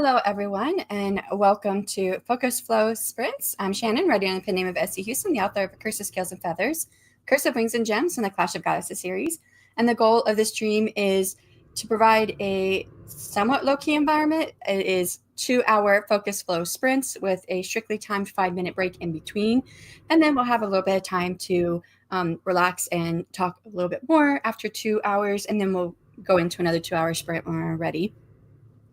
Hello, everyone, and welcome to Focus Flow Sprints. I'm Shanon, writing on the pen name of S.C. Huston, the author of A Curse of Scales and Feathers, Curse of Wings and Gems, and the Clash of Goddesses series. And the goal of this stream is to provide a somewhat low-key environment. It is 2-hour Focus Flow sprints with a strictly timed 5-minute break in between. And then we'll have a little bit of time to relax and talk a little bit more after 2 hours, and then we'll go into another 2-hour sprint when we're ready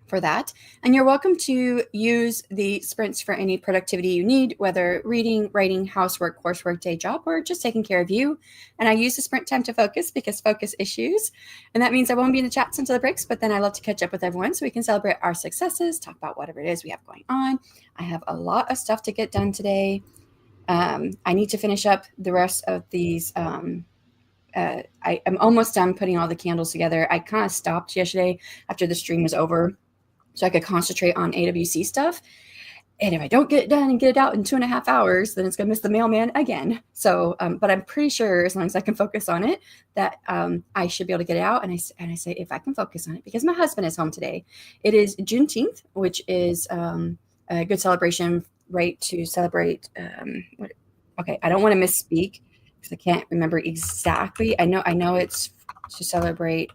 for that. And you're welcome to use the sprints for any productivity you need, whether reading, writing, housework, coursework, day job, or just taking care of you. And I use the sprint time to focus because focus issues. And that means I won't be in the chats until the breaks, but then I love to catch up with everyone so we can celebrate our successes, talk about whatever it is we have going on. I have a lot of stuff to get done today. I need to finish up the rest of these I'm almost done putting all the candles together. I kind of stopped yesterday after the stream was over so I could concentrate on AWC stuff. And if I don't get it done and get it out in 2.5 hours, then it's going to miss the mailman again. So, but I'm pretty sure as long as I can focus on it, that I should be able to get it out. And I say, if I can focus on it, because my husband is home today. It is Juneteenth, which is a good celebration, right? To celebrate. Okay, I don't want to misspeak because I can't remember exactly. I know it's to celebrate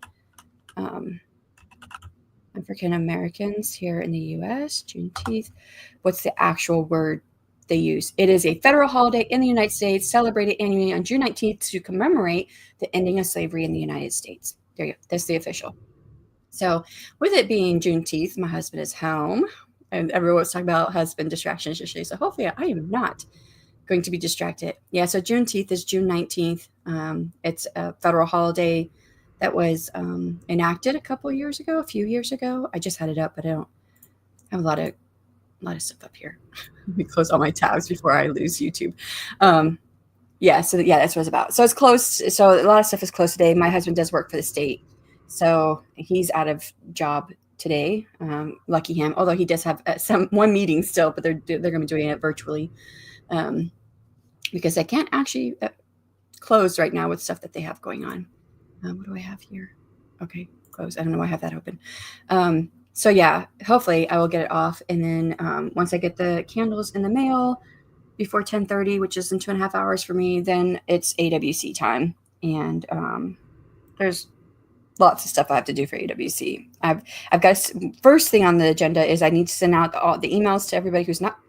African Americans here in the U.S. Juneteenth. What's the actual word they use? It is a federal holiday in the United States, celebrated annually on June 19th to commemorate the ending of slavery in the United States. There you go. That's the official. So with it being Juneteenth, my husband is home, and everyone was talking about husband distractions yesterday. So hopefully I am not going to be distracted. Yeah, so Juneteenth is June 19th. It's a federal holiday that was enacted a few years ago. I just had it up, but I don't have a lot of stuff up here. Let me close all my tabs before I lose YouTube. That's what it's about. So it's closed. So a lot of stuff is closed today. My husband does work for the state, so he's out of job today. Lucky him. Although he does have one meeting still, but they're going to be doing it virtually because they can't actually close right now with stuff that they have going on. What do I have here? Okay, close. I don't know why I have that open. So yeah, hopefully I will get it off. And then once I get the candles in the mail before 10:30, which is in 2.5 hours for me, then it's AWC time. And there's lots of stuff I have to do for AWC. I've got first thing on the agenda is I need to send out all the emails to everybody who's not.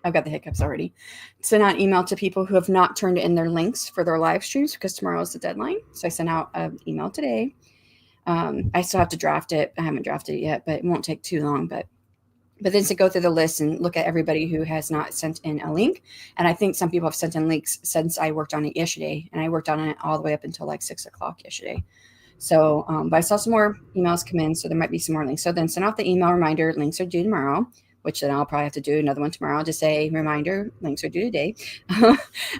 I've got the hiccups already. Send out email to people who have not turned in their links for their live streams because tomorrow is the deadline. So I sent out an email today. I still have to draft it. I haven't drafted it yet, but it won't take too long. But then to go through the list and look at everybody who has not sent in a link. And I think some people have sent in links since I worked on it yesterday. And I worked on it all the way up until like 6 o'clock yesterday. So, but I saw some more emails come in. So there might be some more links. So then send out the email reminder. Links are due tomorrow, which then I'll probably have to do another one tomorrow. I'll just say, reminder, links are due today.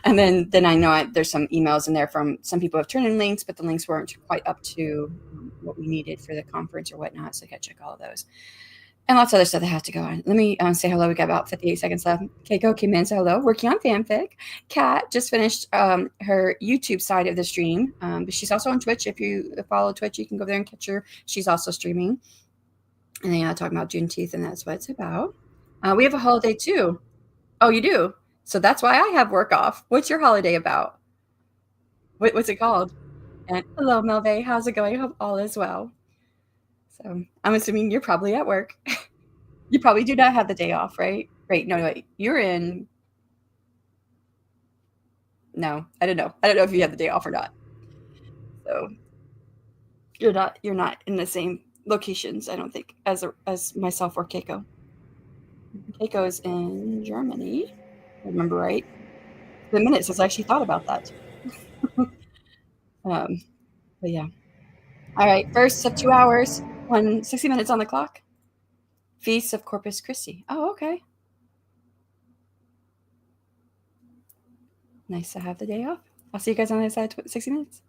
And then I know there's some emails in there from some people who have turned in links, but the links weren't quite up to what we needed for the conference or whatnot. So I got to check all of those. And lots of other stuff that has to go on. Let me say hello. We got about 58 seconds left. Keiko came in, so hello. Working on fanfic. Kat just finished her YouTube side of the stream, but she's also on Twitch. If you follow Twitch, you can go there and catch her. She's also streaming. And then talking about Juneteenth, and that's what it's about. We have a holiday too. Oh, you do? So that's why I have work off. What's your holiday about? What's it called? And hello, Melve. How's it going? I hope all is well. So I'm assuming you're probably at work. You probably do not have the day off, right? Right. No, wait. You're in. No, I don't know. I don't know if you have the day off or not. So you're not in the same locations, I don't think, as myself or Keiko. Keiko is in Germany. If I remember right. The minute since I actually thought about that. But yeah. All right. First of 2 hours, 60 minutes on the clock. Feast of Corpus Christi. Oh, okay. Nice to have the day off. I'll see you guys on the other side of 60 minutes.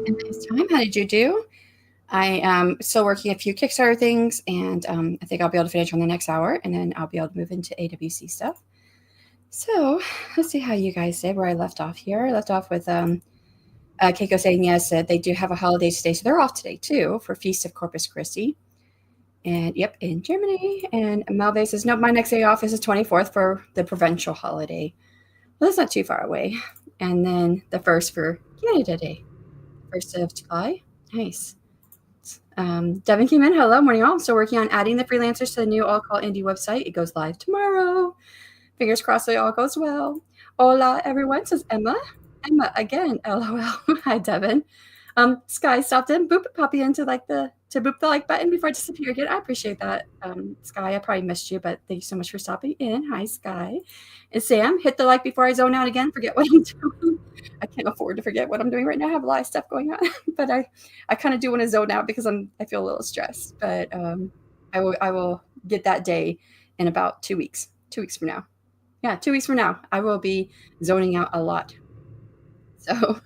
a nice time. How did you do? I am still working a few Kickstarter things, and I think I'll be able to finish on the next hour, and then I'll be able to move into AWC stuff. So let's see how you guys did, where I left off here. I left off with Keiko saying yes, that they do have a holiday today, so they're off today too for Feast of Corpus Christi. And yep, in Germany. And Malve says, no, my next day off is the 24th for the provincial holiday. Well, that's not too far away. And then the first for Canada Day, 1st of July. Nice. Devin came in. Hello, morning all. I'm still working on adding the freelancers to the new All Call Indie website. It goes live tomorrow. Fingers crossed it all goes well. Hola, everyone, says Emma. Emma again, LOL. Hi, Devin. Sky stopped in, boop, poppy in to boop the like button before it disappeared again. I appreciate that, Sky. I probably missed you, but thank you so much for stopping in. Hi, Sky. And Sam, hit the like before I zone out again. Forget what I'm doing. I can't afford to forget what I'm doing right now. I have a lot of stuff going on, but I kind of do want to zone out because I feel a little stressed. But I will get that day in about 2 weeks. 2 weeks from now. Yeah, 2 weeks from now, I will be zoning out a lot. So,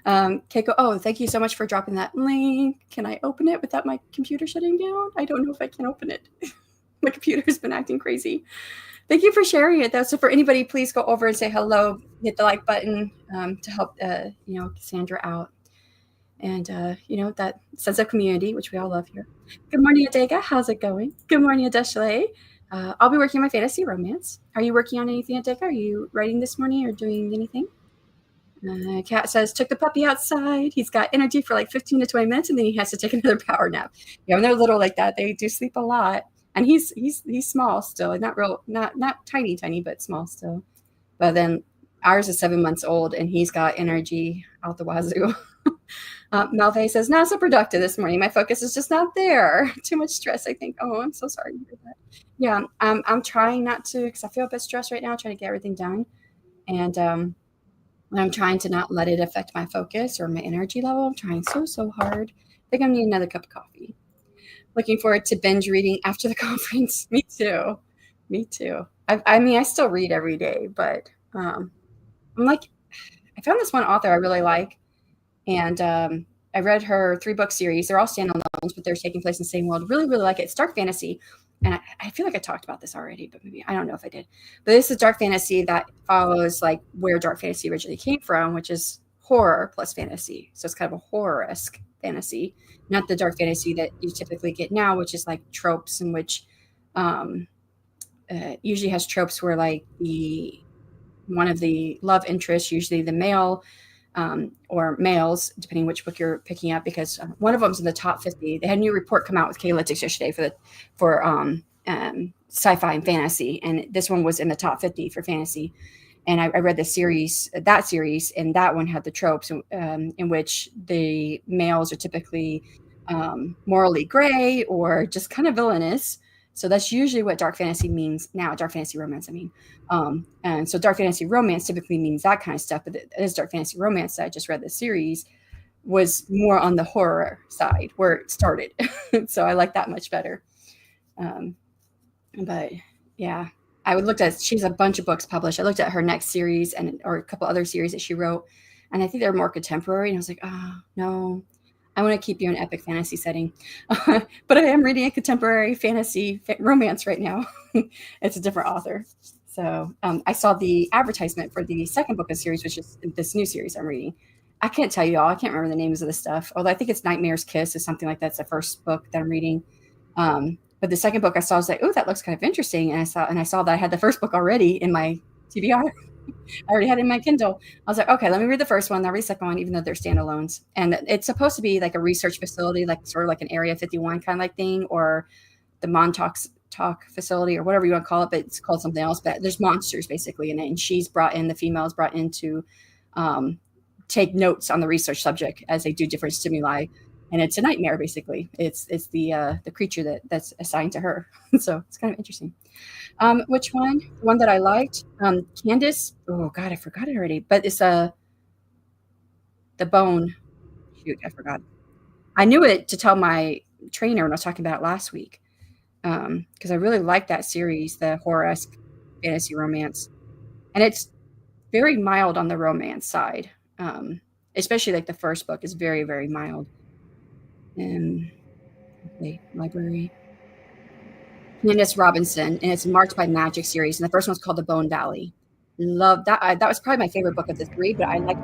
Keiko, oh, thank you so much for dropping that link. Can I open it without my computer shutting down? I don't know if I can open it. My computer's been acting crazy. Thank you for sharing it, though. So for anybody, please go over and say hello. Hit the like button to help, Cassandra out. And, that sense of community, which we all love here. Good morning, Adega. How's it going? Good morning, Adeshle. I'll be working on my fantasy romance. Are you working on anything, Adega? Are you writing this morning or doing anything? Kat says, took the puppy outside. He's got energy for like 15 to 20 minutes, and then he has to take another power nap. Yeah, when they're little like that, they do sleep a lot. And he's small still, not tiny, but small still. But then ours is 7 months old, and he's got energy out the wazoo. Malve says, not so productive this morning. My focus is just not there. Too much stress, I think. Oh, I'm so sorry to hear that. Yeah, I'm trying not to, because I feel a bit stressed right now, trying to get everything done. And I'm trying to not let it affect my focus or my energy level. I'm trying so hard. I think I need another cup of coffee. Looking forward to binge reading after the conference. Me too. I still read every day, but I'm like, I found this one author I really like, and I read her 3-book series. They're all standalones, but they're taking place in the same world. Really like it. It's dark fantasy. And I feel like I talked about this already, but maybe I don't know if I did. But this is dark fantasy that follows like where dark fantasy originally came from, which is horror plus fantasy. So it's kind of a horror-esque fantasy, not the dark fantasy that you typically get now, which is like tropes in which usually has tropes where like one of the love interests, usually the male, or males, depending which book you're picking up, because one of them's in the top 50. They had a new report come out with Kalytics yesterday for sci-fi and fantasy, and this one was in the top 50 for fantasy. And I read that series, and that one had the tropes in which the males are typically morally gray or just kind of villainous. So that's usually what dark fantasy means now. Dark fantasy romance, I mean. And so dark fantasy romance typically means that kind of stuff. But this dark fantasy romance that I just read, the series, was more on the horror side where it started. So I like that much better. But yeah, she has a bunch of books published. I looked at her next series or a couple other series that she wrote, and I think they're more contemporary. And I was like, oh, no. I want to keep you in epic fantasy setting. But I am reading a contemporary fantasy romance right now. It's a different author. So I saw the advertisement for the second book of the series, which is this new series I'm reading. I can't tell you all. I can't remember the names of the stuff. Although I think it's Nightmare's Kiss or something like that. It's the first book that I'm reading. But the second book I saw, I was like, oh, that looks kind of interesting. And I saw that I had the first book already in my TBR. I already had it in my Kindle. I was like, okay, let me read the first one. I'll read the second one, even though they're standalones. And it's supposed to be like a research facility, like sort of like an Area 51 kind of like thing, or the Montauk facility, or whatever you want to call it, but it's called something else. But there's monsters basically in it, and the female is brought in to take notes on the research subject as they do different stimuli. And it's a nightmare, basically. It's the creature that's assigned to her. So it's kind of interesting. Which one? The one that I liked, Candace. Oh God, I forgot it already. But it's the bone. Shoot, I forgot. I knew it to tell my trainer when I was talking about it last week, because I really liked that series, the horror-esque fantasy romance, and it's very mild on the romance side. especially like the first book is very, very mild. And okay, library. Candace Robinson, and it's Marked by Magic series, and the first one's called The Bone Valley. Love that. That was probably my favorite book of the three, but I like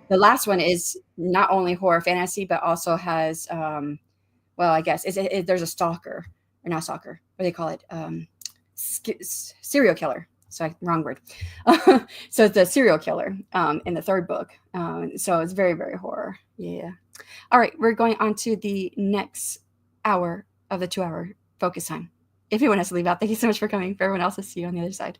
the last one is not only horror fantasy, but also has well, I guess there's a stalker or not stalker. What do they call it? Serial killer. Sorry, wrong word. So it's a serial killer in the third book. So it's very, very horror. Yeah. All right, we're going on to the next hour of the 2 hour focus time. If anyone has to leave out, thank you so much for coming. For everyone else, I'll see you on the other side.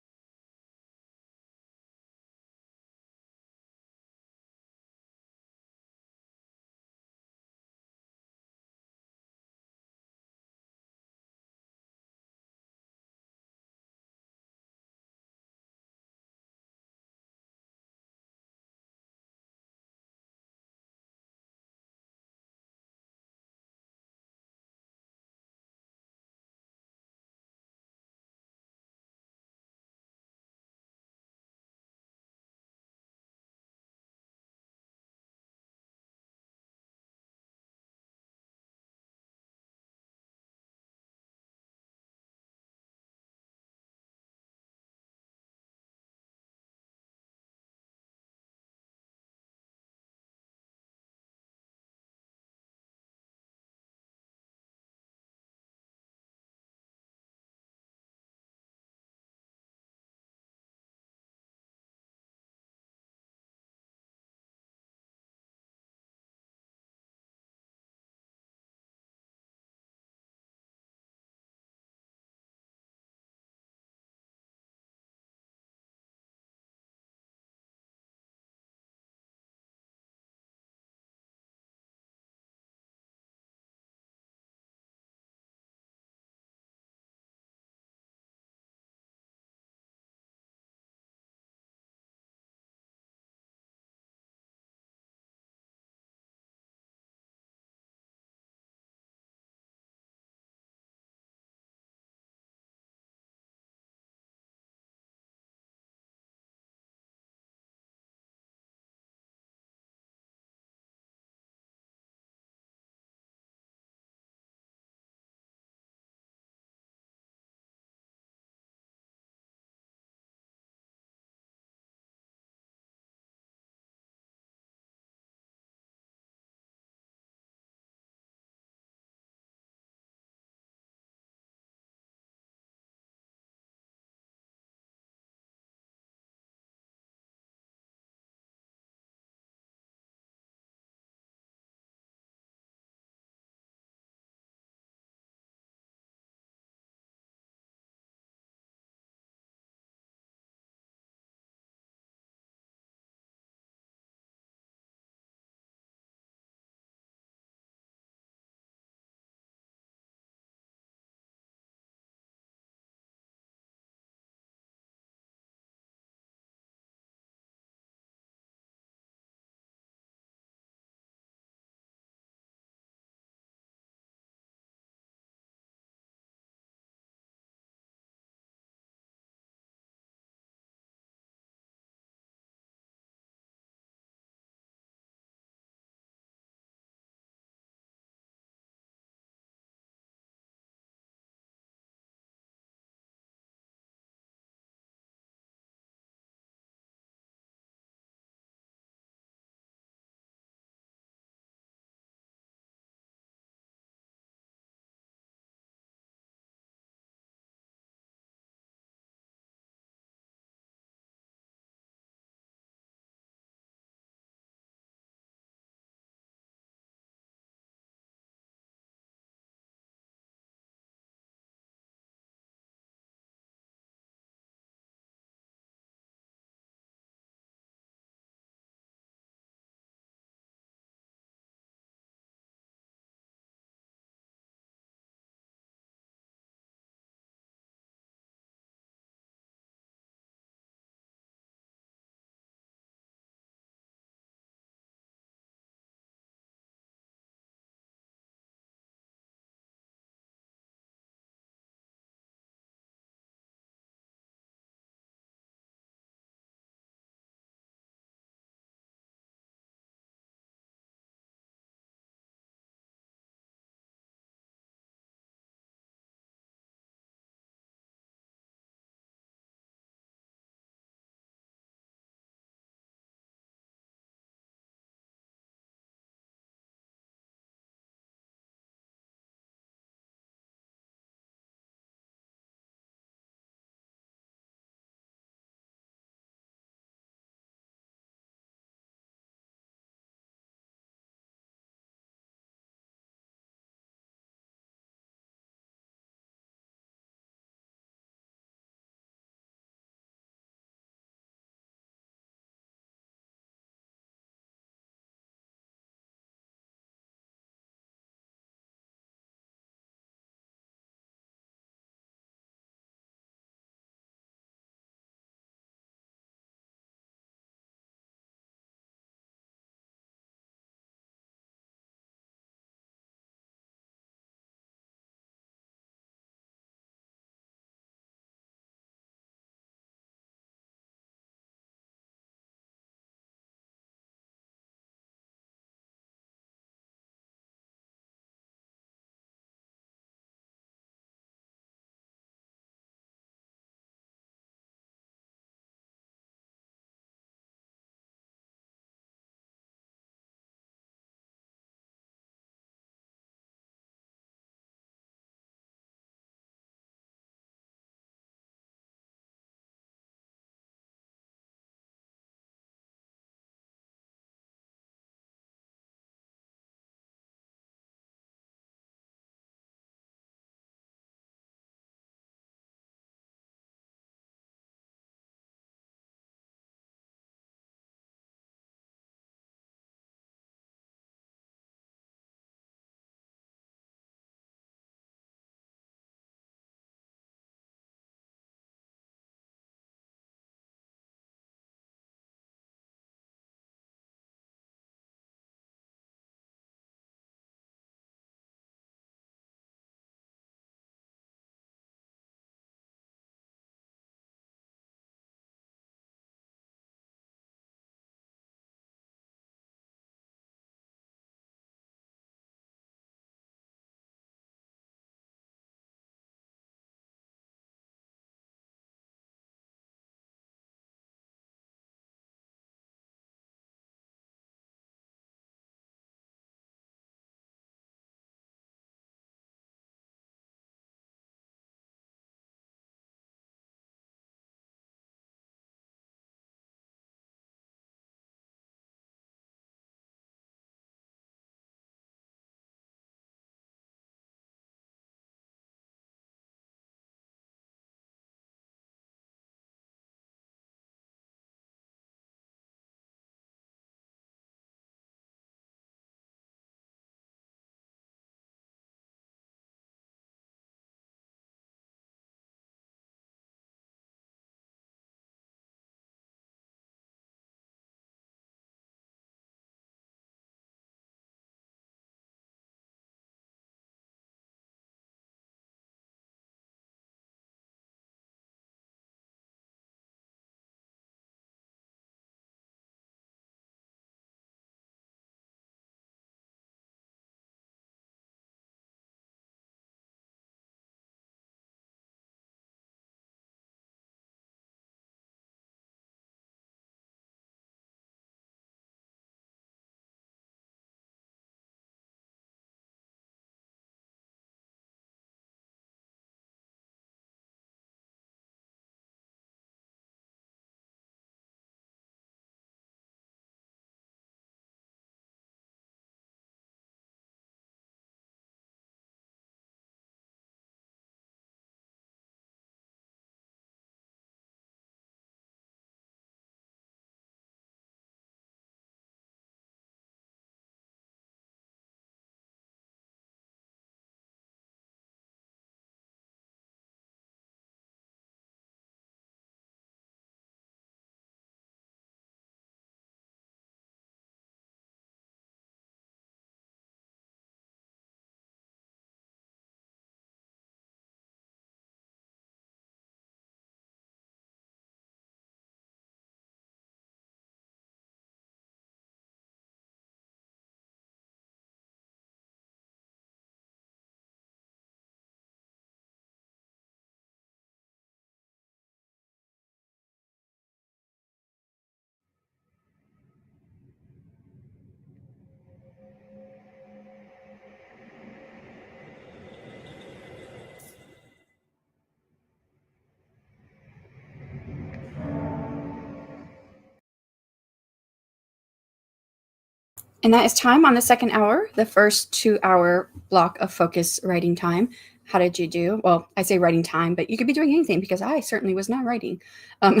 And that is time on the second hour, the first 2-hour block of focus writing time. How did you do? Well, I say writing time, but you could be doing anything because I certainly was not writing. Um,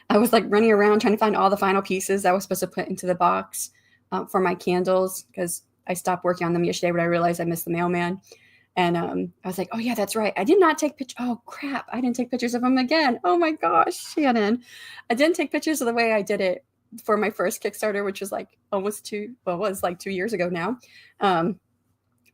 I was like running around trying to find all the final pieces I was supposed to put into the box for my candles because I stopped working on them yesterday, but I realized I missed the mailman. And I was like, oh, yeah, that's right. I did not take pictures. Oh, crap. I didn't take pictures of them again. Oh, my gosh, Shannon. I didn't take pictures of the way I did it for my first Kickstarter, which was like was like 2 years ago now.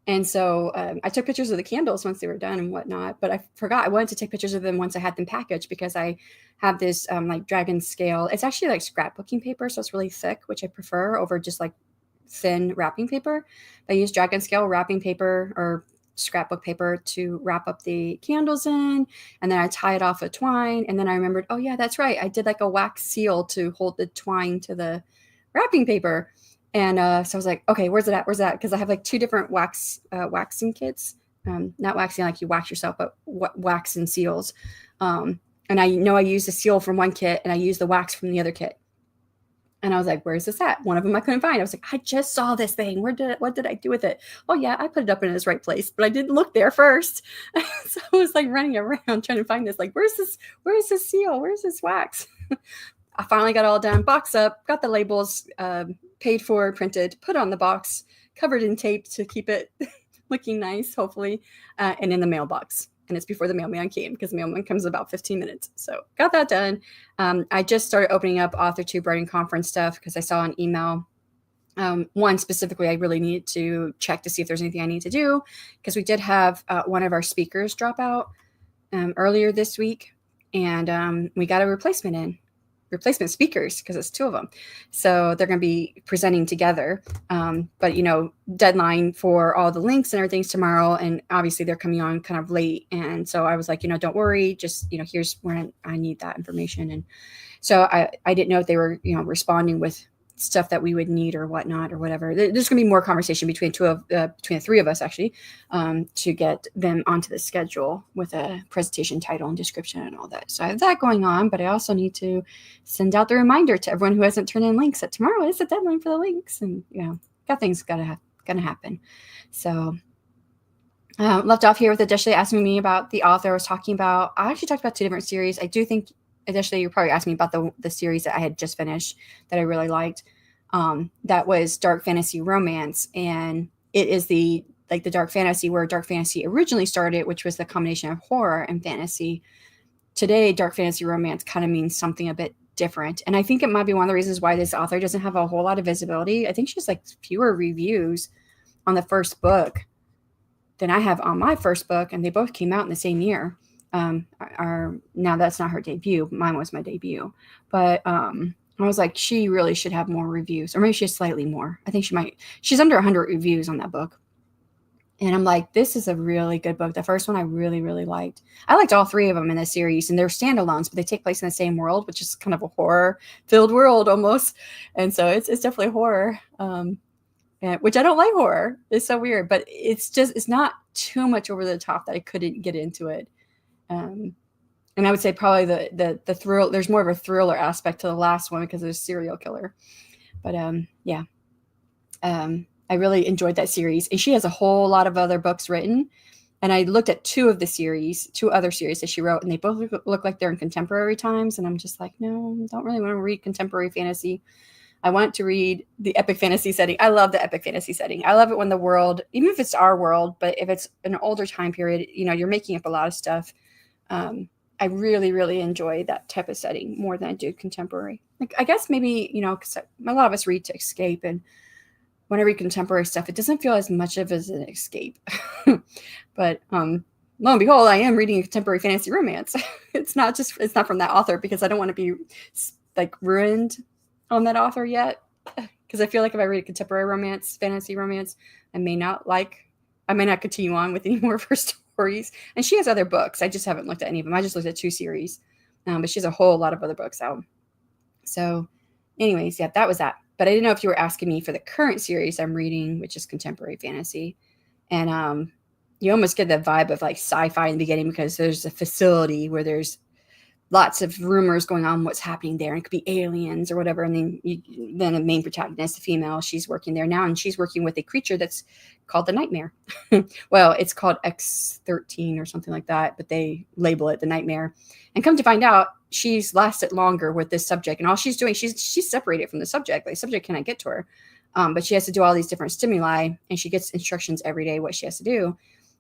And so I took pictures of the candles once they were done and whatnot, but I forgot I wanted to take pictures of them once I had them packaged because I have this like dragon scale. It's actually like scrapbooking paper, so it's really thick, which I prefer over just like thin wrapping paper. I use dragon scale wrapping paper or scrapbook paper to wrap up the candles in, and then I tie it off with twine. And then I remembered, oh yeah, that's right, I did like a wax seal to hold the twine to the wrapping paper. And so I was like, okay, where's that? Because I have like 2 different waxing kits, not waxing like you wax yourself, but wax and seals. And I know I used the seal from one kit and I used the wax from the other kit. And I was like, where's this at? One of them I couldn't find. I was like, I just saw this thing. What did I do with it? Oh yeah, I put it up in its right place, but I didn't look there first. So I was like running around trying to find this, like, where's this seal? Where's this wax? I finally got all done, box up, got the labels paid for, printed, put on the box, covered in tape to keep it looking nice, hopefully, and in the mailbox. And it's before the mailman came because the mailman comes in about 15 minutes. So got that done. I just started opening up AuthorTube Writing Conference stuff because I saw an email. One specifically, I really needed to check to see if there's anything I need to do because we did have one of our speakers drop out earlier this week, and we got a replacement speakers because it's 2 of them. So they're going to be presenting together. But, deadline for all the links and everything's tomorrow. And obviously they're coming on kind of late. And so I was like, don't worry, just, here's where I need that information. And so I didn't know if they were, responding with stuff that we would need or whatnot or whatever. There's going to be more conversation between the 3 of us actually, to get them onto the schedule with a presentation title and description and all that. So I have that going on, but I also need to send out the reminder to everyone who hasn't turned in links that tomorrow is the deadline for the links, and got things gonna happen. So left off here with Adesha asking me about the author I was talking about. I actually talked about 2 different series. I do think additionally, you're probably asking me about the series that I had just finished that I really liked. That was dark fantasy romance, and it is the dark fantasy where dark fantasy originally started, which was the combination of horror and fantasy. Today, dark fantasy romance kind of means something a bit different, and I think it might be one of the reasons why this author doesn't have a whole lot of visibility. I think she has like fewer reviews on the first book than I have on my first book, and they both came out in the same year. Now that's not her debut. Mine was my debut, but I was like, she really should have more reviews, or maybe she has slightly more. I think she's under 100 reviews on that book. And I'm like, this is a really good book. The first one I really, really liked. I liked all 3 of them in this series, and they're standalones, but they take place in the same world, which is kind of a horror-filled world almost. And so it's definitely horror, which I don't like horror. It's so weird, but it's not too much over the top that I couldn't get into it. And I would say probably the thrill, there's more of a thriller aspect to the last one because there's a serial killer. But I really enjoyed that series. And she has a whole lot of other books written. And I looked at 2 other series that she wrote, and they both look like they're in contemporary times. And I'm just like, no, don't really want to read contemporary fantasy. I want to read the epic fantasy setting. I love the epic fantasy setting. I love it when the world, even if it's our world, but if it's an older time period, you're making up a lot of stuff. I really, really enjoy that type of setting more than I do contemporary. Like, I guess maybe, because a lot of us read to escape, and when I read contemporary stuff, it doesn't feel as much of as an escape. But lo and behold, I am reading a contemporary fantasy romance. It's not from that author, because I don't want to be like ruined on that author yet. Because I feel like if I read a contemporary fantasy romance, I may not continue on with any more of her stories. And she has other books. I just haven't looked at any of them. I just looked at 2 series. But she has a whole lot of other books out. So anyways, yeah, that was that. But I didn't know if you were asking me for the current series I'm reading, which is contemporary fantasy. And you almost get the vibe of like sci-fi in the beginning, because there's a facility where there's lots of rumors going on what's happening there. And it could be aliens or whatever. And then the main protagonist, the female, she's working there now, and she's working with a creature that's called the Nightmare. Well, it's called X13 or something like that, but they label it the Nightmare. And come to find out, she's lasted longer with this subject, and all she's doing, she's separated from the subject. Like, the subject cannot get to her, but she has to do all these different stimuli, and she gets instructions every day what she has to do.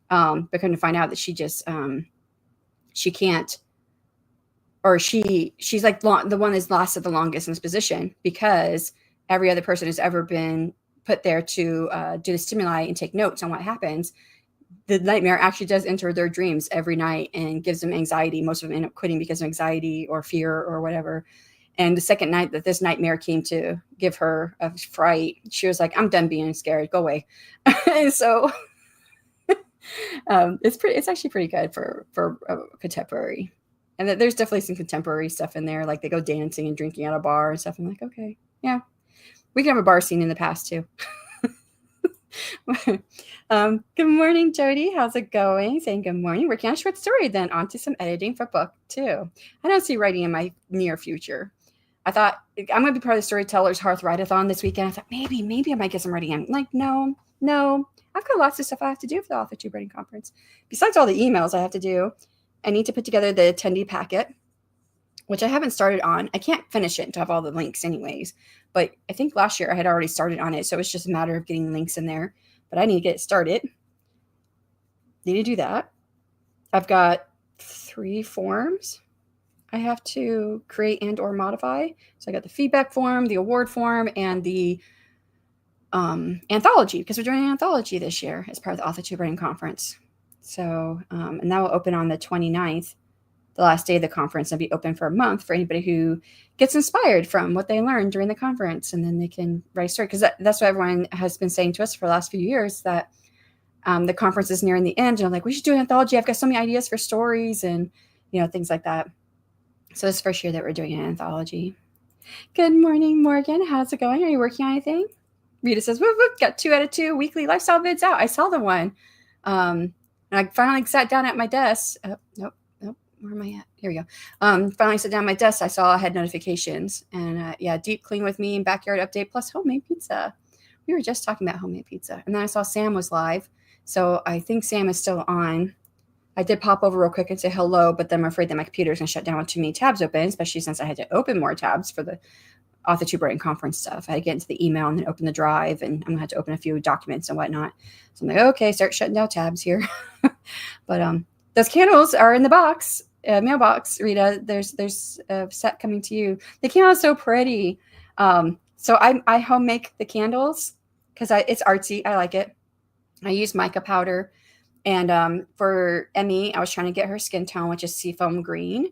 But come to find out that she just she can't, or she's like the one that's lasted the longest in this position, because every other person has ever been put there to do the stimuli and take notes on what happens. The Nightmare actually does enter their dreams every night and gives them anxiety. Most of them end up quitting because of anxiety or fear or whatever. And the second night that this Nightmare came to give her a fright, she was like, I'm done being scared. Go away. And so it's actually pretty good for contemporary. And there's definitely some contemporary stuff in there. Like, they go dancing and drinking at a bar and stuff. I'm like, okay, yeah, we can have a bar scene in the past too. Good morning, Jody. How's it going? Saying good morning. Working on a short story, then on to some editing for book 2. I don't see writing in my near future. I thought I'm going to be part of the Storytellers Hearth Write-a-thon this weekend. I thought maybe I might get some writing in. Like, no. I've got lots of stuff I have to do for the AuthorTube Writing Conference. Besides all the emails I have to do, I need to put together the attendee packet, which I haven't started on. I can't finish it until I have all the links anyways. But I think last year I had already started on it, so it's just a matter of getting links in there. But I need to get it started. Need to do that. I've got 3 forms I have to create and or modify. So I got the feedback form, the award form, and the anthology, because we're doing an anthology this year as part of the AuthorTube Writing Conference. So, and that will open on the 29th, the last day of the conference, and be open for a month for anybody who gets inspired from what they learned during the conference, and then they can write a story. Because that's what everyone has been saying to us for the last few years, that the conference is nearing the end, and I'm like, we should do an anthology. I've got so many ideas for stories and, things like that. So this first year that we're doing an anthology. Good morning, Morgan. How's it going? Are you working on anything? Rita says, whoop, whoop, got 2 out of 2 weekly lifestyle vids out. I saw the one. And I finally sat down at my desk. Nope. Where am I at? Here we go. Finally sat down at my desk. I saw I had notifications. And deep clean with me and backyard update plus homemade pizza. We were just talking about homemade pizza. And then I saw Sam was live. So I think Sam is still on. I did pop over real quick and say hello, but then I'm afraid that my computer is going to shut down with too many tabs open, especially since I had to open more tabs for the AuthorTube Writing Conference stuff. I had to get into the email and then open the drive, and I'm going to have to open a few documents and whatnot. So I'm like, okay, start shutting down tabs here. But those candles are in the box, mailbox, Rita. There's a set coming to you. The candle is so pretty. So I home make the candles because it's artsy. I like it. I use mica powder. And for Emmy, I was trying to get her skin tone, which is seafoam green.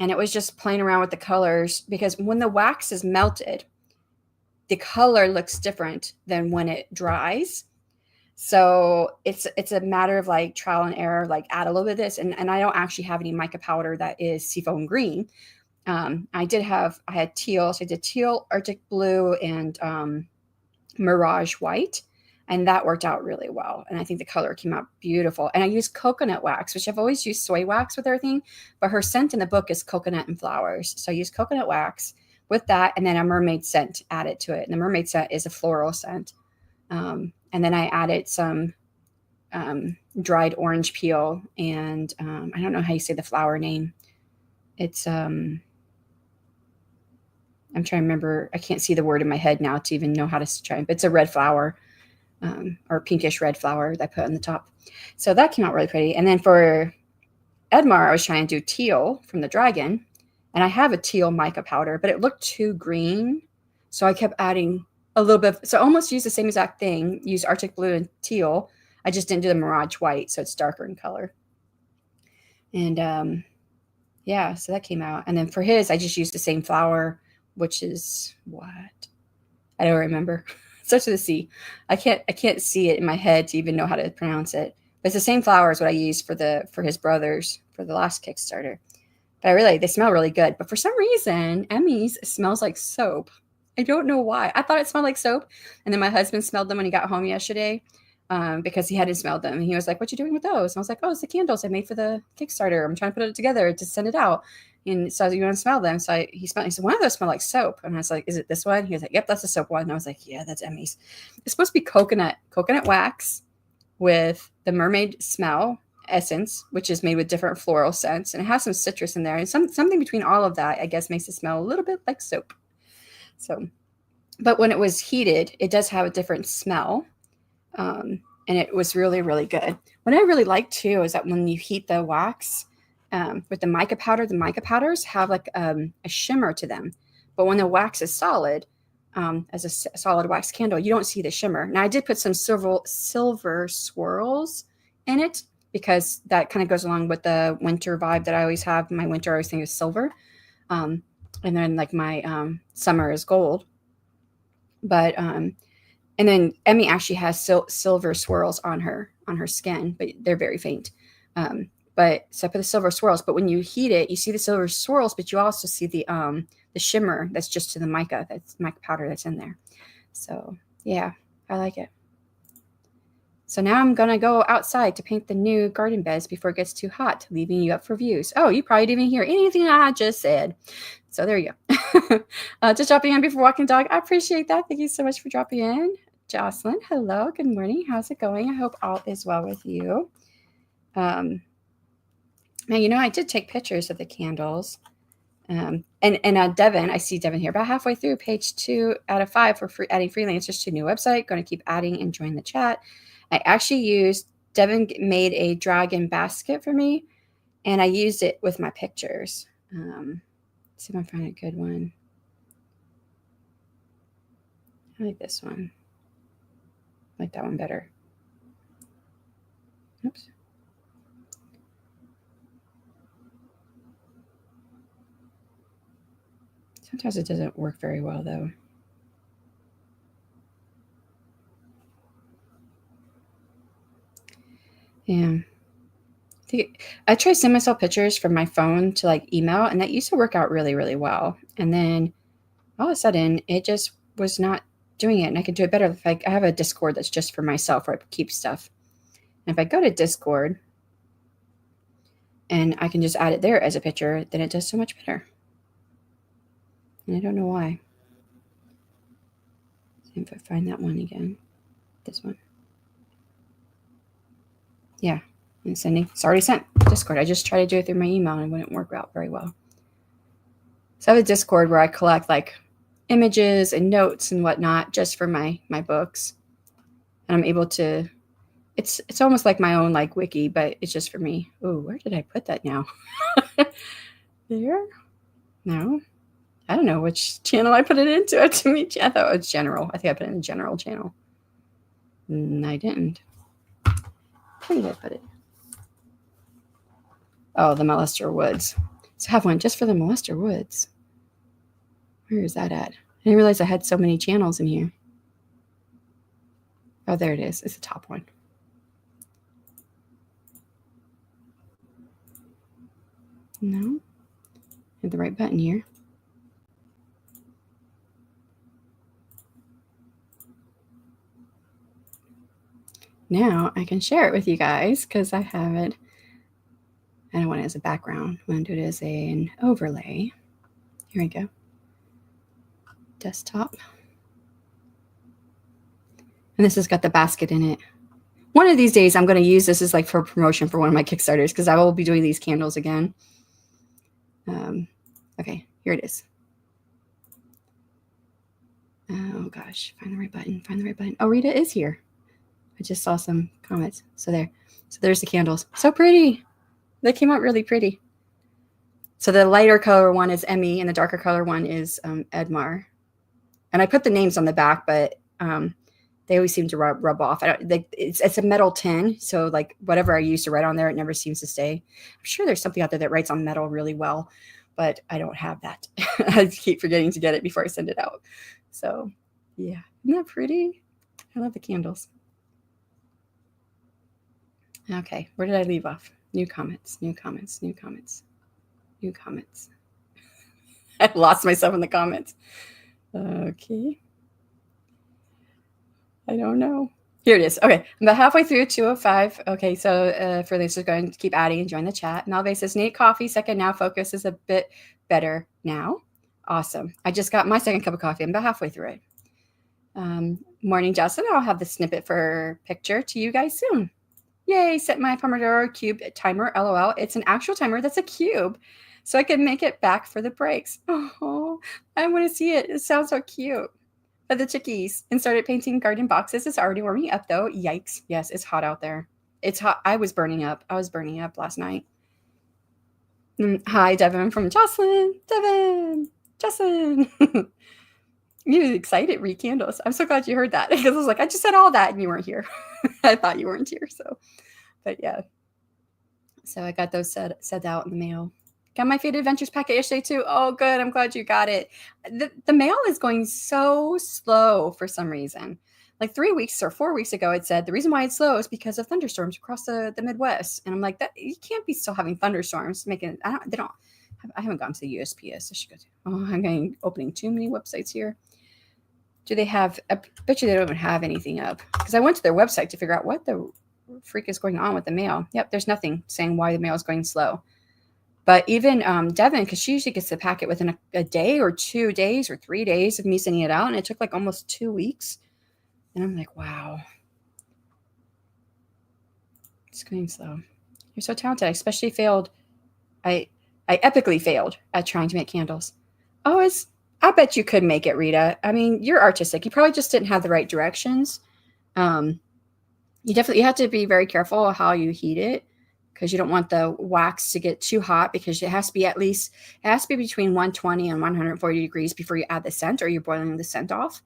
And it was just playing around with the colors, because when the wax is melted, the color looks different than when it dries. So it's a matter of like trial and error, like add a little bit of this. And I don't actually have any mica powder that is seafoam green. I had teal. So I did teal, Arctic blue, and Mirage white. And that worked out really well. And I think the color came out beautiful. And I used coconut wax, which I've always used soy wax with everything. But her scent in the book is coconut and flowers. So I used coconut wax with that, and then a mermaid scent added to it. And the mermaid scent is a floral scent. And then I added some dried orange peel. And I don't know how you say the flower name. It's, I'm trying to remember. I can't see the word in my head now to even know how to try. But it's a red flower. Or pinkish red flower that I put on the top. So that came out really pretty. And then for Edmar, I was trying to do teal from the dragon. And I have a teal mica powder, but it looked too green. So I kept adding a little bit. So I almost used the same exact thing. Used Arctic blue and teal. I just didn't do the Mirage white, so it's darker in color. And so that came out. And then for his, I just used the same flower, which is what? I don't remember. Starts with a C. I can't see it in my head to even know how to pronounce it. But it's the same flower as what I used for his brothers for the last Kickstarter. But they smell really good. But for some reason, Emmy's smells like soap. I don't know why. I thought it smelled like soap. And then my husband smelled them when he got home yesterday because he hadn't smelled them. And he was like, what you doing with those? And I was like, oh, it's the candles I made for the Kickstarter. I'm trying to put it together to send it out. And so you want to smell them. So he said, one of those smell like soap. And I was like, is it this one? He was like, yep, that's the soap one. And I was like, yeah, that's Emmy's. It's supposed to be coconut wax with the mermaid smell essence, which is made with different floral scents. And it has some citrus in there. And something between all of that, I guess, makes it smell a little bit like soap. So, but when it was heated, it does have a different smell. And it was really, really good. What I really like too is that when you heat the wax with the mica powders have like a shimmer to them. But when the wax is solid, as a solid wax candle, you don't see the shimmer. Now I did put some silver swirls in it because that kind of goes along with the winter vibe that I always have. My winter I always think is silver. And then like my summer is gold. But and then Emmy actually has silver swirls on her skin, but they're very faint. But so I put the silver swirls. But when you heat it, you see the silver swirls, but you also see the shimmer that's just to the mica. That's mica powder that's in there. So yeah, I like it. So now I'm gonna go outside to paint the new garden beds before it gets too hot, leaving you up for views. Oh, you probably didn't even hear anything I just said. So there you go. Just dropping in before walking the dog. I appreciate that. Thank you so much for dropping in. Jocelyn, hello, good morning. How's it going? I hope all is well with you. Now, I did take pictures of the candles. And Devin, I see Devin here about halfway through page 2 out of 5 for adding freelancers to a new website. Going to keep adding and join the chat. I actually Devin made a dragon basket for me, and I used it with my pictures. Let's see if I find a good one. I like this one. I like that one better. Oops. Sometimes it doesn't work very well, though. Yeah. I try to send myself pictures from my phone to like email, and that used to work out really, really well. And then all of a sudden, it just was not doing it. And I could do it better if I have a Discord that's just for myself where I keep stuff. And if I go to Discord and I can just add it there as a picture, then it does so much better. And I don't know why. See if I find that one again. This one. Yeah. And sending. It's already sent. Discord. I just tried to do it through my email and it wouldn't work out very well. So I have a Discord where I collect like images and notes and whatnot just for my books. And I'm able to, it's almost like my own like wiki, but it's just for me. Oh, where did I put that now? There? No. I don't know which channel I put it into. I thought it was general. I think I put it in the general channel. I didn't. Where did I put it? Oh, the Molester Woods. So I have one just for the Molester Woods. Where is that at? I didn't realize I had so many channels in here. Oh, there it is. It's the top one. No. I have the right button here. Now I can share it with you guys because I have it. I don't want it as a background. I want to do it as an overlay. Here we go. Desktop. And this has got the basket in it. One of these days I'm going to use this as like for promotion for one of my Kickstarters because I will be doing these candles again. Okay, here it is. Oh gosh, find the right button. Oh, Rita is here. I just saw some comments. So there's the candles. So pretty. They came out really pretty. So the lighter color one is Emmy and the darker color one is Edmar. And I put the names on the back, but they always seem to rub off. It's a metal tin, so like whatever I used to write on there, it never seems to stay. I'm sure there's something out there that writes on metal really well, but I don't have that. I keep forgetting to get it before I send it out. So yeah, isn't that pretty? I love the candles. Okay, where did I leave off? New comments. I lost myself in the comments. Okay. I don't know. Here it is. Okay, I'm about halfway through 205. Okay, so for this is going to keep adding and join the chat. Melve says, need coffee. Second now. Focus is a bit better now. Awesome. I just got my second cup of coffee. I'm about halfway through it. Morning, Justin. I'll have the snippet for picture to you guys soon. Yay, set my Pomodoro cube timer, LOL. It's an actual timer that's a cube, so I can make it back for the breaks. Oh, I want to see it. It sounds so cute. For the chickies, and started painting garden boxes. It's already warming up though. Yikes. Yes, it's hot out there. It's hot. I was burning up last night. Hi, Devin from Jocelyn. Justin. You excited, read candles. I'm so glad you heard that because I was like, I just said all that and you weren't here. I thought you weren't here. So, but yeah. So I got those sent out in the mail. Got my Faded Adventures packet yesterday too. Oh, good. I'm glad you got it. The mail is going so slow for some reason. Like 3 weeks or 4 weeks ago, it said the reason why it's slow is because of thunderstorms across the Midwest. And I'm like, that you can't be still having thunderstorms. I haven't gone to the USPS. I should go to. Oh, I'm opening too many websites here. Do they have? I bet you they don't even have anything up because I went to their website to figure out what the freak is going on with the mail. Yep, there's nothing saying why the mail is going slow. But even Devin, because she usually gets the packet within a day or 2 days or 3 days of me sending it out, and it took like almost 2 weeks. And I'm like, wow, it's going slow. You're so talented. I especially failed. I epically failed at trying to make candles. Oh, I bet you could make it, Rita. I mean, you're artistic. You probably just didn't have the right directions. You have to be very careful how you heat it because you don't want the wax to get too hot because it has to be between 120 and 140 degrees before you add the scent or you're boiling the scent off.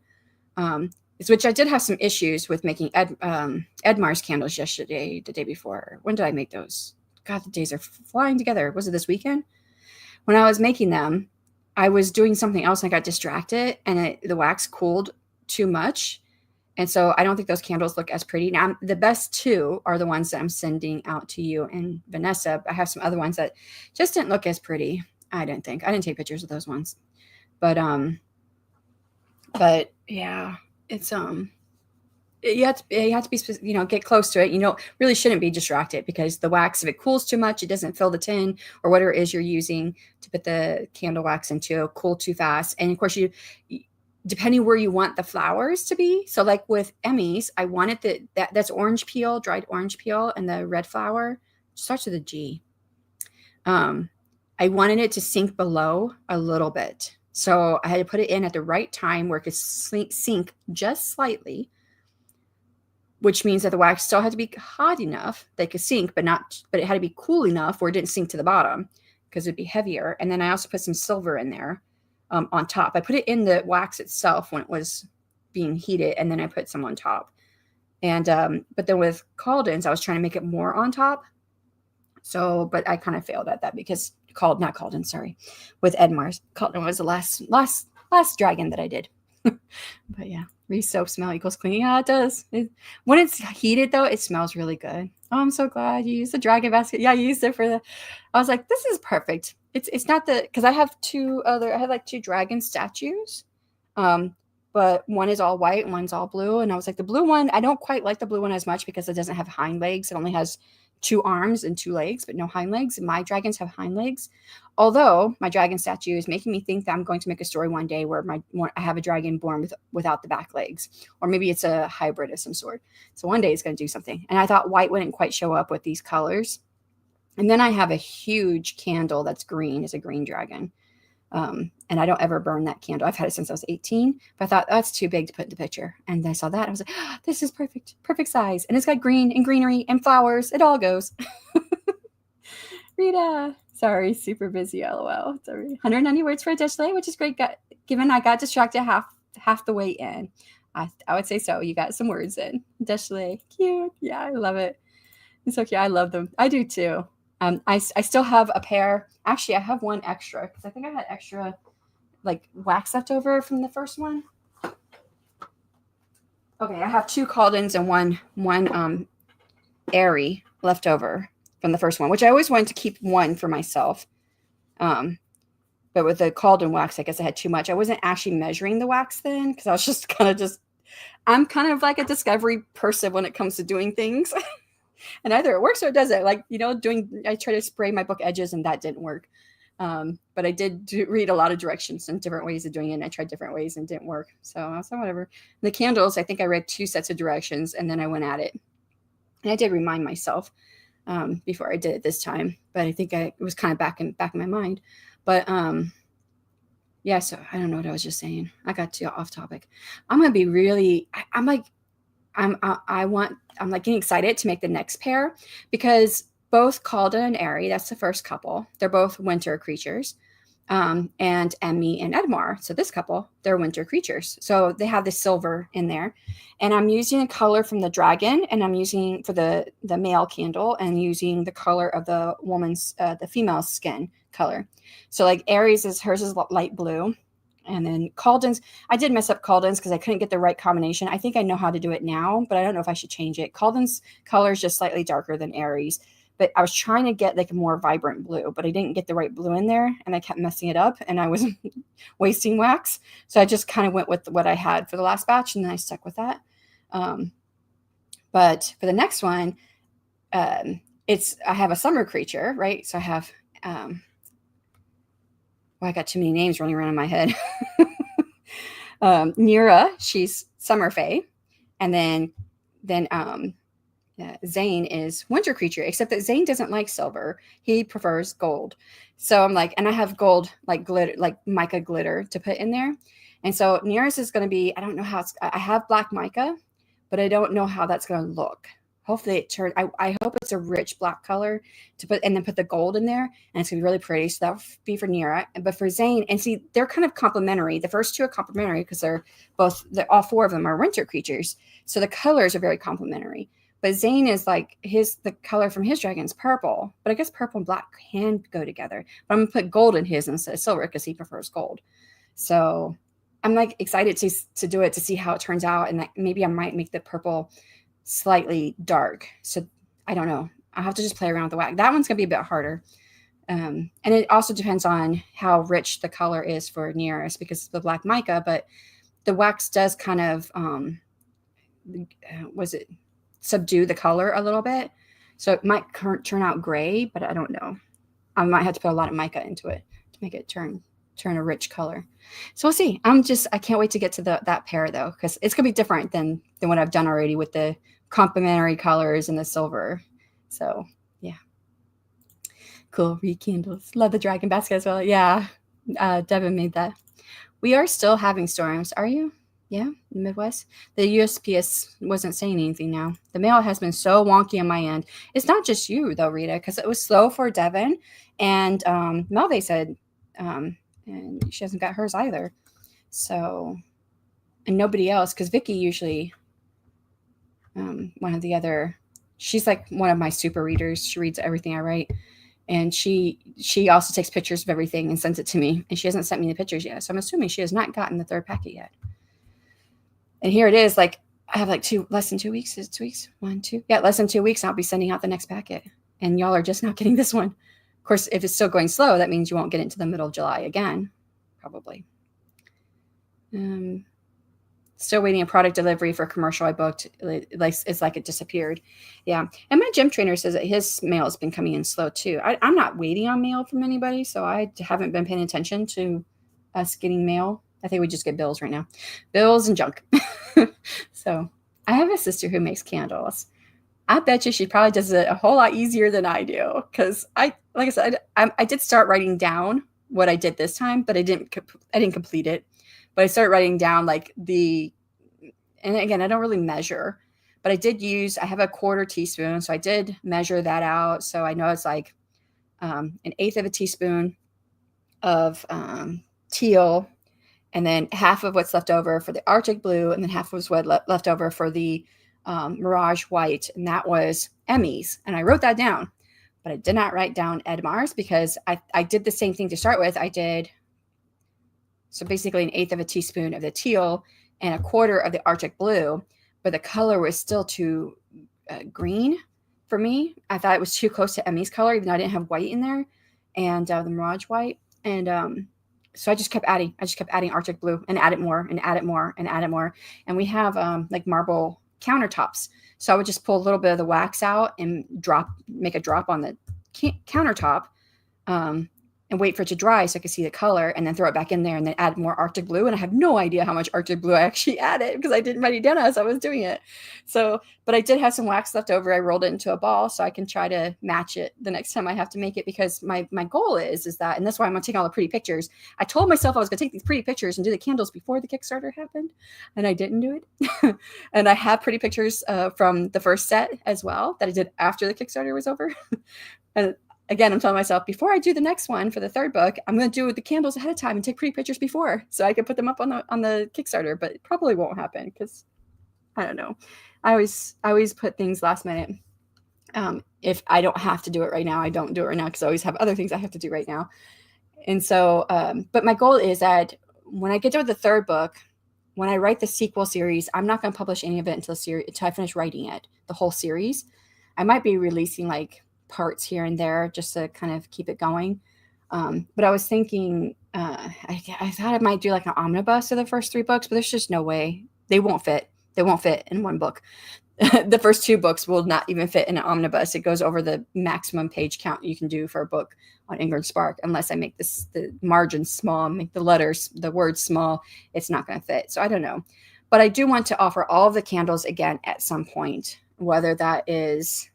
Which I did have some issues with making Edmar's candles the day before. When did I make those? God, the days are flying together. Was it this weekend? When I was making them, I was doing something else and I got distracted and the wax cooled too much. And so I don't think those candles look as pretty. Now, the best two are the ones that I'm sending out to you and Vanessa. I have some other ones that just didn't look as pretty. I didn't take pictures of those ones. But yeah, it's, you have to be, get close to it. Really shouldn't be distracted because the wax, if it cools too much, it doesn't fill the tin or whatever it is you're using to put the candle wax into, cool too fast. And of course depending where you want the flowers to be. So like with Emmy's, I wanted that's orange peel, dried orange peel, and the red flower starts with a G. I wanted it to sink below a little bit. So I had to put it in at the right time where it could sink just slightly, which means that the wax still had to be hot enough that it could sink, but it had to be cool enough where it didn't sink to the bottom because it'd be heavier. And then I also put some silver in there on top. I put it in the wax itself when it was being heated, and then I put some on top. And but then with Caldens, I was trying to make it more on top. So, but I kind of failed at that because with Edmar's. Calden was the last dragon that I did. But yeah, soap smell equals clean. Yeah, it does. When it's heated though, it smells really good. Oh, I'm so glad you used the dragon basket. Yeah, I used it I was like, this is perfect. It's not because I have two dragon statues. But one is all white and one's all blue. And I was like, the blue one, I don't quite like the blue one as much because it doesn't have hind legs. It only has 2 arms and 2 legs, but no hind legs. And my dragons have hind legs. Although my dragon statue is making me think that I'm going to make a story one day where I have a dragon born without the back legs, or maybe it's a hybrid of some sort. So one day it's going to do something. And I thought white wouldn't quite show up with these colors. And then I have a huge candle that's green. It's a green dragon. And I don't ever burn that candle. I've had it since I was 18, but I thought that's too big to put in the picture. And I saw that. I was like, oh, this is perfect size. And it's got green and greenery and flowers. It all goes. Rita, sorry, super busy. LOL. Sorry. 190 words for a Deshley, which is great. Given I got distracted half the way in. I would say so. You got some words in. Deshley, cute. Yeah, I love it. It's so cute. I love them. I do too. I still have a pair. Actually, I have one extra because I think I had extra like wax left over from the first one. Okay, I have 2 Caldens and one Airy left over from the first one, which I always wanted to keep one for myself. But with the Calden wax, I guess I had too much. I wasn't actually measuring the wax then because I was just kind of I'm kind of like a discovery person when it comes to doing things. And either it works or it doesn't. Like, I try to spray my book edges and that didn't work. But I did read a lot of directions and different ways of doing it. And I tried different ways and it didn't work. So I was like, whatever. The candles, I think I read 2 sets of directions and then I went at it. And I did remind myself before I did it this time, but I think it was kind of back in my mind. But yeah, so I don't know what I was just saying. I got too off topic. I'm gonna be really. I'm like getting excited to make the next pair because both Calden and Airy, that's the first couple. They're both winter creatures. And Emmy and Edmar. So this couple, they're winter creatures. So they have the silver in there. And I'm using a color from the dragon, and I'm using for the male candle, and using the color of the woman's, the female skin color. So like Aries hers is light blue. And then Calden's, I did mess up Calden's because I couldn't get the right combination. I think I know how to do it now, but I don't know if I should change it. Calden's color is just slightly darker than Aries. But I was trying to get like a more vibrant blue, but I didn't get the right blue in there, and I kept messing it up, and I was wasting wax. So I just kind of went with what I had for the last batch, and then I stuck with that. But for the next one, I have a summer creature, right? So I have, I got too many names running around in my head. Nira, she's summer fae, and then Zane is winter creature, except that Zane doesn't like silver. He prefers gold. So I'm like, and I have gold, like glitter, like mica glitter to put in there. And so Nira's is going to be, I don't know how I have black mica, but I don't know how that's going to look. Hopefully it turns, I hope it's a rich black color to put, and then put the gold in there, and it's going to be really pretty. So that would be for Nira. But for Zane, and see, they're kind of complementary. The first two are complementary because all 4 of them are winter creatures. So the colors are very complementary. But Zane is like the color from his dragon's purple, but I guess purple and black can go together. But I'm gonna put gold in his instead of silver because he prefers gold. So I'm like excited to do it, to see how it turns out, and maybe I might make the purple slightly dark. So I don't know. I'll have to just play around with the wax. That one's gonna be a bit harder. And it also depends on how rich the color is for Nearest because of the black mica, but the wax does kind of subdue the color a little bit. So it might turn out gray, but I don't know. I might have to put a lot of mica into it to make it turn a rich color. So we'll see. I can't wait to get to that pair though, because it's gonna be different than what I've done already with the complementary colors and the silver. So yeah. Cool. Read candles. Love the dragon basket as well. Yeah. Devin made that. We are still having storms. Are you? Yeah, the Midwest. The USPS wasn't saying anything now. The mail has been so wonky on my end. It's not just you, though, Rita, because it was slow for Devin. And Melve said, and she hasn't got hers either. So, and nobody else, because Vicky usually, one of the other, she's like one of my super readers. She reads everything I write. And she also takes pictures of everything and sends it to me. And she hasn't sent me the pictures yet. So I'm assuming she has not gotten the 3rd packet yet. And here it is, like I have like less than 2 weeks. Is it 2 weeks? 1, 2? Yeah, less than 2 weeks. I'll be sending out the next packet. And y'all are just not getting this one. Of course, if it's still going slow, that means you won't get into the middle of July again, probably. Still waiting a product delivery for a commercial I booked. It's like it disappeared. Yeah. And my gym trainer says that his mail has been coming in slow too. I'm not waiting on mail from anybody, so I haven't been paying attention to us getting mail. I think we just get bills right now. Bills and junk. So I have a sister who makes candles. I bet you she probably does it a whole lot easier than I do. Because like I said, I did start writing down what I did this time, but I didn't complete it. But I started writing down and again, I don't really measure, but I have a 1/4 teaspoon. So I did measure that out. So I know it's like an 1/8 of a teaspoon of teal, and then half of what's left over for the Arctic blue, and then half was what left over for the Mirage white, and that was Emmy's. And I wrote that down, but I did not write down Edmar's because I did the same thing to start with. I did, so basically an 1/8 of a teaspoon of the teal and a 1/4 of the Arctic blue, but the color was still too green for me. I thought it was too close to Emmy's color, even though I didn't have white in there, and the Mirage white. And So I just kept adding. I just kept adding Arctic blue and add it more and add it more and add it more. And we have like marble countertops. So I would just pull a little bit of the wax out and make a drop on the countertop, and wait for it to dry so I could see the color, and then throw it back in there and then add more Arctic blue. And I have no idea how much Arctic blue I actually added because I didn't write it down as I was doing it. So, but I did have some wax left over. I rolled it into a ball so I can try to match it the next time I have to make it, because my goal is that, and that's why I'm going to take all the pretty pictures. I told myself I was going to take these pretty pictures and do the candles before the Kickstarter happened, and I didn't do it. And I have pretty pictures from the first set as well that I did after the Kickstarter was over. And again, I'm telling myself, before I do the next one for the third book, I'm going to do the candles ahead of time and take pretty pictures before, so I can put them up on the Kickstarter. But it probably won't happen because I don't know. I always put things last minute. If I don't have to do it right now, I don't do it right now because I always have other things I have to do right now. And so, but my goal is that when I get to the third book, when I write the sequel series, I'm not going to publish any of it until I finish writing it, the whole series. I might be releasing like parts here and there just to kind of keep it going. But I was thinking, I thought I might do like an omnibus of the first 3 books, but there's just no way. They won't fit. They won't fit in one book. The first 2 books will not even fit in an omnibus. It goes over the maximum page count you can do for a book on Ingram Spark. Unless I make the margins small, make the words small, it's not going to fit. So I don't know. But I do want to offer all of the candles again at some point, whether that is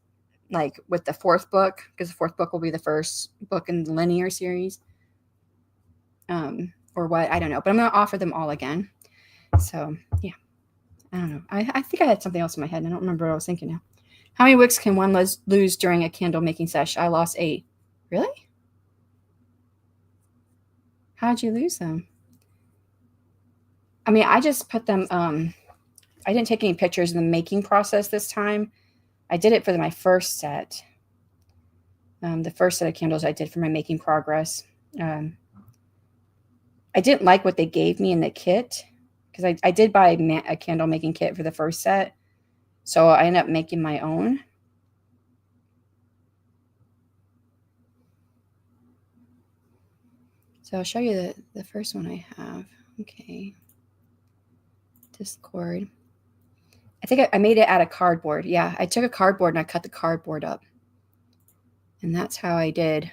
like with the 4th book, because the 4th book will be the first book in the linear series, or what, I don't know. But I'm going to offer them all again. So yeah. I don't know. I think I had something else in my head. I don't remember what I was thinking now. How many wicks can one lose during a candle making sesh? I lost 8. Really? How did you lose them? I mean, I just put them, I didn't take any pictures in the making process this time. I did it for my first set. The first set of candles I did for my making progress. I didn't like what they gave me in the kit, because I did buy a candle making kit for the first set. So I ended up making my own. So I'll show you the first one I have. Okay. Discord. I think I made it out of cardboard. Yeah, I took a cardboard and I cut the cardboard up. And that's how I did.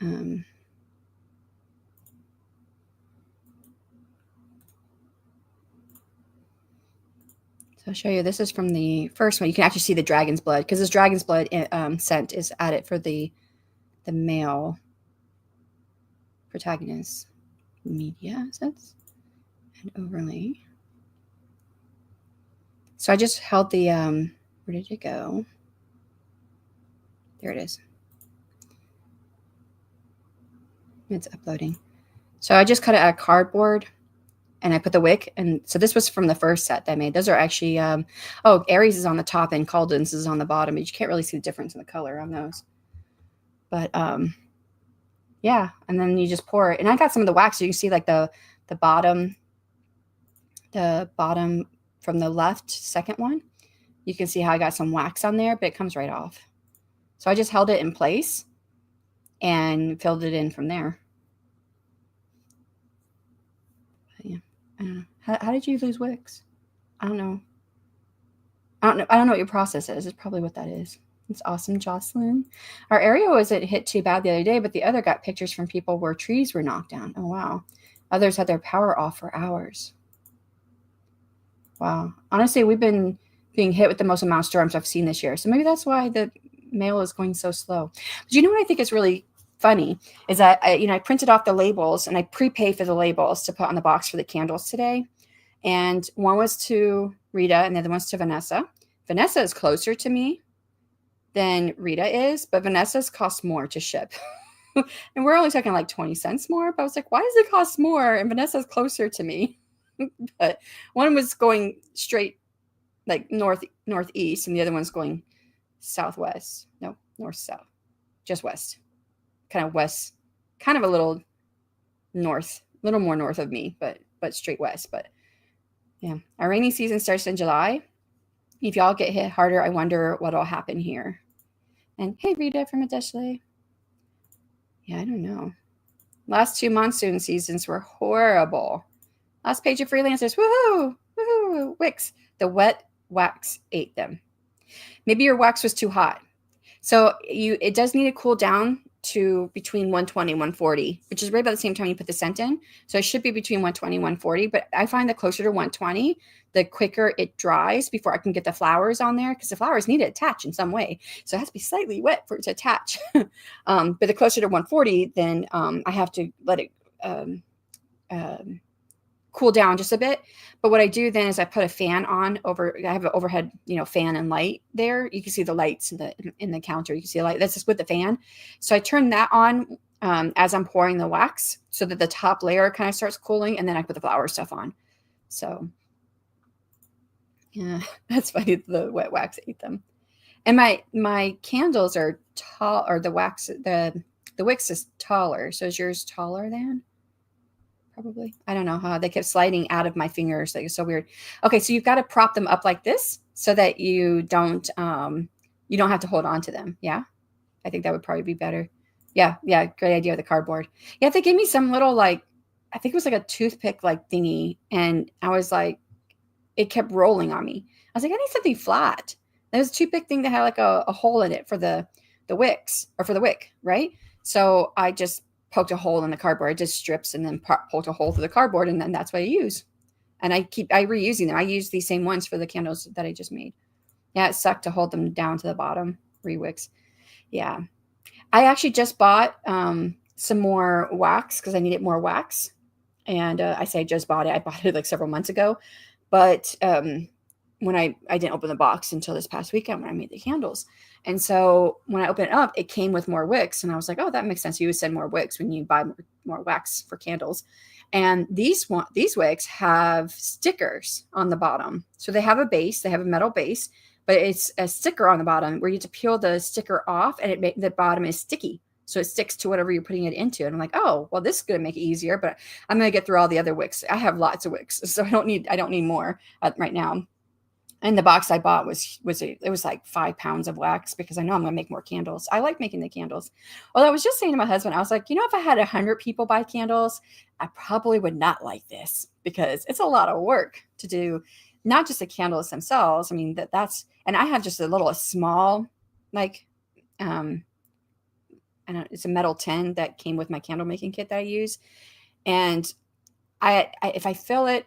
So I'll show you. This is from the first one. You can actually see the dragon's blood, because this dragon's blood scent is added for the male protagonist. Media assets and overlay. So I just held the, where did it go? There it is. It's uploading. So I just cut it out of cardboard and I put the wick. And so this was from the first set that I made. Those are actually, Aries is on the top and Caldens is on the bottom. But you can't really see the difference in the color on those. But yeah, and then you just pour it. And I got some of the wax, so you can see like the bottom from the left, second one. You can see how I got some wax on there, but it comes right off. So I just held it in place and filled it in from there. But yeah, I don't know. How did you lose wicks? I don't know. I don't know what your process is. It's probably what that is. It's awesome, Jocelyn. Our area wasn't hit too bad the other day, but the other got pictures from people where trees were knocked down. Oh, wow. Others had their power off for hours. Wow. Honestly, we've been being hit with the most amount of storms I've seen this year. So maybe that's why the mail is going so slow. But you know what I think is really funny is that I printed off the labels and I prepaid for the labels to put on the box for the candles today. And one was to Rita and the other one's to Vanessa. Vanessa is closer to me than Rita is, but Vanessa's costs more to ship. And we're only talking like 20 cents more. But I was like, why does it cost more? And Vanessa's closer to me. But one was going straight like northeast, and the other one's going southwest. No, north-south. Just west. Kind of west. Kind of a little north. A little more north of me, but straight west. But yeah. Our rainy season starts in July. If y'all get hit harder, I wonder what'll happen here. And hey, Rita from Adeshle. Yeah, I don't know. Last 2 monsoon seasons were horrible. Last page of freelancers. Woohoo! Woohoo! Wicks. The wet wax ate them. Maybe your wax was too hot. So it does need to cool down to between 120 and 140, which is right about the same time you put the scent in. So it should be between 120 and 140, but I find that closer to 120, the quicker it dries before I can get the flowers on there, because the flowers need to attach in some way. So it has to be slightly wet for it to attach. But the closer to 140, then I have to let it cool down just a bit. But what I do then is I put a fan on over. I have an overhead, fan and light there. You can see the lights in the counter. You can see the light. That's just with the fan. So I turn that on as I'm pouring the wax, so that the top layer kind of starts cooling, and then I put the flower stuff on. So yeah, that's funny. The wet wax ate them. And my candles are tall, or the wax, the wicks is taller. So is yours taller than? Probably. I don't know how they kept sliding out of my fingers. Like, it's so weird. Okay, so you've got to prop them up like this so that you don't have to hold on to them. Yeah, I think that would probably be better. Yeah, great idea with the cardboard. Yeah, they gave me some little, I think it was like a toothpick thingy, and I was like, it kept rolling on me. I was like, I need something flat. There was a toothpick thing that had like a hole in it for the wicks, or for the wick, right? So I just poked a hole in the cardboard. I just strips and then poked a hole through the cardboard, and then that's what I use. And I reusing them. I use these same ones for the candles that I just made. Yeah, it sucked to hold them down to the bottom. Rewicks. Yeah. I actually just bought some more wax because I needed more wax. And I say I just bought it. I bought it like several months ago. But when I didn't open the box until this past weekend when I made the candles. And so when I opened it up, it came with more wicks. And I was like, oh, that makes sense. You would send more wicks when you buy more wax for candles. And these wicks have stickers on the bottom. So they have a base, they have a metal base, but it's a sticker on the bottom where you have to peel the sticker off, and the bottom is sticky. So it sticks to whatever you're putting it into. And I'm like, oh, well, this is going to make it easier, but I'm going to get through all the other wicks. I have lots of wicks, so I don't need more right now. And the box I bought was like 5 pounds of wax, because I know I'm going to make more candles. I like making the candles. Well, I was just saying to my husband, I was like, if I had 100 people buy candles, I probably would not like this, because it's a lot of work to do, not just the candles themselves. I mean, and I have just a small, it's a metal tin that came with my candle making kit that I use. And if I fill it,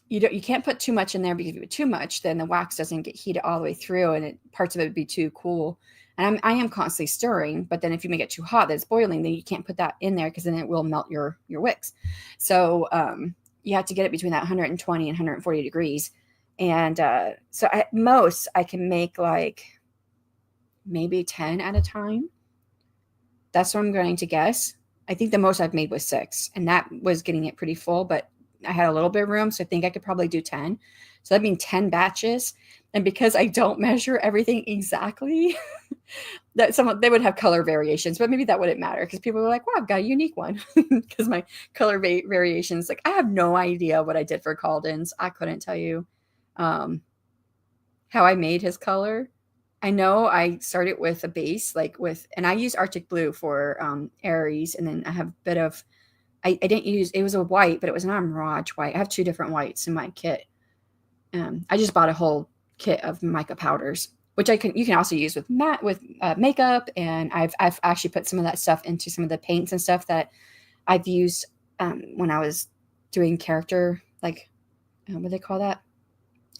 you can't put too much in there, because if you put too much, then the wax doesn't get heated all the way through, and parts of it would be too cool. And I am constantly stirring, but then if you make it too hot that it's boiling, then you can't put that in there, because then it will melt your wicks. So you have to get it between that 120 and 140 degrees. And so at most I can make maybe 10 at a time. That's what I'm going to guess. I think the most I've made was 6, and that was getting it pretty full, but I had a little bit of room, so I think I could probably do 10. So that'd mean 10 batches. And because I don't measure everything exactly, that they would have color variations, but maybe that wouldn't matter, because people were like, wow, I've got a unique one, because my color variations, I have no idea what I did for Calden's. I couldn't tell you how I made his color. I know I started with a base, and I use Arctic Blue for Aries, and then I have a bit of, I didn't use, it was a white, but it was not a Mirage white. I have 2 different whites in my kit. I just bought a whole kit of mica powders, which you can also use with makeup. And I've actually put some of that stuff into some of the paints and stuff that I've used when I was doing character, what do they call that?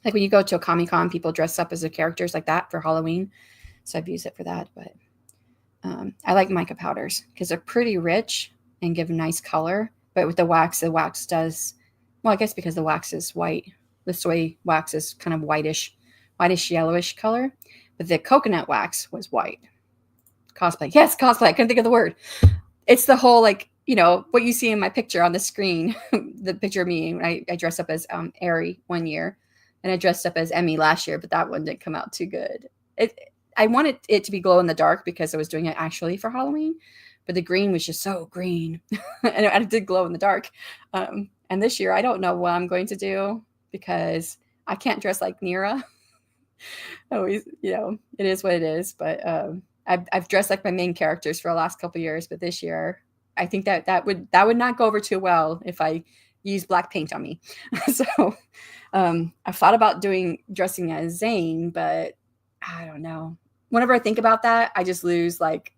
Like when you go to a Comic-Con, people dress up as the characters like that for Halloween. So I've used it for that. But I like mica powders because they're pretty rich and give a nice color. But with the wax does, well, I guess because the wax is white. The soy wax is kind of whitish yellowish color. But the coconut wax was white. Cosplay. Yes, cosplay. I couldn't think of the word. It's the whole, what you see in my picture on the screen, the picture of me. I dressed up as Aerie one year. And I dressed up as Emmy last year, but that one didn't come out too good. I wanted it to be glow in the dark because I was doing it actually for Halloween, but the green was just so green. And it did glow in the dark. And this year, I don't know what I'm going to do because I can't dress like Nira. Always, it is what it is. But I've dressed like my main characters for the last couple of years, but this year I think that would not go over too well if I use black paint on me. So I've thought about dressing as Zane, but I don't know. Whenever I think about that, I just lose like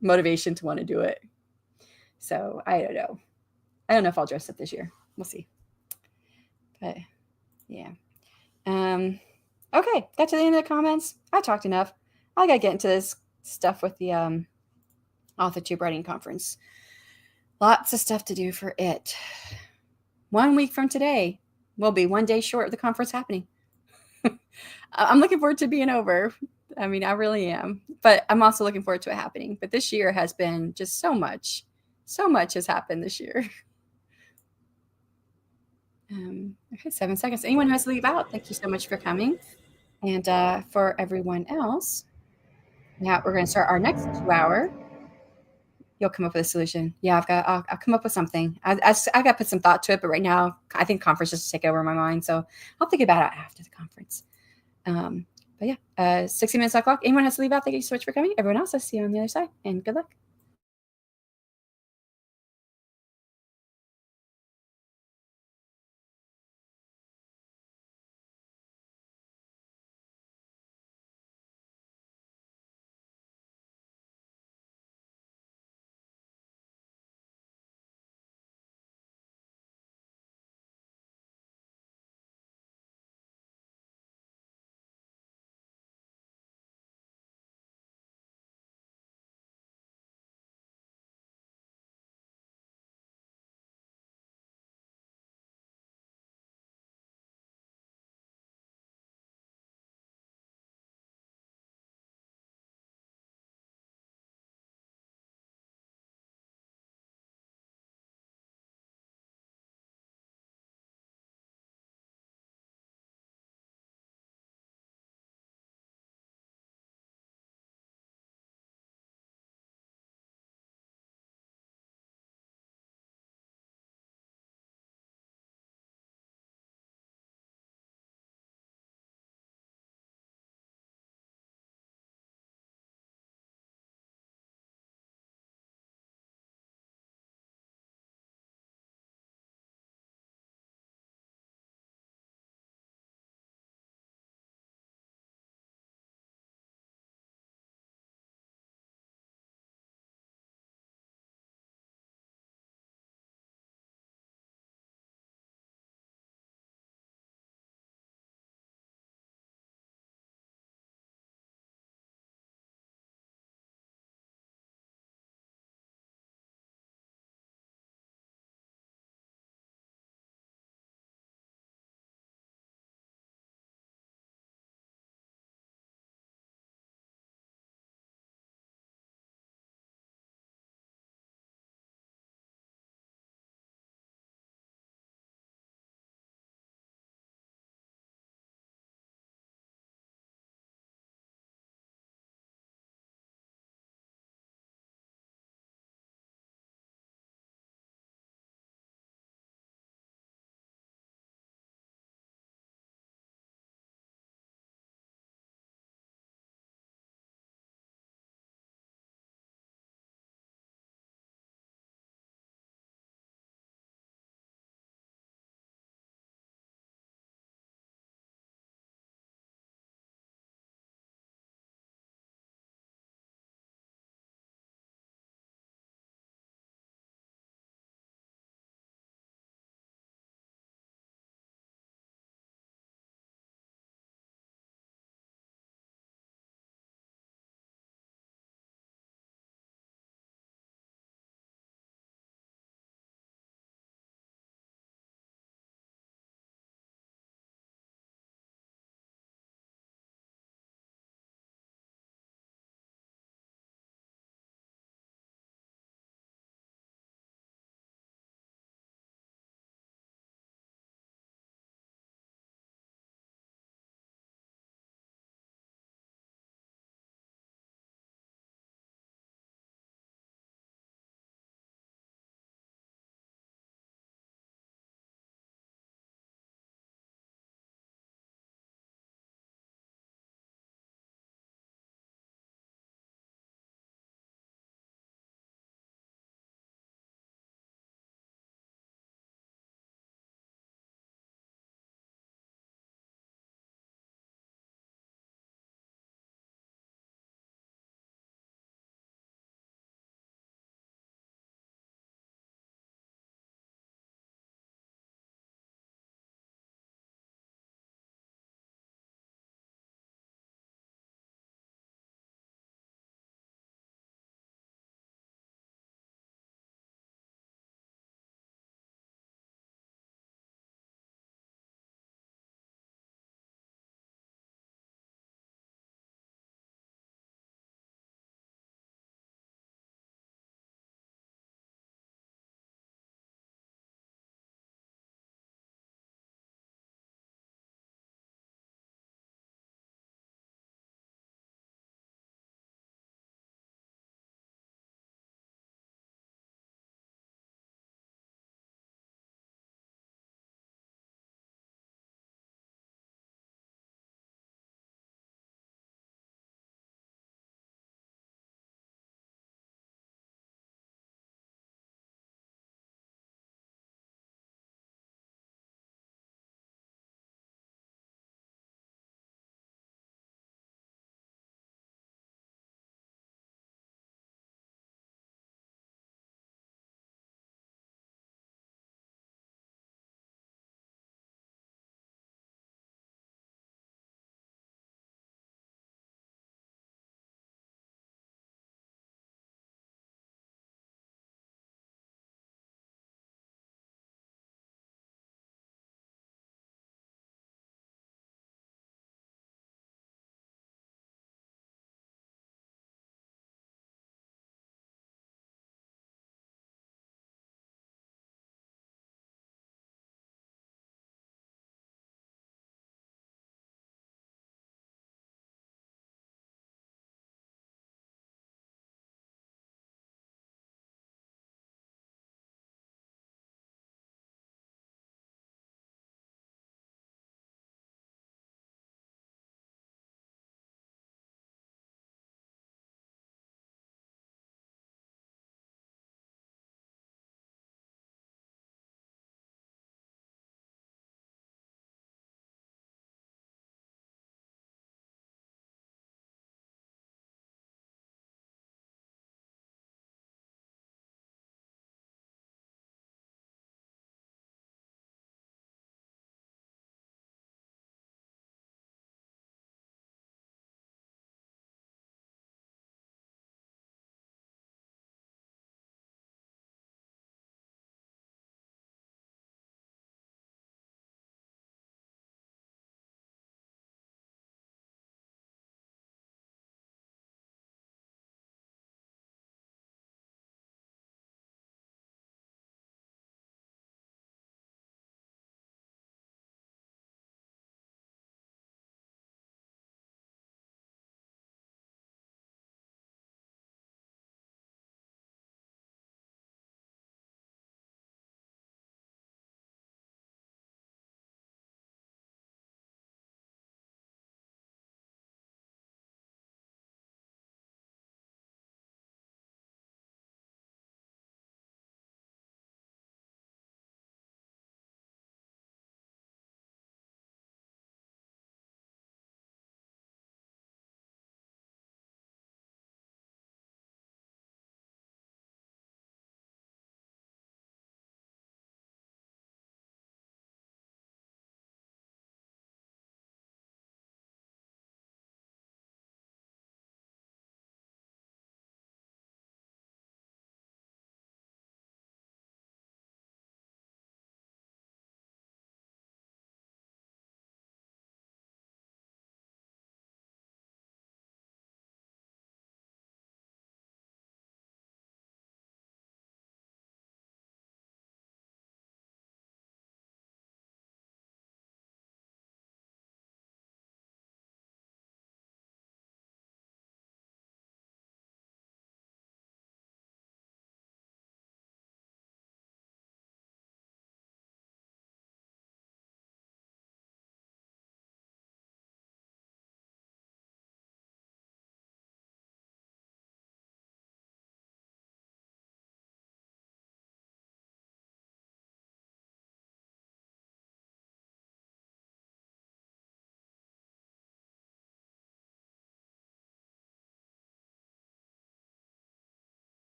motivation to want to do it. So I don't know. I don't know if I'll dress up this year. We'll see. But yeah. Okay, got to the end of the comments. I talked enough. I gotta get into this stuff with the author tube writing conference. Lots of stuff to do for it. 1 week from today, we'll be 1 day short of the conference happening. I'm looking forward to being over. I mean, I really am. But I'm also looking forward to it happening. But this year has been just so much. So much has happened this year. Okay, 7 seconds. Anyone who has to leave out, thank you so much for coming. And for everyone else, now we're going to start our next 2 hour. You'll come up with a solution. Yeah, I'll come up with something. I got to put some thought to it, but right now I think conference just take over my mind. So I'll think about it after the conference. But yeah, 60 minutes on the clock. Anyone has to leave out, thank you so much for coming. Everyone else, I'll see you on the other side, and good luck.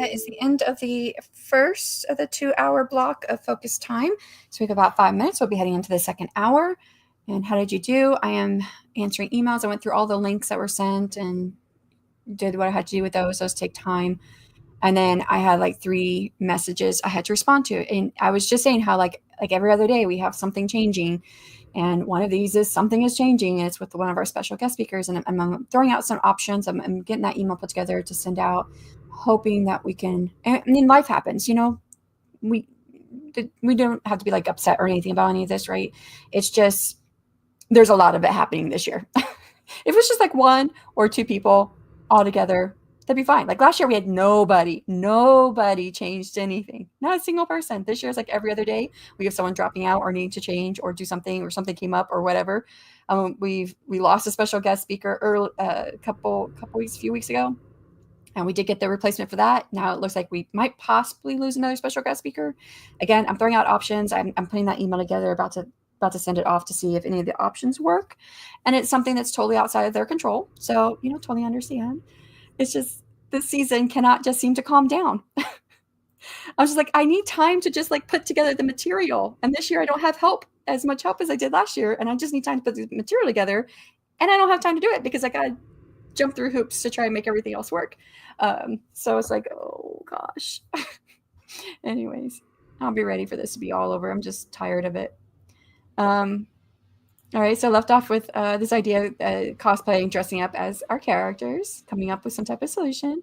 that is the end of the first of the 2-hour block of focus time. So we have about 5 minutes. We'll be heading into the second hour. And how did you do? I am answering emails. I went through all the links that were sent and did what I had to do with those. Those take time. And then I had like 3 messages I had to respond to. And I was just saying how like every other day we have something changing. And one of these is something is changing. And it's with one of our special guest speakers. And I'm throwing out some options. I'm getting that email put together to send out, hoping that we can, I mean, life happens, you know, we don't have to be like upset or anything about any of this, right? It's just, there's a lot of it happening this year. If it's just like 1 or 2 people all together, that'd be fine. Like last year we had nobody changed anything. Not a single person. This year is like every other day we have someone dropping out or needing to change or do something, or something came up or whatever. We lost a special guest speaker a few weeks ago, and we did get the replacement for that. Now it looks like we might possibly lose another special guest speaker. Again, I'm throwing out options. I'm putting that email together, about to send it off to see if any of the options work. And it's something that's totally outside of their control. So, you know, totally understand. It's just this season cannot just seem to calm down. I was just like, I need time to just like put together the material. And this year I don't have as much help as I did last year. And I just need time to put the material together. And I don't have time to do it because I got to jump through hoops to try and make everything else work. So it's like, oh gosh. Anyways, I'll be ready for this to be all over. I'm just tired of it. All right, so left off with this idea of cosplaying, dressing up as our characters, coming up with some type of solution.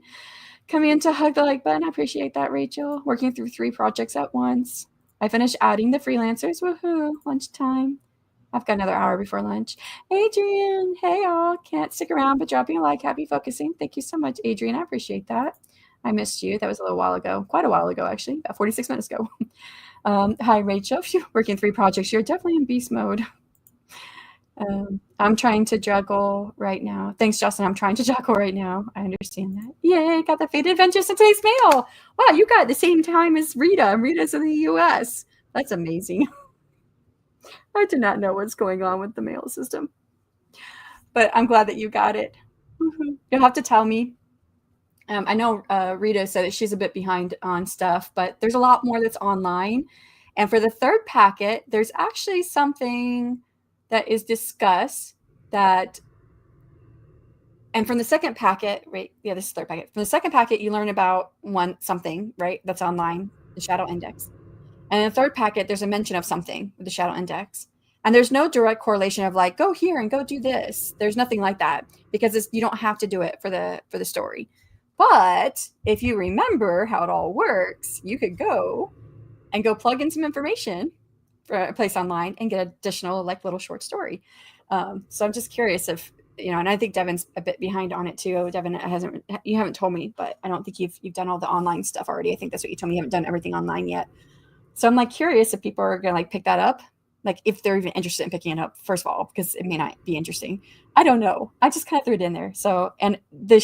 Coming in to hug the like button. I appreciate that, Rachel. Working through 3 projects at once. I finished adding the freelancers. Woohoo, lunchtime. I've got another hour before lunch. Adrian, hey all. Can't stick around, but dropping a like. Happy focusing. Thank you so much, Adrian. I appreciate that. I missed you. That was a little while ago. Quite a while ago, actually. About 46 minutes ago. Hi, Rachel. Working 3 projects. You're definitely in beast mode. I'm trying to juggle right now. Thanks, Justin. I'm trying to juggle right now. I understand that. Yay, got the Faded Adventures in today's mail. Wow, you got the same time as Rita. Rita's in the U.S. That's amazing. I do not know what's going on with the mail system. But I'm glad that you got it. You'll have to tell me. I know Rita said that she's a bit behind on stuff, but there's a lot more that's online. And for the 3rd packet, there's actually something that is discussed that, and from the 2nd packet, right? Yeah, this is the 3rd packet. From the 2nd packet, you learn about something, right? That's online, the shadow index. And in the 3rd packet, there's a mention of something with the shadow index. And there's no direct correlation of like, go here and go do this. There's nothing like that, because you don't have to do it for the story. But if you remember how it all works, you could go plug in some information for a place online and get additional like little short story. So I'm just curious if, you know, and I think Devin's a bit behind on it too. Devin you haven't told me, but I don't think you've done all the online stuff already. I think that's what you told me. You haven't done everything online yet. So I'm like curious if people are going to like pick that up, like if they're even interested in picking it up, first of all, because it may not be interesting. I don't know. I just kind of threw it in there. So, and the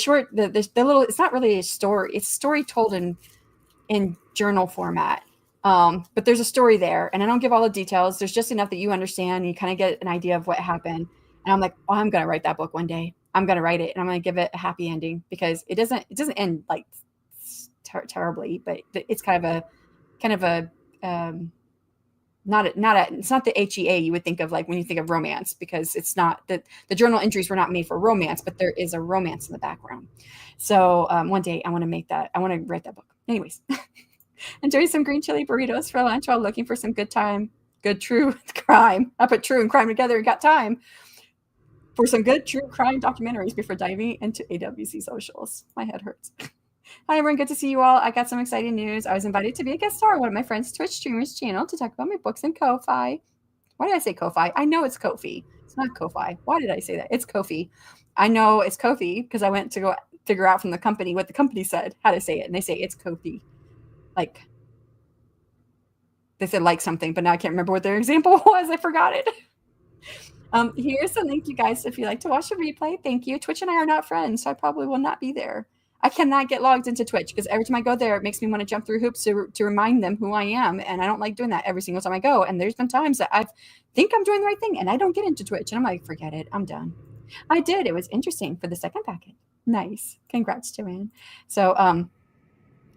little, it's not really a story. It's a story told in journal format. But there's a story there, and I don't give all the details. There's just enough that you understand. And you kind of get an idea of what happened. And I'm like, oh, I'm going to write that book one day. I'm going to write it, and I'm going to give it a happy ending, because it doesn't end like terribly, but it's kind of a it's not the HEA you would think of like when you think of romance, because it's not the journal entries were not made for romance, but there is a romance in the background. So one day I want to write that book. Anyways, enjoy some green chili burritos for lunch while looking for some good true crime. I put true and crime together and got time for some good true crime documentaries before diving into AWC socials. My head hurts. Hi, everyone. Good to see you all. I got some exciting news. I was invited to be a guest star on one of my friend's Twitch streamers channel to talk about my books in Ko-Fi. Why did I say Ko-Fi? I know it's Ko-Fi. It's not Ko-Fi. Why did I say that? It's Ko-Fi. I know it's Ko-Fi because I went to go figure out from the company what the company said, how to say it. And they say it's Ko-Fi. Like, they said like something, but now I can't remember what their example was. I forgot it. Here's the link, you guys, if you'd like to watch the replay. Thank you. Twitch and I are not friends, so I probably will not be there. I cannot get logged into Twitch because every time I go there, it makes me want to jump through hoops to remind them who I am. And I don't like doing that every single time I go. And there's been times that I think I'm doing the right thing and I don't get into Twitch. And I'm like, forget it. I'm done. I did. It was interesting for the second packet. Nice. Congrats, Joanne. So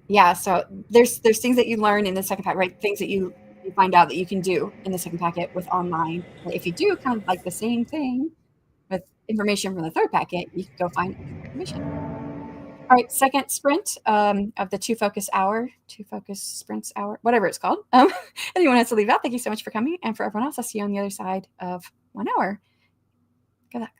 Yeah, so there's things that you learn in the second pack, right? Things that you find out that you can do in the second packet with online. If you do kind of like the same thing with information from the third packet, you can go find information. All right, second sprint of the two focus sprints hour, whatever it's called. Anyone has to leave out, thank you so much for coming. And for everyone else, I'll see you on the other side of 1 hour. Good luck.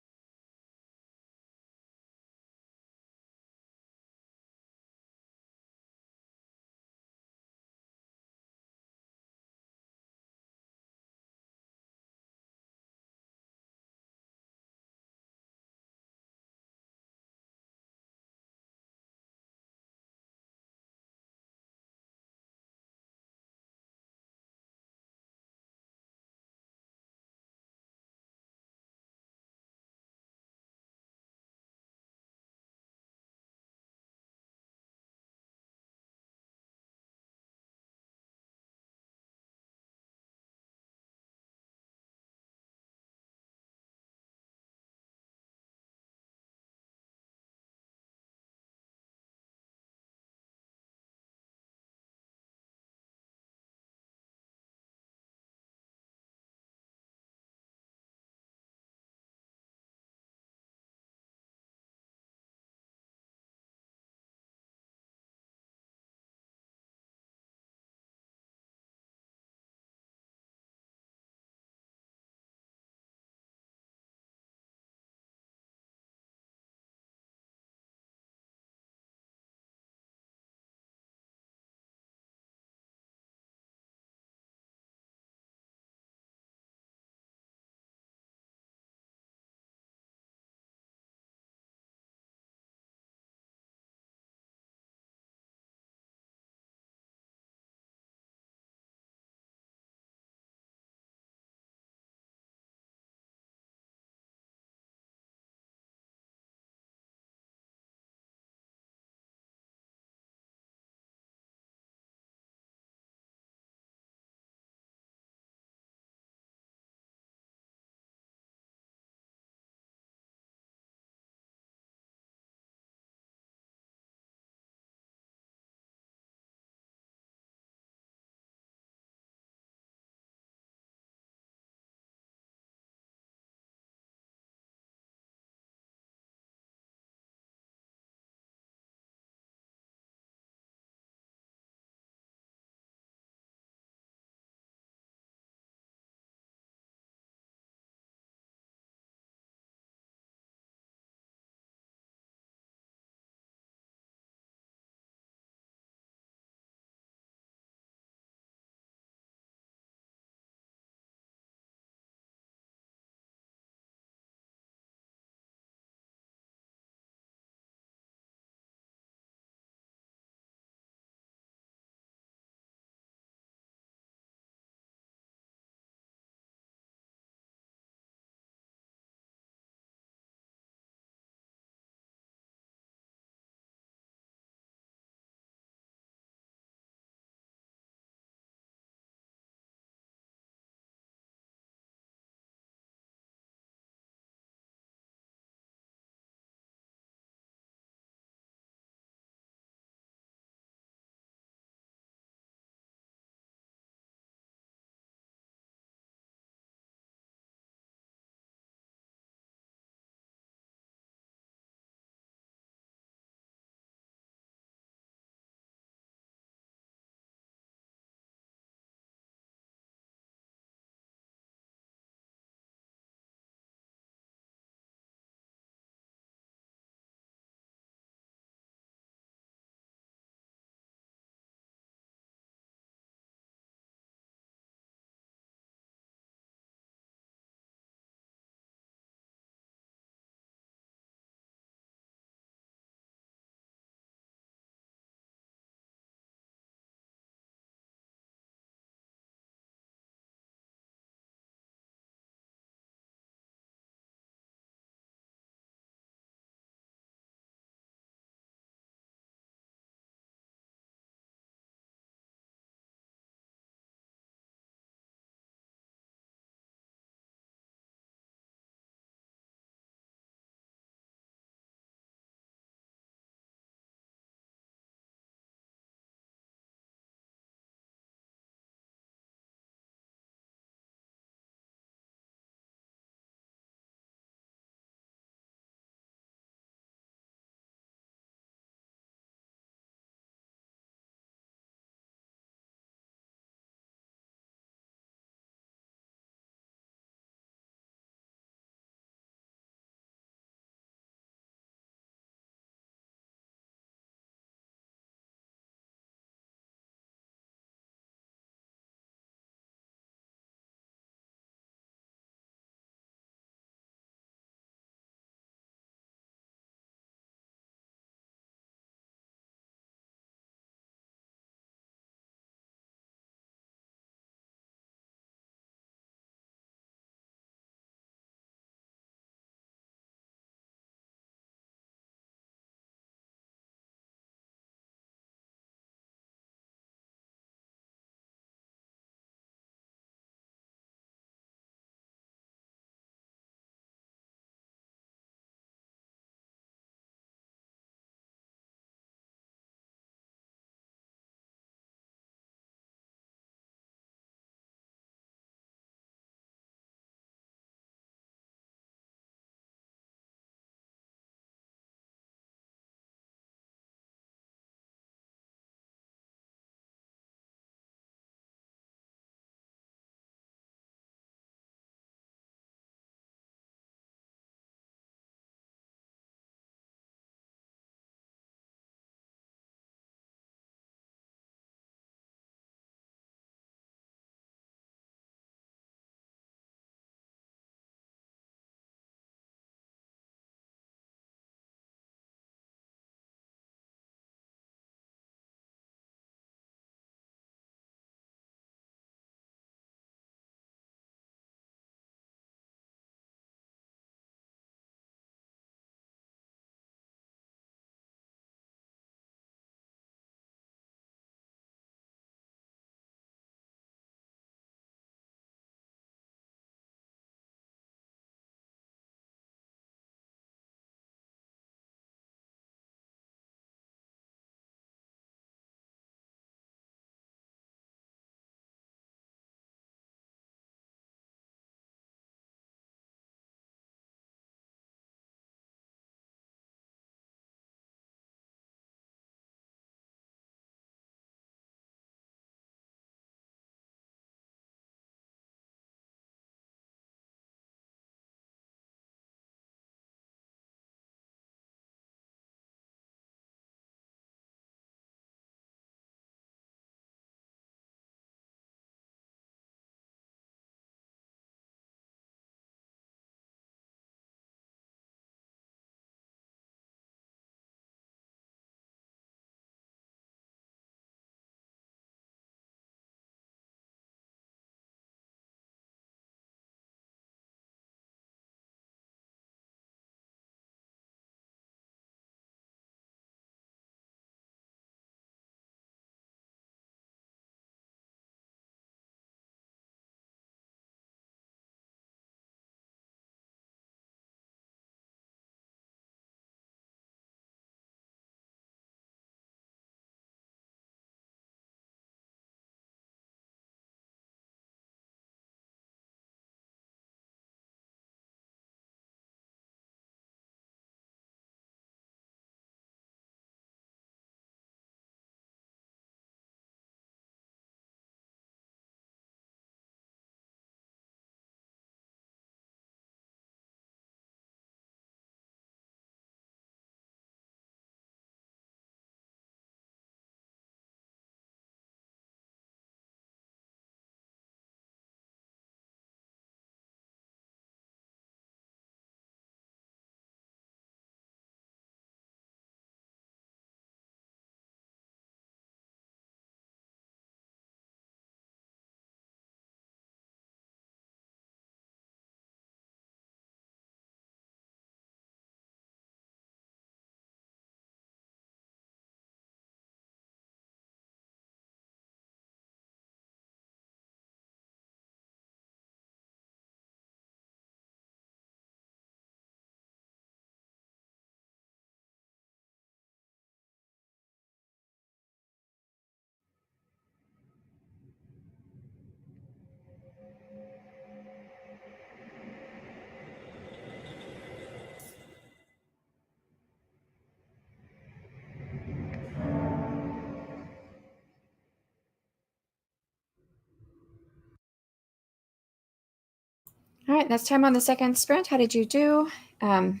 All right, that's time on the second sprint. How did you do? I'm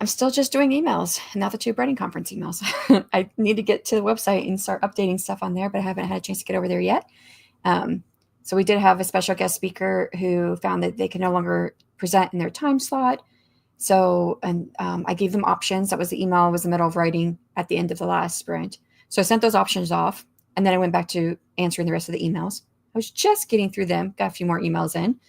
still just doing emails, not the 2 writing conference emails. I need to get to the website and start updating stuff on there, but I haven't had a chance to get over there yet. So we did have a special guest speaker who found that they can no longer present in their time slot. So, I gave them options. That was the email I was in the middle of writing at the end of the last sprint. So I sent those options off, and then I went back to answering the rest of the emails. I was just getting through them, got a few more emails in.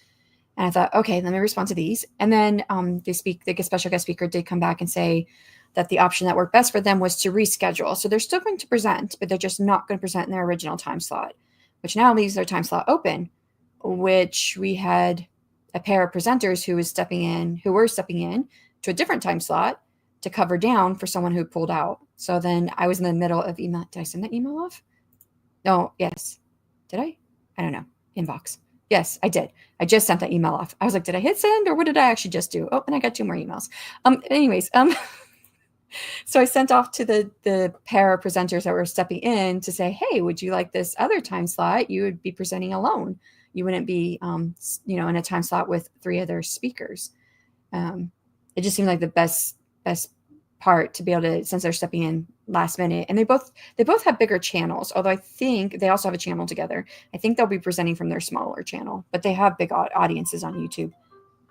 And I thought, okay, let me respond to these. And then the special guest speaker did come back and say that the option that worked best for them was to reschedule. So they're still going to present, but they're just not going to present in their original time slot, which now leaves their time slot open, which we had a pair of presenters who were stepping in to a different time slot to cover down for someone who pulled out. So then I was in the middle of email. Did I send that email off? No, yes. Did I? I don't know. Inbox. Yes, I did. I just sent that email off. I was like, did I hit send or what did I actually just do? Oh, and I got 2 more emails. Anyways, so I sent off to the pair of presenters that were stepping in to say, hey, would you like this other time slot? You would be presenting alone. You wouldn't be, in a time slot with 3 other speakers. It just seemed like the best part to be able to, since they're stepping in last minute, and they both have bigger channels, although I think they also have a channel together. I think they'll be presenting from their smaller channel, but they have big audiences on YouTube.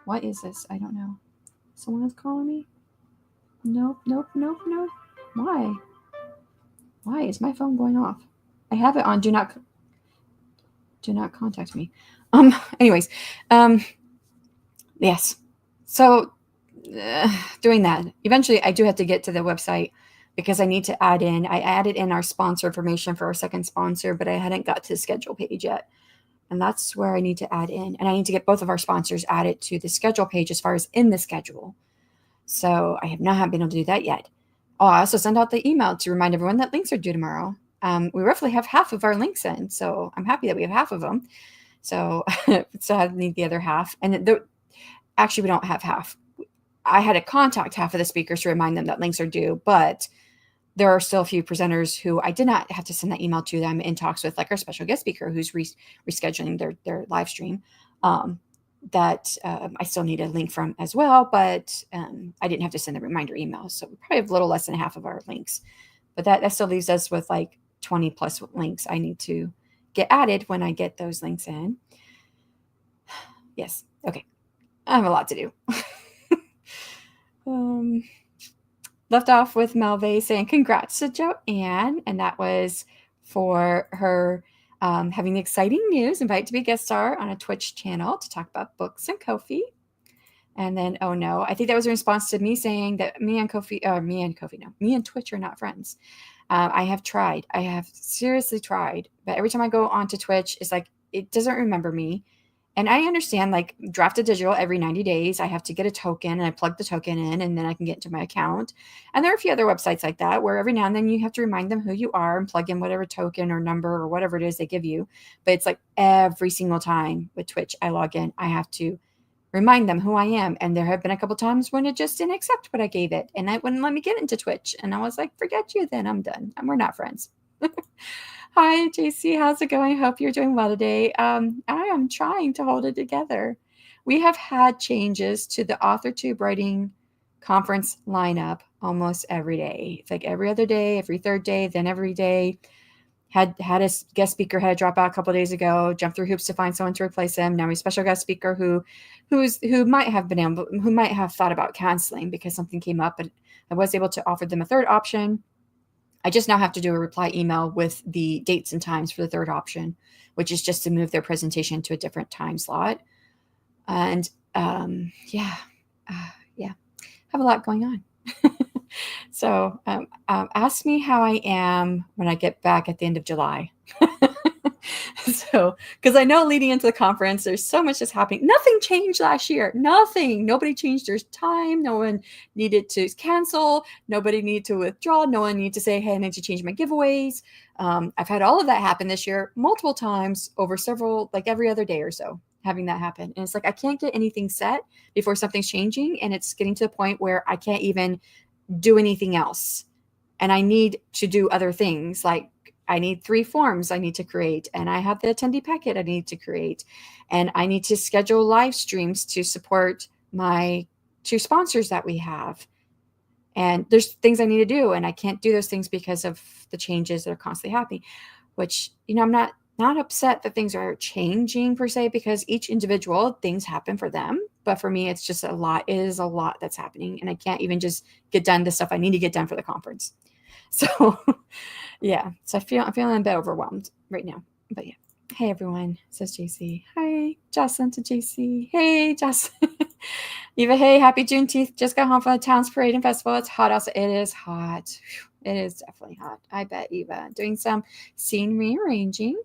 What is this? I don't know. Someone is calling me? Nope. Why is my phone going off? I have it on do not contact me. Anyways, yes. So doing that. Eventually, I do have to get to the website because I need to add in. I added in our sponsor information for our second sponsor, but I hadn't got to the schedule page yet. And that's where I need to add in. And I need to get both of our sponsors added to the schedule page as far as in the schedule. So I have not been able to do that yet. Oh, I also sent out the email to remind everyone that links are due tomorrow. We roughly have half of our links in, so I'm happy that we have half of them. So I need the other half. And actually, we don't have half. I had to contact half of the speakers to remind them that links are due, but there are still a few presenters who I did not have to send that email to them in talks with, like our special guest speaker who's rescheduling their live stream. That I still need a link from as well, but I didn't have to send the reminder email. So we probably have a little less than half of our links, but that still leaves us with like 20 plus links I need to get added when I get those links in. Yes. Okay. I have a lot to do. Left off with Melve saying congrats to Joanne, and that was for her having the exciting news, invited to be a guest star on a Twitch channel to talk about books and Ko-fi. And then, oh no, I think that was a response to me saying that me and Twitch are not friends. I have seriously tried, but every time I go onto Twitch, it's like, it doesn't remember me. And I understand, like, Drafted Digital, every 90 days, I have to get a token and I plug the token in and then I can get into my account. And there are a few other websites like that where every now and then you have to remind them who you are and plug in whatever token or number or whatever it is they give you. But it's like every single time with Twitch I log in, I have to remind them who I am. And there have been a couple times when it just didn't accept what I gave it. And it wouldn't let me get into Twitch. And I was like, forget you then, I'm done. We're not friends. Hi, JC. How's it going? I hope you're doing well today. I am trying to hold it together. We have had changes to the AuthorTube writing conference lineup almost every day. It's like every other day, every third day, then every day. Had a guest speaker had to drop out a couple of days ago, jumped through hoops to find someone to replace him. Now we have a special guest speaker who might have thought about canceling because something came up, but I was able to offer them a third option. I just now have to do a reply email with the dates and times for the third option, which is just to move their presentation to a different time slot. And have a lot going on. So ask me how I am when I get back at the end of July. So, because I know leading into the conference, there's so much that's happening. Nothing changed last year. Nothing. Nobody changed their time. No one needed to cancel. Nobody needed to withdraw. No one needed to say, hey, I need to change my giveaways. I've had all of that happen this year multiple times over several, like every other day or so, having that happen. And it's like, I can't get anything set before something's changing. And it's getting to the point where I can't even do anything else. And I need to do other things. Like I need 3 forms I need to create, and I have the attendee packet I need to create, and I need to schedule live streams to support my 2 sponsors that we have. And there's things I need to do, and I can't do those things because of the changes that are constantly happening, which, I'm not upset that things are changing per se, because each individual things happen for them. But for me, it's just a lot. It is a lot that's happening, and I can't even just get done the stuff I need to get done for the conference. So yeah, so I'm feeling a bit overwhelmed right now, but yeah. Hey everyone, says JC. Hi, Jocelyn to JC. Hey, Jocelyn. Eva, hey, happy Juneteenth. Just got home from the town's parade and festival. It's hot outside. It is hot. It is definitely hot. I bet, Eva. Doing some scene rearranging.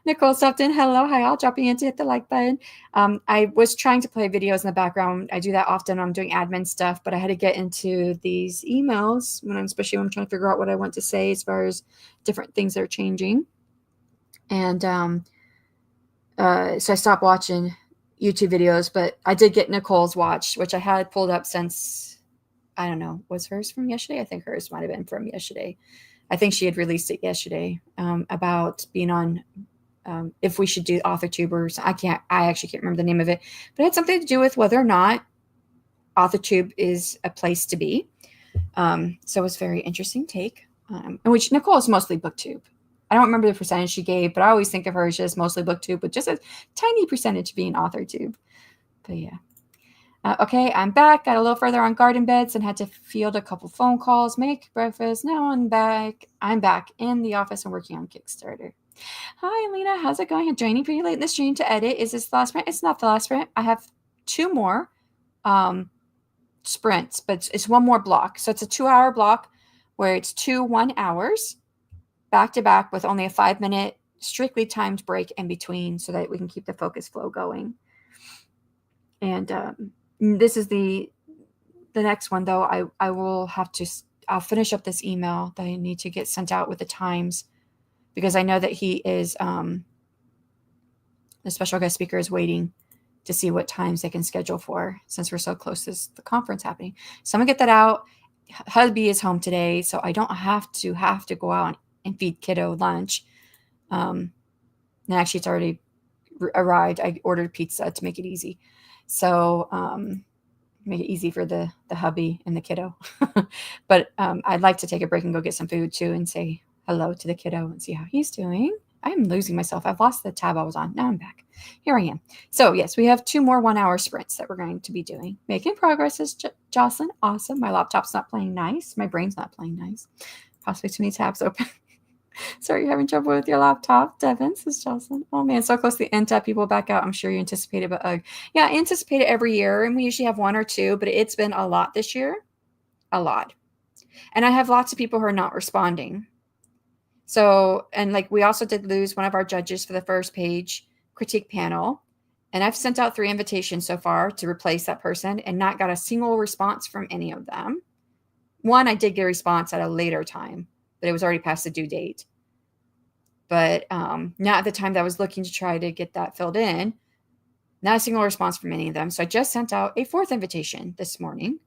Nicole stopped in. Hello. Hi, all. Dropping in to hit the like button. I was trying to play videos in the background. I do that often when I'm doing admin stuff, but I had to get into these emails, especially when I'm trying to figure out what I want to say as far as different things that are changing. And so I stopped watching YouTube videos, but I did get Nicole's watched, which I had pulled up since, I don't know, was hers from yesterday? I think hers might have been from yesterday. I think she had released it yesterday, about being on, if we should do AuthorTube or something. I actually can't remember the name of it, but it had something to do with whether or not AuthorTube is a place to be. So it was a very interesting take, in which Nicole is mostly BookTube. I don't remember the percentage she gave, but I always think of her as just mostly BookTube with just a tiny percentage being AuthorTube. But yeah. Okay, I'm back. Got a little further on garden beds and had to field a couple phone calls, make breakfast. Now I'm back. I'm back in the office and working on Kickstarter. Hi, Alina. How's it going? I'm joining pretty late in the stream to edit. Is this the last sprint? It's not the last sprint. I have 2 more sprints, but it's 1 more block. So it's a 2-hour block where it's 2 1-hours back to back with only a 5-minute strictly timed break in between so that we can keep the focus flow going. And this is the next one, though. I'll finish up this email that I need to get sent out with the times, because I know that he is, the special guest speaker is waiting to see what times they can schedule for, since we're so close to the conference happening. So I'm gonna get that out. Hubby is home today, so I don't have to go out and feed kiddo lunch. And actually, it's already arrived. I ordered pizza to make it easy. So make it easy for the hubby and the kiddo. But I'd like to take a break and go get some food too and say hello to the kiddo and see how he's doing. I'm losing myself. I've lost the tab I was on. Now I'm back. Here I am. So yes, we have 2 more 1-hour sprints that we're going to be doing. Making progress, is Jocelyn. Awesome. My laptop's not playing nice. My brain's not playing nice. Possibly too many tabs open. Sorry, you're having trouble with your laptop, Devin, says Jocelyn. Oh man, so close to the end tab, people back out. I'm sure you anticipated, but yeah, I anticipate it every year, and we usually have 1 or 2, but it's been a lot this year. A lot. And I have lots of people who are not responding. So, and like we also did lose one of our judges for the first page critique panel. And I've sent out 3 invitations so far to replace that person and not got a single response from any of them. One, I did get a response at a later time, but it was already past the due date. But not at the time that I was looking to try to get that filled in. Not a single response from any of them. So I just sent out a 4th invitation this morning.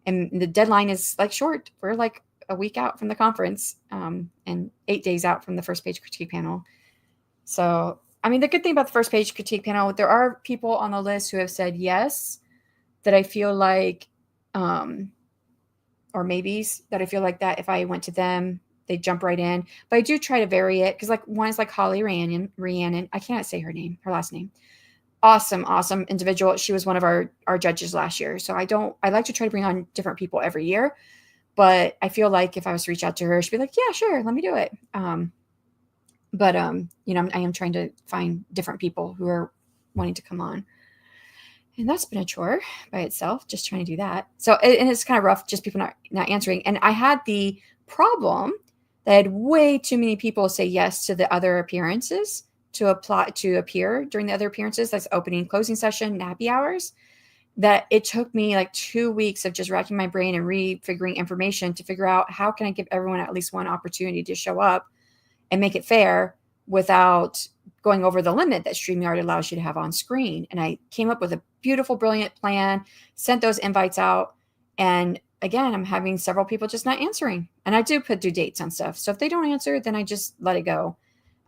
And the deadline is like short. We're like a week out from the conference, and 8 days out from the first page critique panel. So, I mean, the good thing about the first page critique panel, there are people on the list who have said yes, that I feel like, or maybes that I feel like that if I went to them, they jump right in. But I do try to vary it, because like one is like Holly Rhiannon. I cannot say her last name. Awesome individual. She was one of our judges last year. So I like to try to bring on different people every year. But I feel like if I was to reach out to her, she'd be like, yeah, sure, let me do it. But I am trying to find different people who are wanting to come on. And that's been a chore by itself, just trying to do that. So, and it's kind of rough, just people not answering. And I had the problem that I had way too many people say yes to the other appearances to appear during the other appearances. That's opening, closing session, and happy hours. That it took me like 2 weeks of just racking my brain and refiguring information to figure out how can I give everyone at least one opportunity to show up and make it fair without going over the limit that StreamYard allows you to have on screen. And I came up with a beautiful, brilliant plan, sent those invites out, and again, I'm having several people just not answering. And I do put due dates on stuff. So if they don't answer, then I just let it go.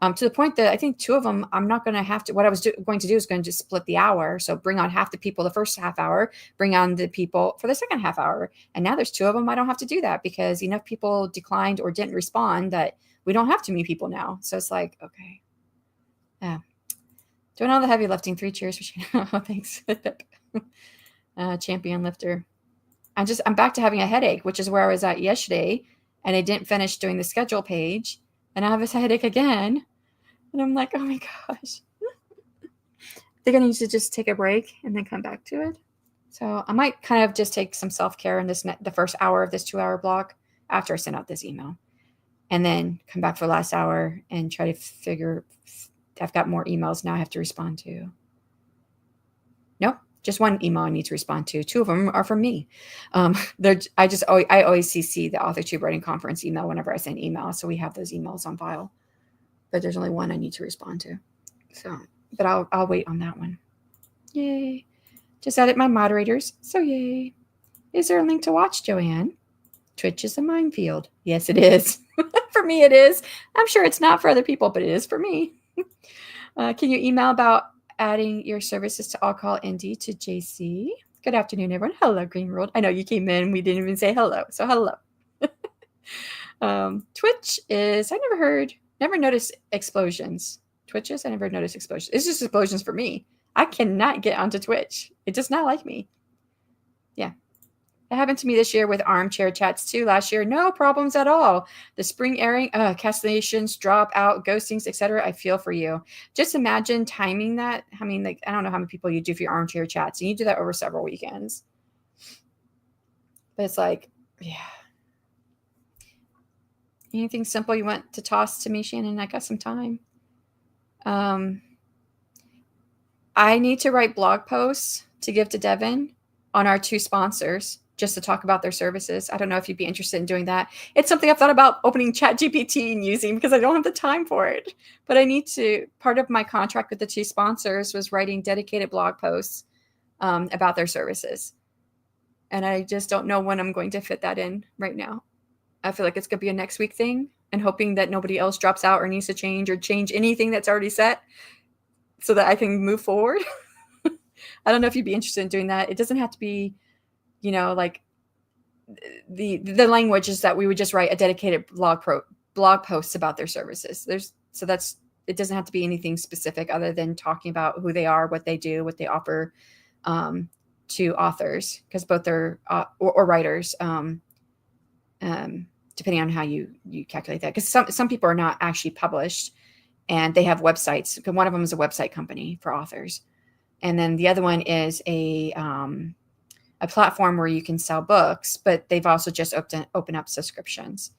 To the point that I think 2 of them, I'm not going to have to, what I was going to do is going to just split the hour. So bring on half the people the first half hour, bring on the people for the second half hour. And now there's 2 of them. I don't have to do that because enough people declined or didn't respond that we don't have too many people now. So it's like, okay. Yeah. Doing all the heavy lifting. 3 cheers for Shanon. Oh, thanks. Champion lifter. I'm back to having a headache, which is where I was at yesterday. And I didn't finish doing the schedule page. And I have this headache again. And I'm like, oh my gosh. I think I need to just take a break and then come back to it. So I might kind of just take some self-care in the first hour of this 2-hour block after I send out this email. And then come back for the last hour and try to figure, I've got more emails now I have to respond to. Nope, just 1 email I need to respond to. 2 of them are from me. I always CC the AuthorTube Writing Conference email whenever I send email. So we have those emails on file. But there's only 1 I need to respond to. So, but I'll wait on that one. Yay. Just added my moderators. So yay. Is there a link to watch, Joanne? Twitch is a minefield. Yes, it is. For me, it is. I'm sure it's not for other people, but it is for me. Can you email about adding your services to All Call Indie to JC? Good afternoon, everyone. Hello, Green World. I know you came in. We didn't even say hello. So hello. Twitch is, never noticed explosions. Twitches, I never noticed explosions. It's just explosions for me. I cannot get onto Twitch. It does not like me. Yeah. It happened to me this year with armchair chats too. Last year, no problems at all. The spring airing, cancellations, drop out, ghostings, etc. I feel for you. Just imagine timing that. I mean, like, I don't know how many people you do for your armchair chats, and you do that over several weekends. But it's like, yeah. Anything simple you want to toss to me, Shanon? I got some time. I need to write blog posts to give to Devin on our 2 sponsors just to talk about their services. I don't know if you'd be interested in doing that. It's something I've thought about opening ChatGPT and using because I don't have the time for it. But I need to. Part of my contract with the 2 sponsors was writing dedicated blog posts about their services. And I just don't know when I'm going to fit that in right now. I feel like it's going to be a next week thing and hoping that nobody else drops out or needs to change anything that's already set so that I can move forward. I don't know if you'd be interested in doing that. It doesn't have to be, like the language is that we would just write a dedicated blog posts about their services. It doesn't have to be anything specific other than talking about who they are, what they do, what they offer to authors, because both are or writers, depending on how you calculate that. Because some people are not actually published and they have websites. One of them is a website company for authors. And then the other one is a platform where you can sell books, but they've also just opened up subscriptions.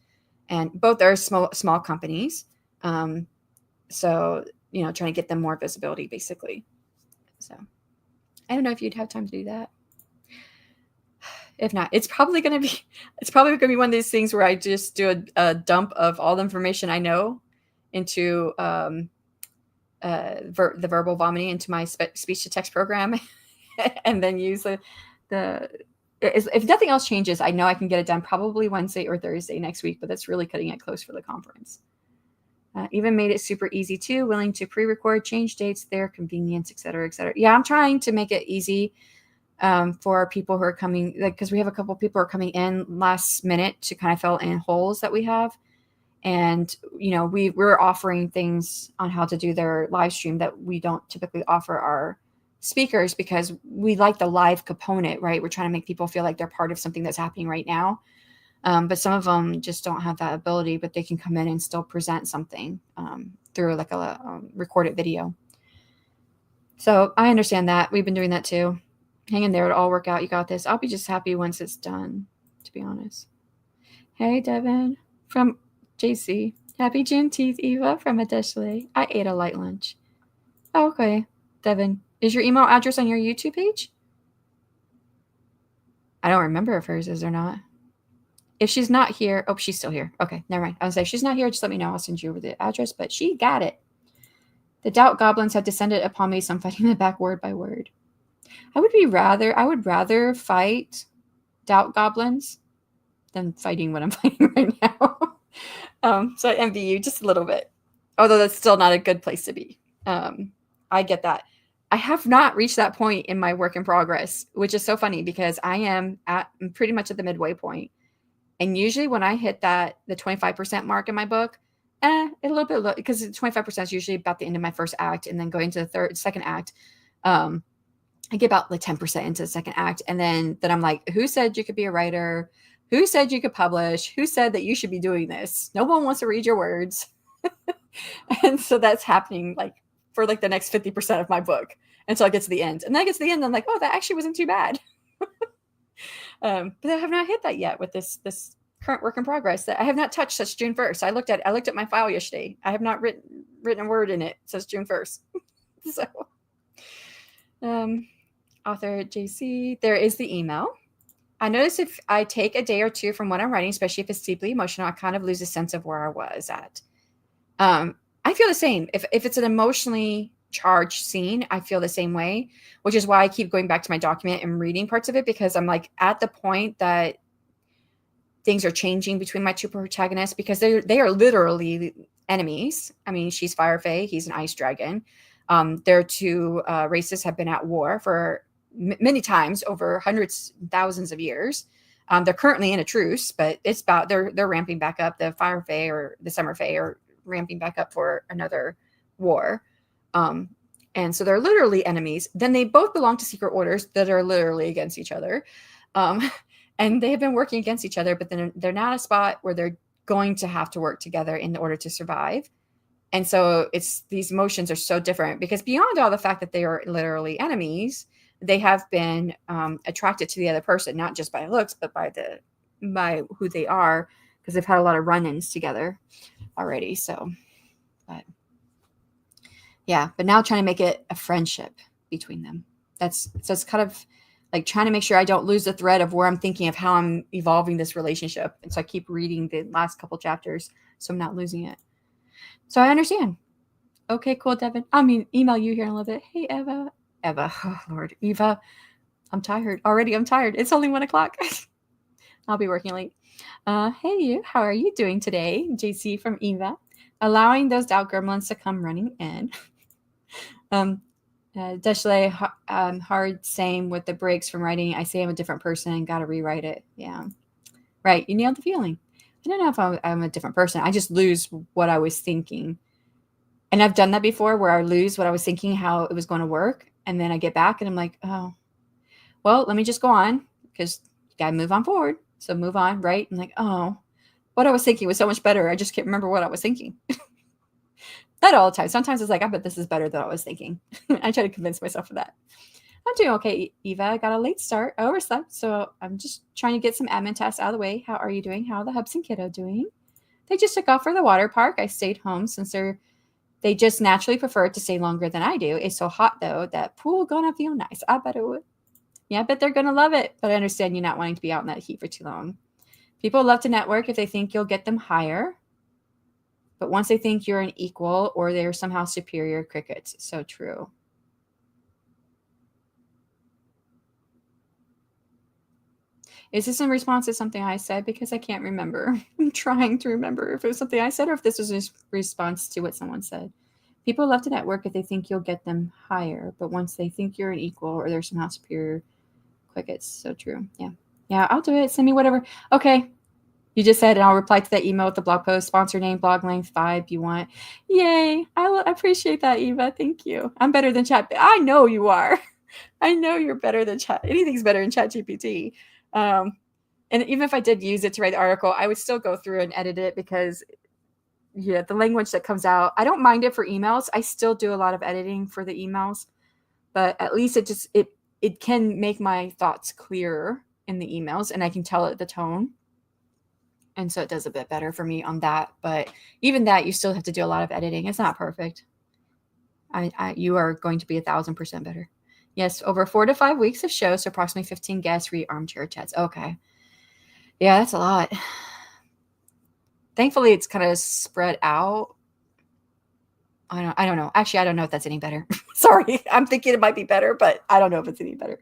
And both are small companies. So, trying to get them more visibility, basically. So I don't know if you'd have time to do that. If not, it's probably going to be one of these things where I just do a dump of all the information I know into the verbal vomiting into my speech to text program, and then use if nothing else changes, I know I can get it done probably Wednesday or Thursday next week, but that's really cutting it close for the conference. Even made it super easy too, willing to pre-record, change dates, their convenience, et cetera, et cetera. Yeah, I'm trying to make it easy for people who are coming, because we have a couple of people who are coming in last minute to kind of fill in holes that we have. And, we're offering things on how to do their live stream that we don't typically offer our speakers because we like the live component, right? We're trying to make people feel like they're part of something that's happening right now. But some of them just don't have that ability, but they can come in and still present something through like a recorded video. So I understand that. We've been doing that too. Hang in there. It'll all work out. You got this. I'll be just happy once it's done, to be honest. Hey, Devin from JC. Happy Juneteenth, Eva from Adeshley. I ate a light lunch. Oh, okay. Devin, is your email address on your YouTube page? I don't remember if hers is or not. If she's not here, oh, she's still here. Okay, never mind. I was like, if she's not here, just let me know. I'll send you over the address, but she got it. The doubt goblins have descended upon me, so I'm fighting them back word by word. I would rather fight doubt goblins than fighting what I'm fighting right now. So I envy you just a little bit, although that's still not a good place to be. I get that. I have not reached that point in my work in progress, which is so funny because I'm pretty much at the midway point. And usually when I hit the 25% mark in my book, a little bit low, because 25% is usually about the end of my first act, and then going to the second act, I get about like 10% into the second act. And then I'm like, who said you could be a writer? Who said you could publish? Who said that you should be doing this? No one wants to read your words. And so that's happening like for like the next 50% of my book until I get to the end. And then I get to the end, I'm like, oh, that actually wasn't too bad. But I have not hit that yet with this current work in progress that I have not touched since June 1st. I looked at my file yesterday. I have not written a word in it since June 1st. So, author JC, there is the email. I notice if I take a day or two from what I'm writing, especially if it's deeply emotional, I kind of lose a sense of where I was at. I feel the same. If it's an emotionally charged scene, I feel the same way, which is why I keep going back to my document and reading parts of it, because I'm like at the point that things are changing between my two protagonists, because they are literally enemies. I mean, she's Fire Fae, he's an ice dragon. Their two races have been at war for many times over hundreds, thousands of years. They're currently in a truce, but it's about they're ramping back up. The Fire Fae or the Summer Fae are ramping back up for another war. And so they're literally enemies. Then they both belong to secret orders that are literally against each other. And they have been working against each other, but then they're now at a spot where they're going to have to work together in order to survive. And so these emotions are so different, because beyond all the fact that they are literally enemies, they have been attracted to the other person, not just by looks, but by who they are, because they've had a lot of run-ins together already. So, but yeah, but now trying to make it a friendship between them. So it's kind of like trying to make sure I don't lose the thread of where I'm thinking of how I'm evolving this relationship. And so I keep reading the last couple chapters so I'm not losing it. So I understand. Okay, cool, Devin. I mean, email you here in a little bit. Hey, Eva, oh Lord, Eva, I'm tired already. I'm tired. It's only 1:00. I'll be working late. Hey, you, how are you doing today? JC from Eva, allowing those doubt gremlins to come running in. Deshley, hard same with the breaks from writing. I say I'm a different person and got to rewrite it. Yeah, right. You nailed the feeling. I don't know if I'm a different person. I just lose what I was thinking. And I've done that before, where I lose what I was thinking, how it was going to work. And then I get back and I'm like, oh, well, let me just go on, because you got to move on forward. So move on, right? And like, oh, what I was thinking was so much better. I just can't remember what I was thinking. Not all the time. Sometimes it's like, I bet this is better than I was thinking. I try to convince myself of that. I'm doing okay, Eva. I got a late start. I overslept, so I'm just trying to get some admin tasks out of the way. How are you doing? How are the Hubs and kiddo doing? They just took off for the water park. I stayed home since they just naturally prefer to stay longer than I do. It's so hot, though, that pool gonna feel nice. I bet it would. Yeah, I bet they're gonna love it. But I understand you not wanting to be out in that heat for too long. People love to network if they think you'll get them higher. But once they think you're an equal or they're somehow superior, crickets. So true. Is this in response to something I said? Because I can't remember. I'm trying to remember if it was something I said or if this was in response to what someone said. People love to network if they think you'll get them higher. But once they think you're an equal or they're somehow superior, crickets. So true. Yeah. Yeah, I'll do it. Send me whatever. Okay. You just said, and I'll reply to that email with the blog post, sponsor name, blog length, vibe you want. Yay. I appreciate that, Eva. Thank you. I'm better than chat. I know you are. I know you're better than chat. Anything's better than ChatGPT. And even if I did use it to write the article, I would still go through and edit it, because the language that comes out, I don't mind it for emails. I still do a lot of editing for the emails, but at least it can make my thoughts clearer in the emails, and I can tell it the tone. And so it does a bit better for me on that. But even that, you still have to do a lot of editing. It's not perfect. You are going to be 1,000% better. Yes, over 4 to 5 weeks of shows, so approximately 15 guests, read armchair chats. Okay. Yeah, that's a lot. Thankfully, it's kind of spread out. I don't know. Actually, I don't know if that's any better. Sorry. I'm thinking it might be better, but I don't know if it's any better.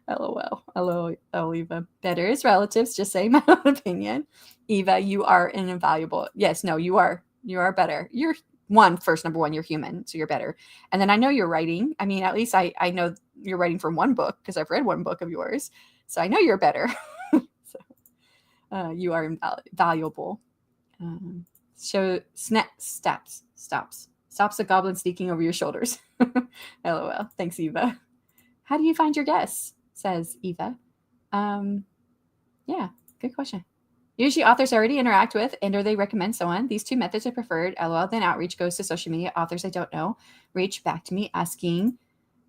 LOL. LOL, Eva. Better is relatives. Just saying my own opinion. Eva, you are an invaluable. Yes, no, you are. You are better. You're number one, you're human, so you're better. And then I know you're writing. I mean, at least I know you're writing from one book because I've read one book of yours. So I know you're better. So you are valuable. Stops a goblin sneaking over your shoulders. LOL. Thanks, Eva. How do you find your guests? Says Eva. Yeah, good question. Usually authors I already interact with and or they recommend someone. These two methods are preferred. LOL. Then outreach goes to social media. Authors I don't know reach back to me asking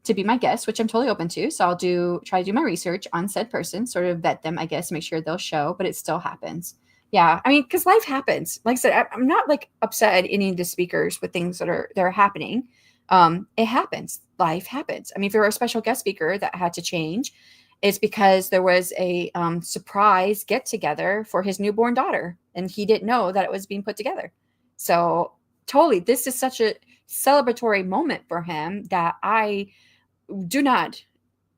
to be my guest, which I'm totally open to. So I'll try to do my research on said person, sort of vet them, I guess, make sure they'll show, but it still happens. Yeah, I mean, because life happens. Like I said, I'm not like upset at any of the speakers with things that are happening. It happens. Life happens. I mean, if there were a special guest speaker that had to change, it's because there was a surprise get together for his newborn daughter, and he didn't know that it was being put together. So totally, this is such a celebratory moment for him that I do not,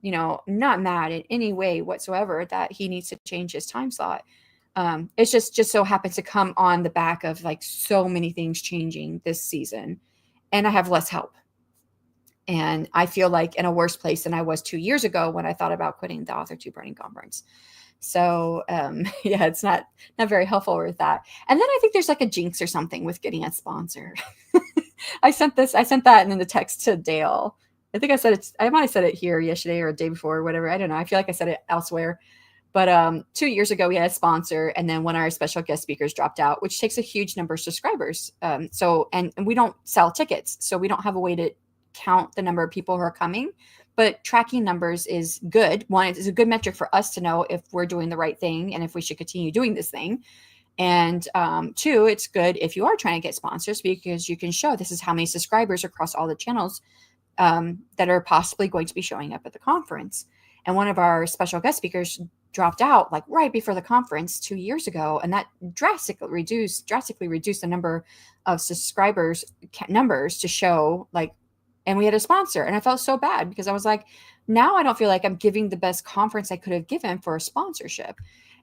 not mad in any way whatsoever that he needs to change his time slot. It's just so happens to come on the back of like so many things changing this season, and I have less help. And I feel like in a worse place than I was 2 years ago when I thought about quitting the Author Tube Writing Conference. So yeah, it's not very helpful with that. And then I think there's like a jinx or something with getting a sponsor. I sent that in the text to Dale. I think I might have said it here yesterday or the day before or whatever. I don't know. I feel like I said it elsewhere. But 2 years ago, we had a sponsor, and then one of our special guest speakers dropped out, which takes a huge number of subscribers. And we don't sell tickets, so we don't have a way to count the number of people who are coming. But tracking numbers is good. One, it's a good metric for us to know if we're doing the right thing and if we should continue doing this thing. And two, it's good if you are trying to get sponsors because you can show this is how many subscribers across all the channels that are possibly going to be showing up at the conference. And one of our special guest speakers dropped out like right before the conference 2 years ago. And that drastically reduced the number of subscribers numbers to show like, and we had a sponsor. And I felt so bad because I was like, now I don't feel like I'm giving the best conference I could have given for a sponsorship.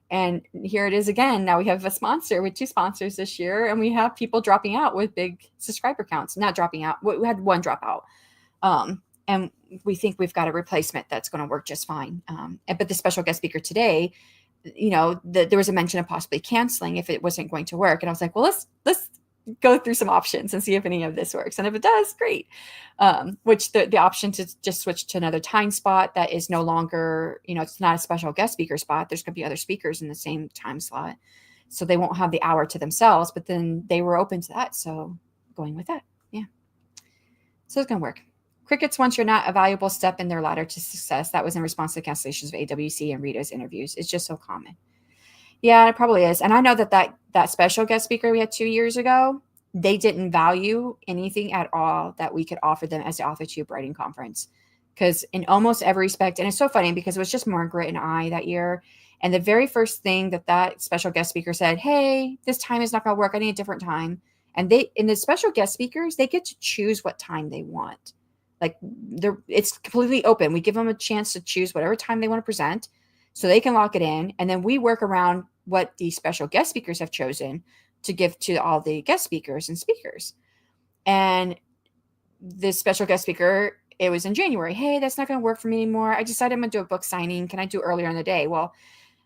And here it is again. Now we have a sponsor with 2 sponsors this year, and we have people dropping out with big subscriber counts. Not dropping out. We had one dropout. And we think we've got a replacement that's going to work just fine. But the special guest speaker today, there was a mention of possibly canceling if it wasn't going to work. And I was like, well, let's go through some options and see if any of this works. And if it does, great. Which the option to just switch to another time spot that is no longer, it's not a special guest speaker spot. There's going to be other speakers in the same time slot. So they won't have the hour to themselves, but then they were open to that. So going with that. Yeah. So it's going to work. Crickets once you're not a valuable step in their ladder to success. That was in response to the cancellations of AWC and Rita's interviews. It's just so common. Yeah, it probably is. And I know that special guest speaker we had 2 years ago, they didn't value anything at all that we could offer them as the Author Tube Writing Conference. Because in almost every respect, and it's so funny because it was just Margaret and I that year. And the very first thing that special guest speaker said, hey, this time is not going to work. I need a different time. And the special guest speakers, they get to choose what time they want. Like it's completely open. We give them a chance to choose whatever time they want to present so they can lock it in. And then we work around what the special guest speakers have chosen to give to all the guest speakers and speakers. And this special guest speaker, it was in January. Hey, that's not going to work for me anymore. I decided I'm going to do a book signing. Can I do earlier in the day? Well,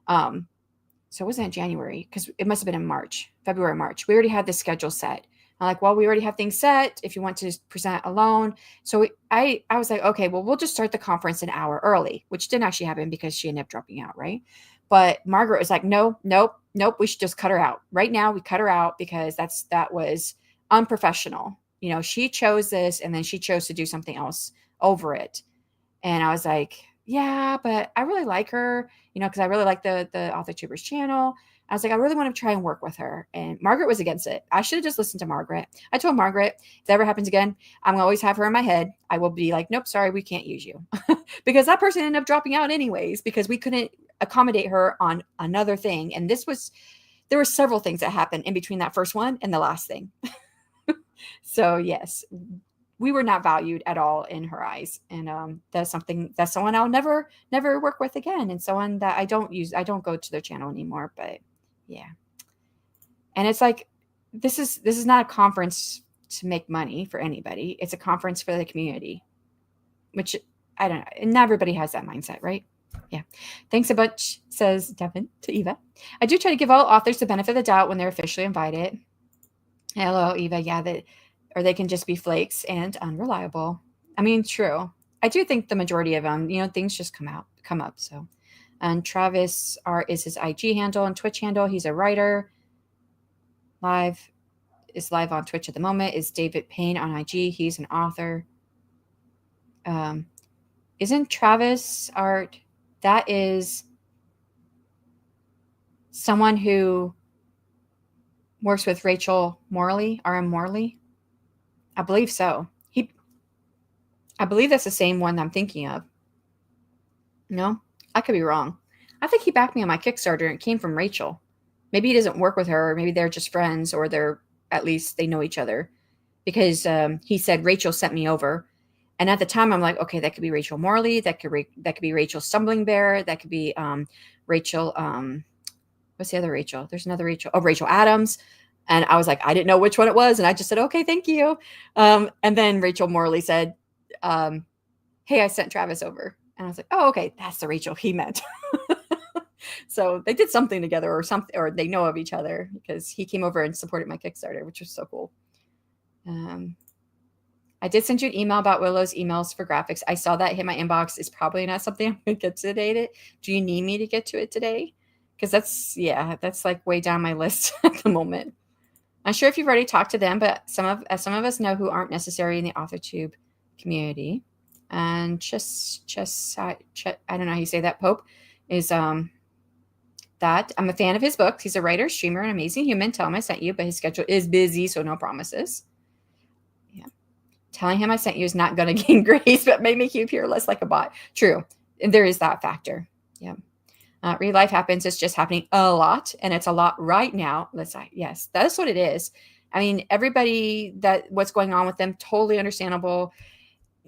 so it wasn't in January because it must have been in February, March. We already had the schedule set. I'm like, well, we already have things set if you want to present alone. So I was like, okay, well, we'll just start the conference an hour early, which didn't actually happen because she ended up dropping out, right? But Margaret was like, nope. We should just cut her out. Right now, we cut her out because that was unprofessional. She chose this and then she chose to do something else over it. And I was like, yeah, but I really like her, because I really like the Author Tubers channel. I was like, I really want to try and work with her. And Margaret was against it. I should have just listened to Margaret. I told Margaret, if that ever happens again, I'm going to always have her in my head. I will be like, nope, sorry, we can't use you. Because that person ended up dropping out anyways, because we couldn't accommodate her on another thing. And there were several things that happened in between that first one and the last thing. So yes, we were not valued at all in her eyes. And that's someone I'll never work with again, and someone that I don't go to their channel anymore. But yeah. And it's like, this is not a conference to make money for anybody. It's a conference for the community, which I don't know. And not everybody has that mindset, right? Yeah. Thanks a bunch, says Devin to Eva. I do try to give all authors the benefit of the doubt when they're officially invited. Hello, Eva. Yeah, or they can just be flakes and unreliable. I mean, true. I do think the majority of them, things just come up. So, and Travis is his IG handle and Twitch handle. He's a writer. Is live on Twitch at the moment. Is David Payne on IG? He's an author. Isn't Travis Art? That is someone who works with Rachel Morley, R.M. Morley. I believe so. I believe that's the same one I'm thinking of. No, I could be wrong. I think he backed me on my Kickstarter and it came from Rachel. Maybe he doesn't work with her, or maybe they're just friends, or at least they know each other, because he said Rachel sent me over. And at the time, I'm like, okay, that could be Rachel Morley. That could be Rachel Stumbling Bear. That could be Rachel. What's the other Rachel? There's another Rachel. Oh, Rachel Adams. And I was like, I didn't know which one it was. And I just said, okay, thank you. And then Rachel Morley said, hey, I sent Travis over. And I was like, oh, okay, that's the Rachel he meant. So they did something together, or they know of each other, because he came over and supported my Kickstarter, which was so cool. I did send you an email about Willow's emails for graphics. I saw that hit my inbox. It's probably not something I'm going to get today. Do you need me to get to it today? Because that's like way down my list at the moment. I'm sure if you've already talked to them, but some of us know who aren't necessarily in the AuthorTube community. And I don't know how you say that, Pope, is that I'm a fan of his books. He's a writer, streamer, and amazing human. Tell him I sent you, but his schedule is busy, so no promises. Yeah. Telling him I sent you is not going to gain grace, but may make you appear less like a bot. True. And there is that factor. Yeah. Real life happens. It's just happening a lot, and it's a lot right now. Yes, that's what it is. I mean, everybody what's going on with them, totally understandable.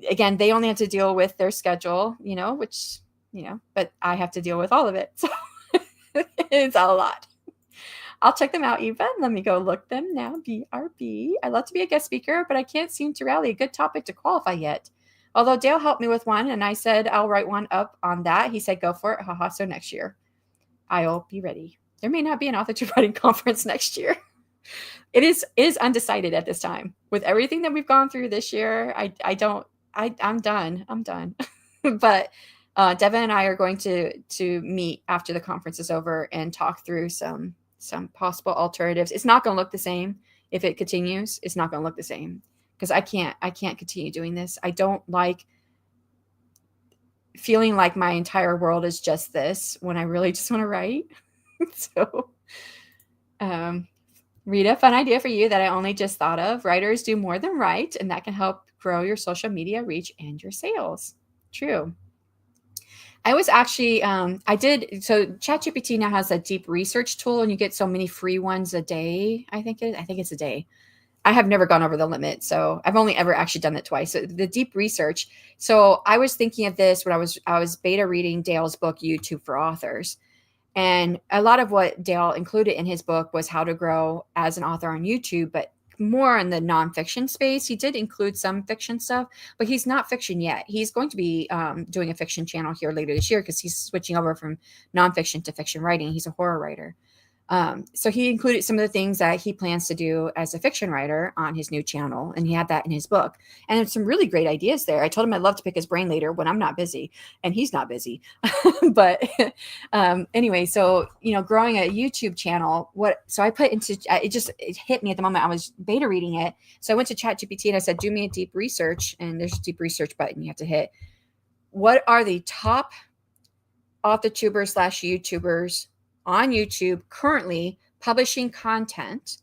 Again, they only have to deal with their schedule, but I have to deal with all of it. So it's a lot. I'll check them out, Eva. Let me go look them now. BRB. I'd love to be a guest speaker, but I can't seem to rally a good topic to qualify yet. Although Dale helped me with one, and I said I'll write one up on that. He said, go for it. Haha, so next year. I'll be ready. There may not be an AuthorTube writing conference next year. It is undecided at this time. With everything that we've gone through this year, I'm done. I'm done. But Devin and I are going to meet after the conference is over and talk through some possible alternatives. It's not going to look the same if it continues. It's not going to look the same, because I can't continue doing this. I don't like feeling like my entire world is just this when I really just want to write. So, Rita, fun idea for you that I only just thought of. Writers do more than write, and that can help grow your social media reach and your sales. True. I was actually, so ChatGPT now has a deep research tool, and you get so many free ones a day. I think it's a day. I have never gone over the limit, so I've only ever actually done that twice. So the deep research. So I was thinking of this when I was beta reading Dale's book, YouTube for Authors. And a lot of what Dale included in his book was how to grow as an author on YouTube, but more in the nonfiction space. He did include some fiction stuff, but he's not fiction yet. He's going to be doing a fiction channel here later this year, because he's switching over from nonfiction to fiction writing. He's a horror writer. So he included some of the things that he plans to do as a fiction writer on his new channel, and he had that in his book. And there's some really great ideas there. I told him I'd love to pick his brain later when I'm not busy, and he's not busy. But anyway, so growing a YouTube channel. So I put into it hit me at the moment. I was beta reading it, so I went to ChatGPT and I said, "Do me a deep research," and there's a deep research button you have to hit. What are the top author-tubers / YouTubers on YouTube currently publishing content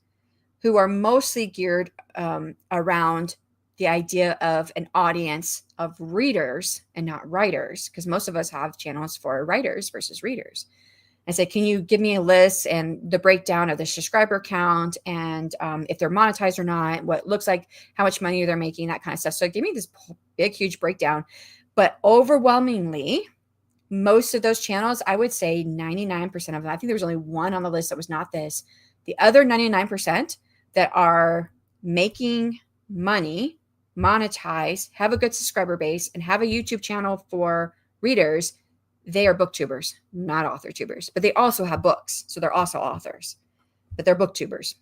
who are mostly geared around the idea of an audience of readers and not writers? Because most of us have channels for writers versus readers. I said, can you give me a list and the breakdown of the subscriber count and if they're monetized or not, what it looks like, how much money they're making, that kind of stuff. So give me this big, huge breakdown. But overwhelmingly, most of those channels, I would say 99% of them, I think there was only one on the list that was not this. The other 99% that are making money, monetize, have a good subscriber base, and have a YouTube channel for readers, they are booktubers, not author tubers. But they also have books. So they're also authors, but they're booktubers.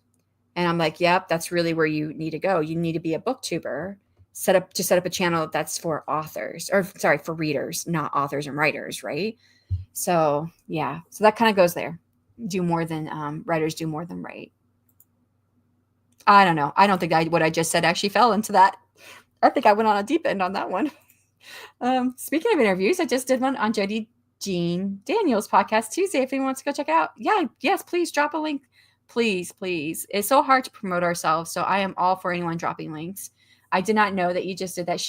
And I'm like, yep, that's really where you need to go. You need to be a booktuber, set up a channel that's for authors, or sorry, for readers, not authors and writers, right? So yeah, so that kind of goes there. Do more than writers do more than write. I don't know. I don't think what I just said actually fell into that. I think I went on a deep end on that one. Speaking of interviews, I just did one on Jody Jean Daniels' podcast Tuesday. If anyone wants to go check it out, yes, please drop a link. Please. It's so hard to promote ourselves, so I am all for anyone dropping links. I did not know that you just did that.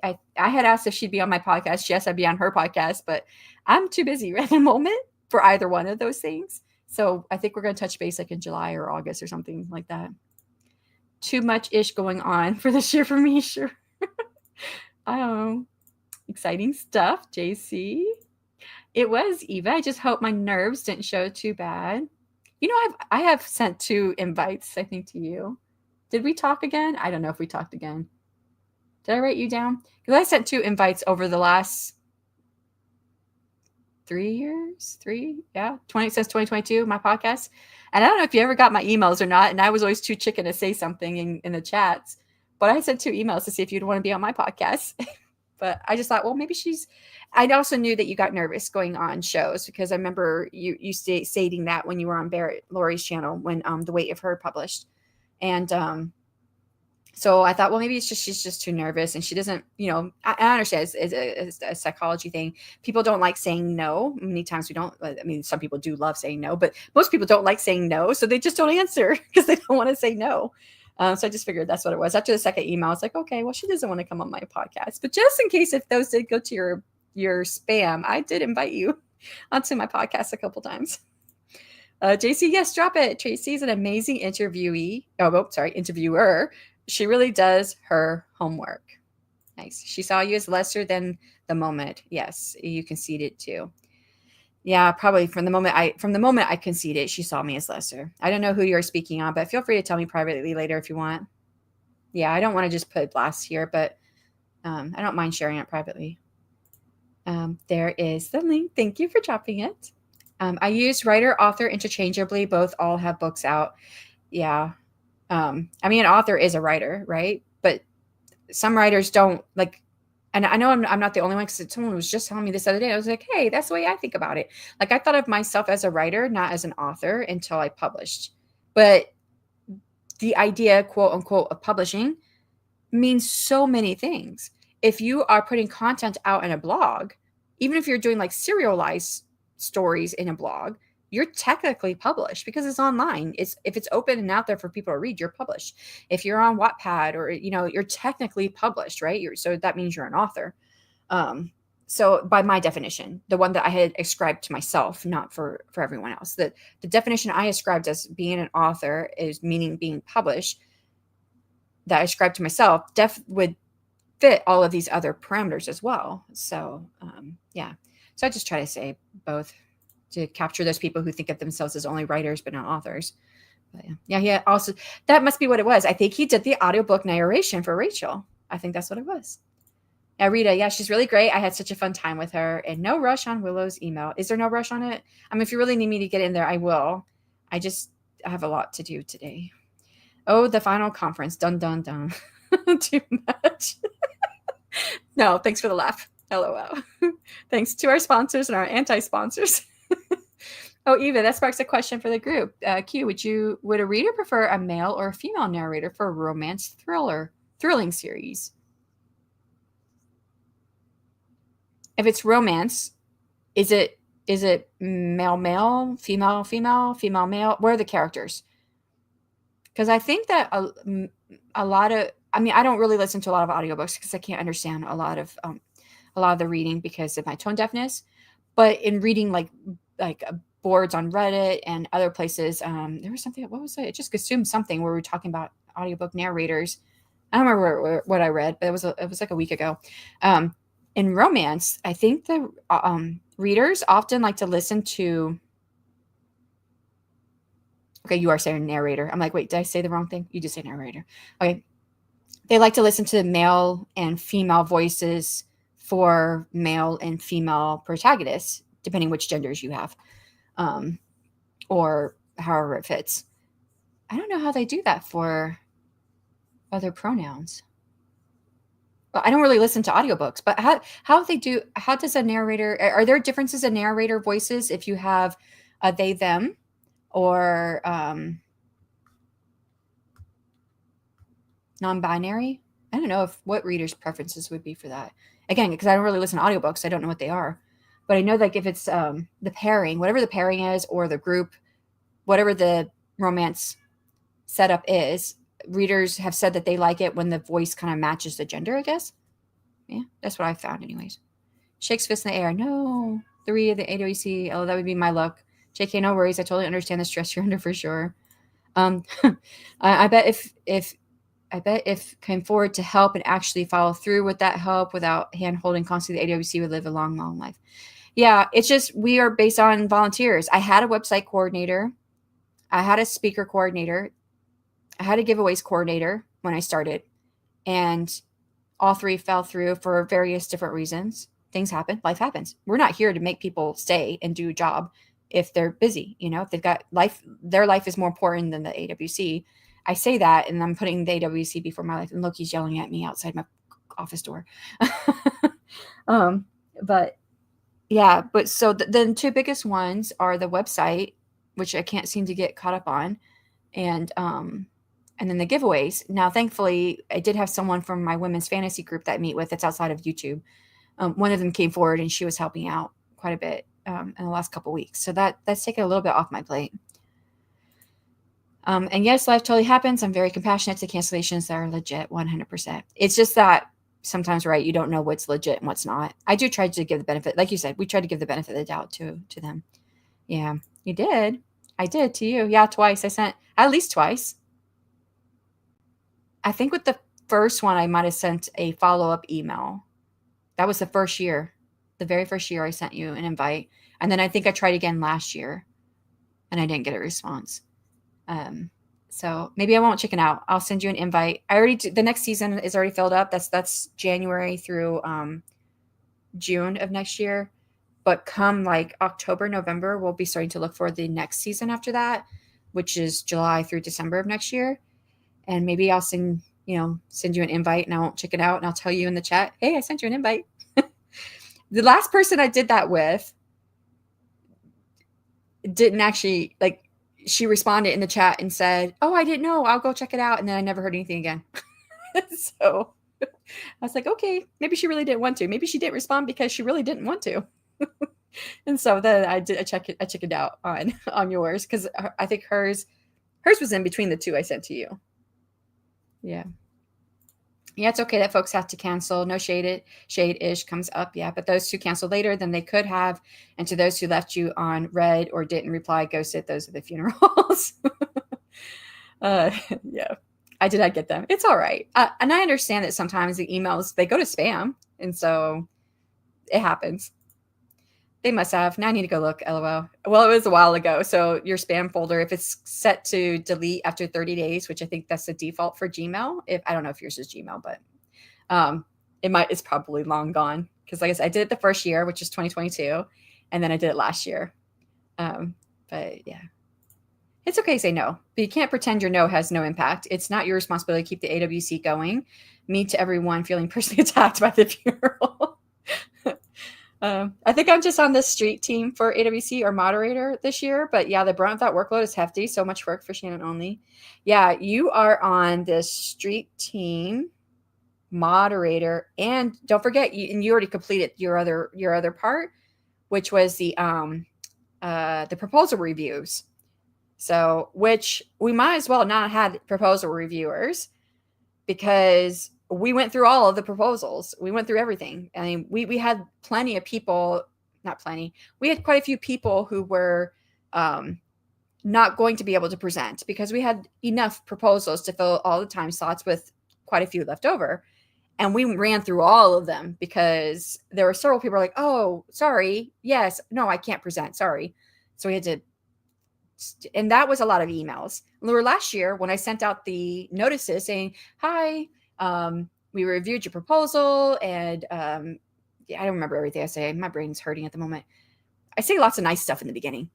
I had asked if she'd be on my podcast. Yes, I'd be on her podcast, but I'm too busy at the moment for either one of those things. So I think we're going to touch base like in July or August or something like that. Too much-ish going on for this year for me, sure. I don't know. Exciting stuff, JC. It was, Eva. I just hope my nerves didn't show too bad. You know, I have sent 2 invites, I think, to you. Did we talk again? I don't know if we talked again. Did I write you down? Because I sent 2 invites over the last 3 years. 3? Yeah. Since 2022, my podcast. And I don't know if you ever got my emails or not. And I was always too chicken to say something in the chats. But I sent 2 emails to see if you'd want to be on my podcast. But I just thought, well, maybe I also knew that you got nervous going on shows because I remember you stating that when you were on Barrett Laurie's channel when The Weight of Her published. And so I thought, well, maybe she's just too nervous and she doesn't, I understand it's a psychology thing. People don't like saying no. Many times we don't. I mean, some people do love saying no, but most people don't like saying no. So they just don't answer because they don't want to say no. So I just figured that's what it was. After the second email, I was like, okay, well, she doesn't want to come on my podcast. But just in case if those did go to your spam, I did invite you onto my podcast a couple times. JC, yes, drop it. Tracy's an amazing interviewer. She really does her homework. Nice. She saw you as lesser than the moment. Yes, you conceded too. Yeah, probably from the moment I conceded, she saw me as lesser. I don't know who you're speaking on, but feel free to tell me privately later if you want. Yeah, I don't want to just put blast here, but I don't mind sharing it privately. There is the link. Thank you for dropping it. I use writer, author interchangeably. Both all have books out. Yeah. I mean, an author is a writer, right? But some writers don't like. And I know I'm not the only one because someone was just telling me this other day. I was like, hey, that's the way I think about it. Like I thought of myself as a writer, not as an author until I published. But the idea, quote unquote, of publishing means so many things. If you are putting content out in a blog, even if you're doing like serialized stories in a blog, you're technically published because it's online. If it's open and out there for people to read, you're published. If you're on Wattpad or, you're technically published, right? So that means you're an author. So by my definition, the one that I had ascribed to myself, not for everyone else, the definition I ascribed as being an author is meaning being published that I ascribed to myself would fit all of these other parameters as well. So, yeah. So I just try to say both to capture those people who think of themselves as only writers, but not authors. But yeah. Also, that must be what it was. I think he did the audiobook narration for Rachel. I think that's what it was. Yeah, Rita. Yeah, she's really great. I had such a fun time with her and no rush on Willow's email. Is there no rush on it? I mean, if you really need me to get in there, I will. I have a lot to do today. Oh, the final conference. Dun, dun, dun. Too much. No, thanks for the laugh. LOL. Thanks to our sponsors and our anti-sponsors. Oh, Eva, that sparks a question for the group. Q, would a reader prefer a male or a female narrator for a romance thrilling series? If it's romance, is it male, female, male? Where are the characters? Because I think that a lot of, I mean, I don't really listen to a lot of audiobooks because I can't understand a lot of the reading because of my tone deafness. But in reading like boards on Reddit and other places. There was something, what was it? It just assumed something where we were talking about audiobook narrators. I don't remember what I read, but it was like a week ago. In romance, I think the readers often like to listen to. Okay, you are saying narrator. I'm like, wait, did I say the wrong thing? You just say narrator. Okay, they like to listen to male and female voices for male and female protagonists, depending which genders you have, or however it fits. I don't know how they do that for other pronouns. Well, I don't really listen to audiobooks, but how does a narrator, are there differences in narrator voices if you have a they, them, or non-binary? I don't know what readers' preferences would be for that. Again, because I don't really listen to audiobooks, I don't know what they are. But I know like if it's the pairing, whatever the pairing is, or the group, whatever the romance setup is, readers have said that they like it when the voice kind of matches the gender, I guess. Yeah, that's what I found anyways. Shakes fist in the air. No. 3 of the AWC. Oh, that would be my luck. JK, no worries. I totally understand the stress you're under for sure. I bet if came forward to help and actually follow through with that help without hand holding constantly, the AWC would live a long, long life. Yeah, it's just we are based on volunteers. I had a website coordinator. I had a speaker coordinator. I had a giveaways coordinator when I started. And all 3 fell through for various different reasons. Things happen. Life happens. We're not here to make people stay and do a job if they're busy. If they've got life, their life is more important than the AWC. I say that, and I'm putting the AWC before my life. And Loki's yelling at me outside my office door. But yeah, so the 2 biggest ones are the website, which I can't seem to get caught up on, and then the giveaways. Now, thankfully, I did have someone from my women's fantasy group that I meet with that's outside of YouTube. One of them came forward and she was helping out quite a bit in the last couple of weeks. So that's taken a little bit off my plate. And yes, life totally happens. I'm very compassionate to cancellations that are legit, 100%. It's just that sometimes, right, you don't know what's legit and what's not. I do try to give the benefit. Like you said, we try to give the benefit of the doubt to them. Yeah, you did. I did to you. Yeah, twice. I sent at least twice. I think with the first one, I might have sent a follow-up email. That was the first year. The very first year I sent you an invite. And then I think I tried again last year and I didn't get a response. So maybe I won't chicken out. I'll send you an invite. The next season is already filled up. That's January through June of next year. But come like October, November, we'll be starting to look for the next season after that, which is July through December of next year. And maybe I'll send you an invite and I won't chicken out and I'll tell you in the chat, hey, I sent you an invite. The last person I did that with didn't actually, like, she responded in the chat and said, oh, I didn't know, I'll go check it out. And then I never heard anything again. So I was like, okay, maybe she really didn't want to. Maybe she didn't respond because she really didn't want to. And so then I chickened out on yours because I think hers was in between the 2 I sent to you. Yeah. Yeah, it's okay that folks have to cancel. No shade-ish comes up. Yeah, but those who canceled later than they could have. And to those who left you on read or didn't reply, ghosted, those are the funerals. Yeah, I did not get them. It's all right. And I understand that sometimes the emails, they go to spam. And so it happens. They must have. Now I need to go look, LOL. Well, it was a while ago. So your spam folder, if it's set to delete after 30 days, which I think that's the default for Gmail. I don't know if yours is Gmail, but it's probably long gone. Because like I said, I did it the first year, which is 2022. And then I did it last year. But yeah, it's okay to say no. But you can't pretend your no has no impact. It's not your responsibility to keep the AWC going. Me to everyone feeling personally attacked by the funeral. I think I'm just on the street team for AWC or moderator this year, but yeah, the brunt of that workload is hefty. So much work for Shanon only. Yeah, you are on the street team, moderator, and don't forget, you already completed your other part, which was the proposal reviews. So, which we might as well not have had proposal reviewers because we went through all of the proposals. We went through everything. I mean, we had plenty of people, not plenty. We had quite a few people who were not going to be able to present because we had enough proposals to fill all the time slots with quite a few left over. And we ran through all of them because there were several people like, oh, sorry. Yes. No, I can't present. Sorry. So we had to, and that was a lot of emails. Last year when I sent out the notices saying, hi, we reviewed your proposal and yeah, I don't remember everything I say. My brain's hurting at the moment. I say lots of nice stuff in the beginning.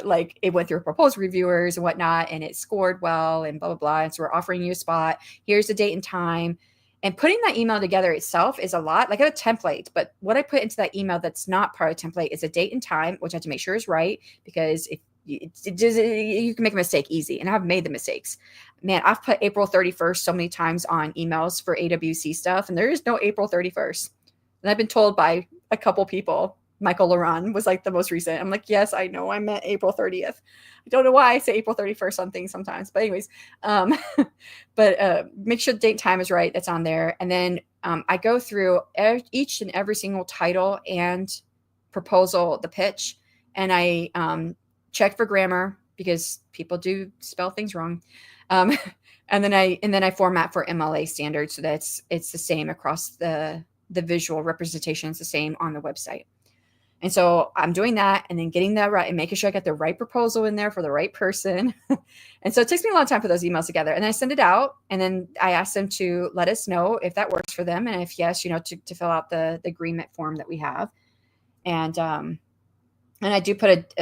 Like it went through proposal reviewers and whatnot, and it scored well and blah, blah, blah. And so we're offering you a spot. Here's the date and time. And putting that email together itself is a lot. Like I have a template, but what I put into that email that's not part of the template is a date and time, which I have to make sure is right because if you can make a mistake easy. And I've made the mistakes. Man, I've put April 31st so many times on emails for AWC stuff, and there is no April 31st. And I've been told by a couple people, Michael Laron was like the most recent. I'm like, yes, I know I meant April 30th. I don't know why I say April 31st on things sometimes, but anyways, but make sure the date and time is right. That's on there. And then I go through each and every single title and proposal, the pitch, and I check for grammar because people do spell things wrong. And then I format for MLA standards so that it's the same across the visual representation is the same on the website. And so I'm doing that and then getting that right and making sure I got the right proposal in there for the right person. And so it takes me a long time for those emails together. And then I send it out and then I ask them to let us know if that works for them. And if yes, to fill out the agreement form that we have. And I do put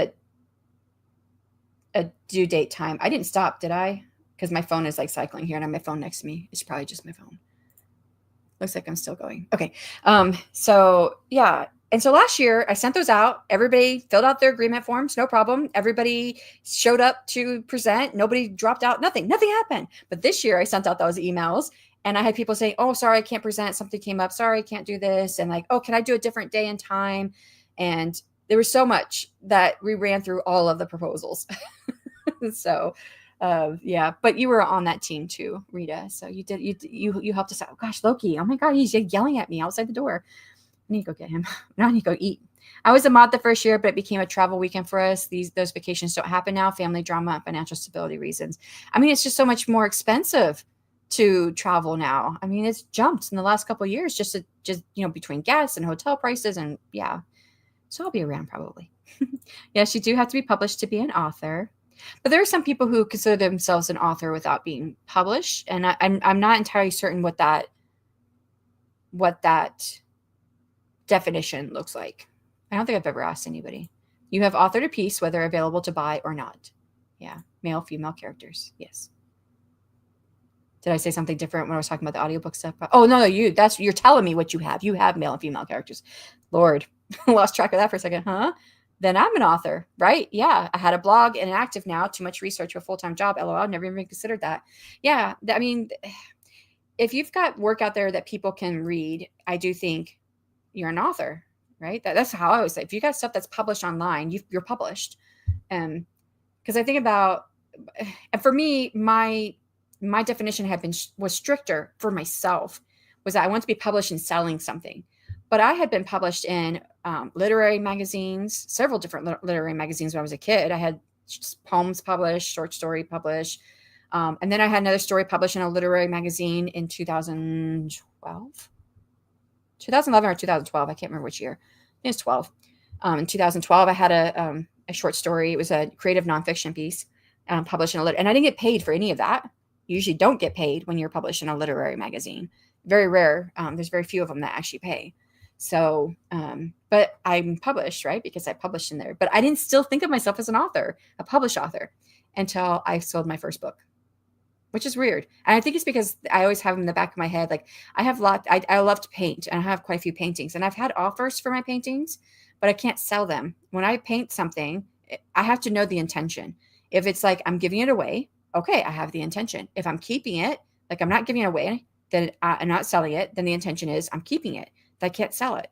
a due date time. I didn't stop, did I? Because my phone is like cycling here and I have my phone next to me. It's probably just my phone. Looks like I'm still going. Okay. So yeah. And so last year I sent those out. Everybody filled out their agreement forms. No problem. Everybody showed up to present. Nobody dropped out. Nothing happened. But this year I sent out those emails and I had people say, oh, sorry, I can't present. Something came up. Sorry, I can't do this. And like, oh, can I do a different day and time? And there was so much that we ran through all of the proposals. So yeah, but you were on that team too, Rita. So you helped us out. Oh, gosh, Loki. Oh my God, he's yelling at me outside the door. I need to go get him. Now I need to go eat. I was a mod the first year, but it became a travel weekend for us. Those vacations don't happen now. Family drama and financial stability reasons. I mean, it's just so much more expensive to travel now. I mean, it's jumped in the last couple of years just between gas and hotel prices and yeah. So I'll be around probably. Yes, you do have to be published to be an author. But there are some people who consider themselves an author without being published, and I'm not entirely certain what that definition looks like. I don't think I've ever asked anybody. You have authored a piece, whether available to buy or not. Yeah, male, female characters. Yes. Did I say something different when I was talking about the audiobook stuff? Oh no, you're telling me what you have. You have male and female characters. Lord, lost track of that for a second, huh? Then I'm an author, right? Yeah. I had a blog and active now. Too much research for a full-time job. LOL. Never even considered that. Yeah. I mean, if you've got work out there that people can read, I do think you're an author, right? That's how I always say. If you got stuff that's published online, you're published. Because I think about, and for me, my definition was stricter for myself. Was that I want to be published in selling something. But I had been published in literary magazines, several different literary magazines when I was a kid. I had poems published, short story published. And then I had another story published in a literary magazine in 2011 or 2012. I can't remember which year. I think it's 12. In 2012, I had a short story. It was a creative nonfiction piece published in a and I didn't get paid for any of that. You usually don't get paid when you're published in a literary magazine. Very rare. There's very few of them that actually pay. So, but I'm published, right? Because I published in there, but I didn't still think of myself as an author, a published author, until I sold my first book, which is weird. And I think it's because I always have in the back of my head, like I love to paint and I have quite a few paintings and I've had offers for my paintings, but I can't sell them. When I paint something, I have to know the intention. If it's like, I'm giving it away. Okay. I have the intention. If I'm keeping it, like I'm not giving it away, then I'm not selling it. Then the intention is I'm keeping it. I can't sell it.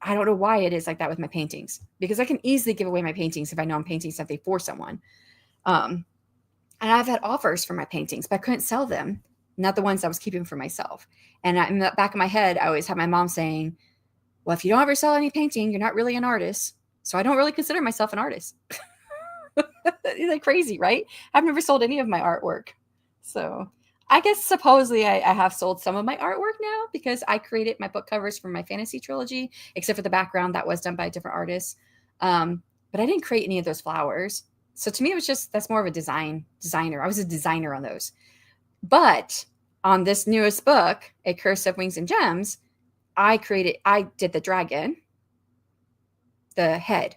I don't know why it is like that with my paintings, because I can easily give away my paintings if I know I'm painting something for someone. And I've had offers for my paintings, but I couldn't sell them, not the ones I was keeping for myself. And in the back of my head, I always have my mom saying, well, if you don't ever sell any painting, you're not really an artist. So I don't really consider myself an artist. Like crazy, right? I've never sold any of my artwork. So I guess supposedly I have sold some of my artwork now because I created my book covers for my fantasy trilogy, except for the background that was done by a different artist. But I didn't create any of those flowers. So to me, it was just, that's more of a designer. I was a designer on those. But on this newest book, A Curse of Wings and Gems, I did the dragon, the head,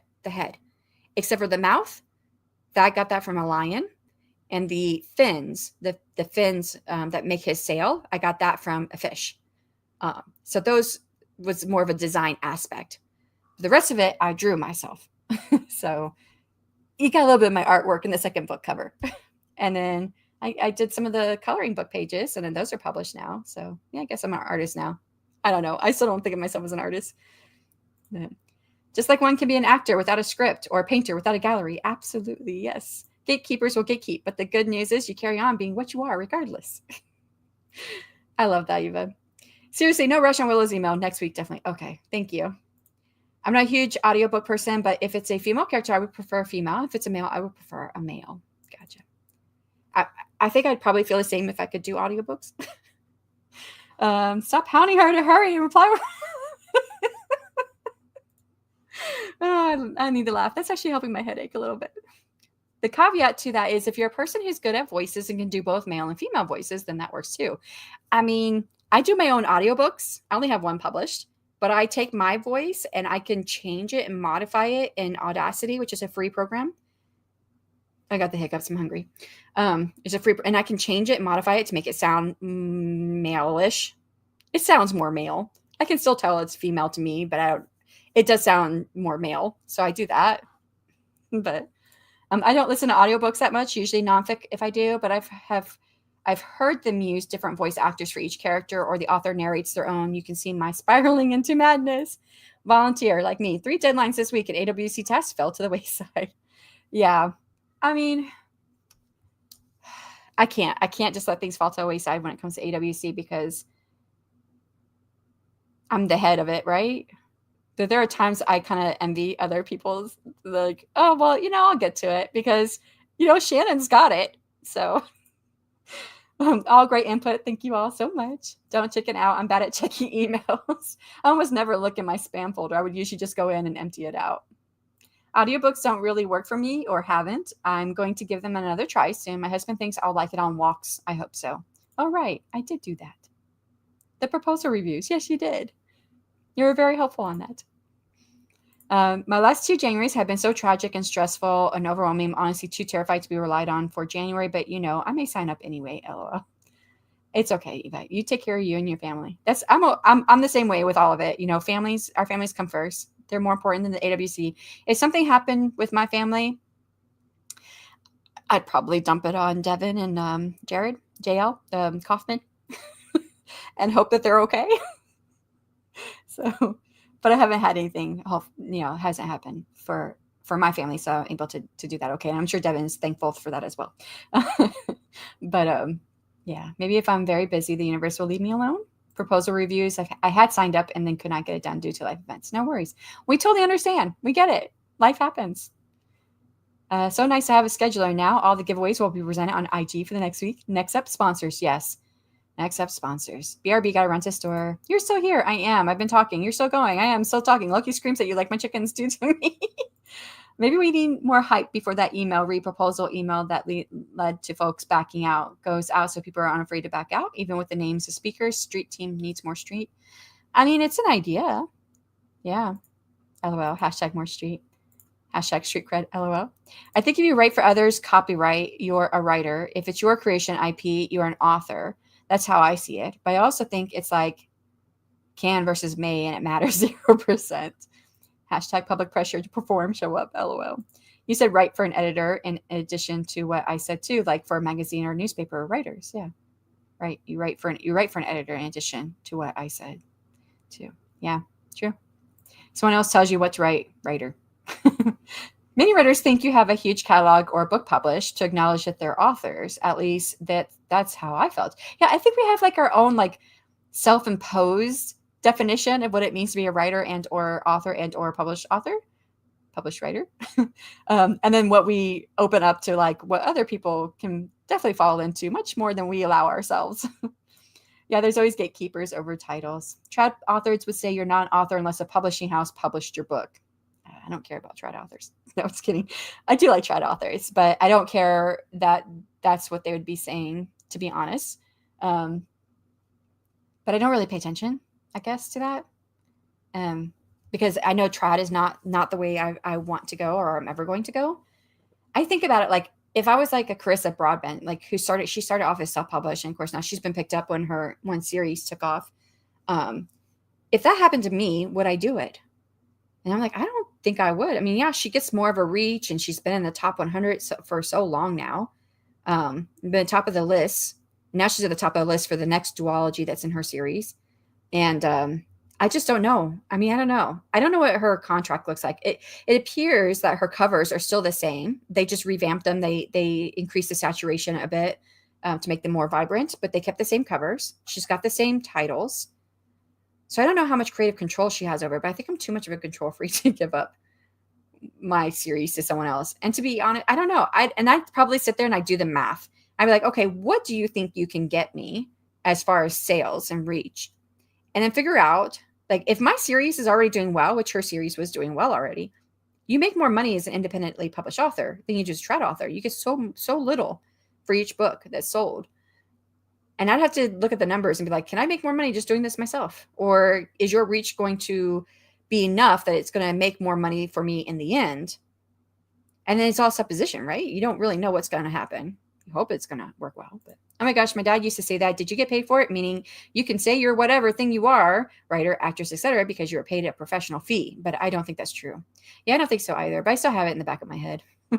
except for the mouth. I got that from a lion. And the fins, the fins that make his sail, I got that from a fish. So those was more of a design aspect. The rest of it, I drew myself. So you got a little bit of my artwork in the second book cover. And then I did some of the coloring book pages, and then those are published now. So yeah, I guess I'm an artist now. I don't know. I still don't think of myself as an artist. But just like one can be an actor without a script or a painter without a gallery. Absolutely, yes. Gatekeepers will gatekeep, but the good news is you carry on being what you are regardless. I love that, Eva. Seriously, no rush on Willow's email. Next week, definitely. Okay, thank you. I'm not a huge audiobook person, but if it's a female character, I would prefer a female. If it's a male, I would prefer a male. Gotcha. I think I'd probably feel the same if I could do audiobooks. Stop hounding her to hurry and reply. Oh, I need to laugh. That's actually helping my headache a little bit. The caveat to that is if you're a person who's good at voices and can do both male and female voices, then that works too. I mean, I do my own audiobooks. I only have one published, but I take my voice and I can change it and modify it in Audacity, which is a free program. I got the hiccups. I'm hungry. It's a free, and I can change it and modify it to make it sound male-ish. It sounds more male. I can still tell it's female to me, but it does sound more male. So I do that. But I don't listen to audiobooks that much, usually nonfic if I do, but I've heard them use different voice actors for each character, or the author narrates their own. You can see my spiraling into madness. Volunteer like me. 3 deadlines this week, and AWC test fell to the wayside. Yeah. I mean, I can't just let things fall to the wayside when it comes to AWC because I'm the head of it, right? There are times I kind of envy other people's, like, oh, well, I'll get to it because, Shannon's got it. So all great input. Thank you all so much. Don't chicken out. I'm bad at checking emails. I almost never look in my spam folder. I would usually just go in and empty it out. Audiobooks don't really work for me, or haven't. I'm going to give them another try soon. My husband thinks I'll like it on walks. I hope so. Oh, right. I did do that. The proposal reviews. Yes, you did. You were very helpful on that. My last 2 Januaries have been so tragic and stressful and overwhelming. I'm honestly too terrified to be relied on for January, but I may sign up anyway. LOL. It's okay, Eva. You take care of you and your family. I'm the same way with all of it. Our families come first. They're more important than the AWC. If something happened with my family, I'd probably dump it on Devin and Jared, JL, Kaufman, and hope that they're okay. So, but I haven't had anything, hasn't happened for my family. So I'm able to do that. Okay. And I'm sure Devin's thankful for that as well. But yeah, maybe if I'm very busy, the universe will leave me alone. Proposal reviews. I had signed up and then could not get it done due to life events. No worries. We totally understand. We get it. Life happens. So nice to have a scheduler now. All the giveaways will be presented on IG for the next week. Next up, sponsors. Yes. Next up, sponsors. BRB got to run to store. You're still here. I am. I've been talking. You're still going. I am still talking. Loki screams at you like my chickens do to me. Maybe we need more hype before that proposal email that led to folks backing out goes out, so people are unafraid to back out, even with the names of speakers. Street team needs more street. I mean, it's an idea. Yeah. LOL. Hashtag more street. Hashtag street cred. LOL. I think if you write for others, copyright, you're a writer. If it's your creation IP, you're an author. That's how I see it. But I also think it's like can versus may, and it matters 0%. Hashtag public pressure to perform, show up, LOL. You said write for an editor in addition to what I said too, like for a magazine or newspaper writers. Yeah. Right. You write for an editor in addition to what I said too. Yeah, true. Someone else tells you what to write, writer. Many writers think you have a huge catalog or book published to acknowledge that they're authors. At least that's how I felt. Yeah, I think we have like our own like self-imposed definition of what it means to be a writer and or author and or published author. published writer. And then what we open up to like what other people can definitely fall into much more than we allow ourselves. Yeah, there's always gatekeepers over titles. Trad authors would say you're not an author unless a publishing house published your book. I don't care about trad authors. No, just kidding. I do like trad authors, but I don't care that that's what they would be saying, to be honest. Um, but I don't really pay attention, I guess, to that. Because I know trad is not the way I want to go or I'm ever going to go. I think about it like if I was like a Carissa Broadbent, like she started off as self-published, and of course now she's been picked up when her one series took off. If that happened to me, would I do it? And I'm like, I don't think I would. I mean, yeah, she gets more of a reach, and she's been in the top 100 for so long now. Been top of the list. Now she's at the top of the list for the next duology that's in her series. And I just don't know. I mean, I don't know. I don't know what her contract looks like. It appears that her covers are still the same. They just revamped them. They increased the saturation a bit to make them more vibrant, but they kept the same covers. She's got the same titles. So I don't know how much creative control she has over it, but I think I'm too much of a control freak to give up my series to someone else. And to be honest, I don't know. I'd probably sit there and I'd do the math. I'd be like, okay, what do you think you can get me as far as sales and reach? And then figure out, like, if my series is already doing well, which her series was doing well already, you make more money as an independently published author than you just trad author. You get so little for each book that's sold. And I'd have to look at the numbers and be like, can I make more money just doing this myself? Or is your reach going to be enough that it's going to make more money for me in the end? And then it's all supposition, right? You don't really know what's going to happen. You hope it's going to work well. But oh my gosh, my dad used to say that. Did you get paid for it? Meaning you can say you're whatever thing you are, writer, actress, etc., because you're paid a professional fee. But I don't think that's true. Yeah, I don't think so either. But I still have it in the back of my head. I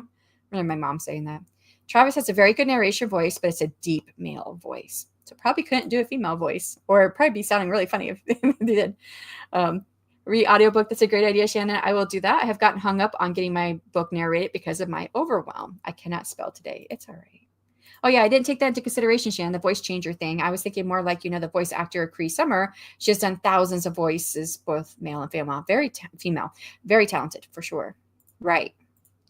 remember my mom saying that. Travis has a very good narration voice, but it's a deep male voice. So probably couldn't do a female voice, or probably be sounding really funny if they did. Read audiobook. That's a great idea, Shannon. I will do that. I have gotten hung up on getting my book narrated because of my overwhelm. I cannot spell today. It's all right. Oh yeah, I didn't take that into consideration, Shannon, the voice changer thing. I was thinking more like, the voice actor Cree Summer. She has done thousands of voices, both male and female. Female. Very talented, for sure. Right.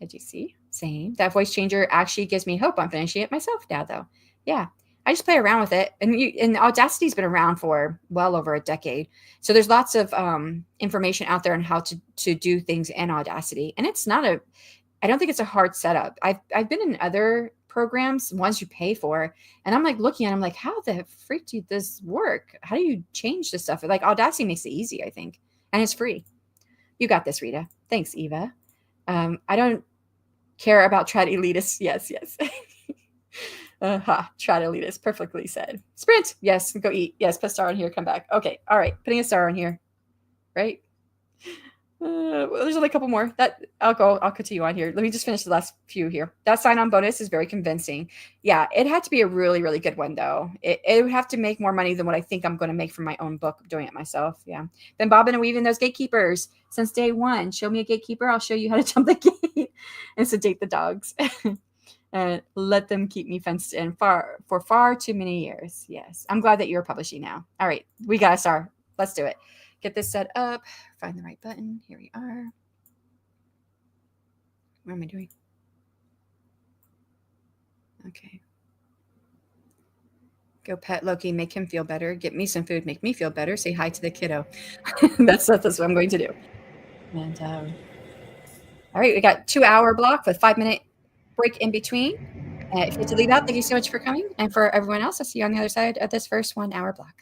Did you see? Same. That voice changer actually gives me hope on finishing it myself now, though. Yeah. I just play around with it. And Audacity's been around for well over a decade. So there's lots of information out there on how to do things in Audacity. And it's not I don't think it's a hard setup. I've been in other programs, ones you pay for, and I'm like looking at them like, how the freak do this work? How do you change this stuff? Like Audacity makes it easy, I think. And it's free. You got this, Rita. Thanks, Eva. I don't care about trad elitists. Yes. Trad elitist. Perfectly said. Sprint. Yes. Go eat. Yes. Put a star on here. Come back. Okay. All right. Putting a star on here. Right. Well, there's only a couple more that I'll continue on here. Let me just finish the last few here. That sign-on bonus is very convincing. Yeah, it had to be a really, really good one though. It would have to make more money than what I think I'm going to make from my own book doing it myself. Yeah. Been bobbing and weaving those gatekeepers since day one. Show me a gatekeeper, I'll show you how to jump the gate and sedate the dogs. And let them keep me fenced in for far too many years. Yes. I'm glad that you're publishing now. All right. We got a star. Let's do it. Get this set up. Find the right button. Here we are. What am I doing? Okay. Go pet Loki. Make him feel better. Get me some food. Make me feel better. Say hi to the kiddo. That's what I'm going to do. And all right. We got 2-hour block with 5-minute break in between. If you had to leave out, thank you so much for coming. And for everyone else, I'll see you on the other side of this first 1-hour block.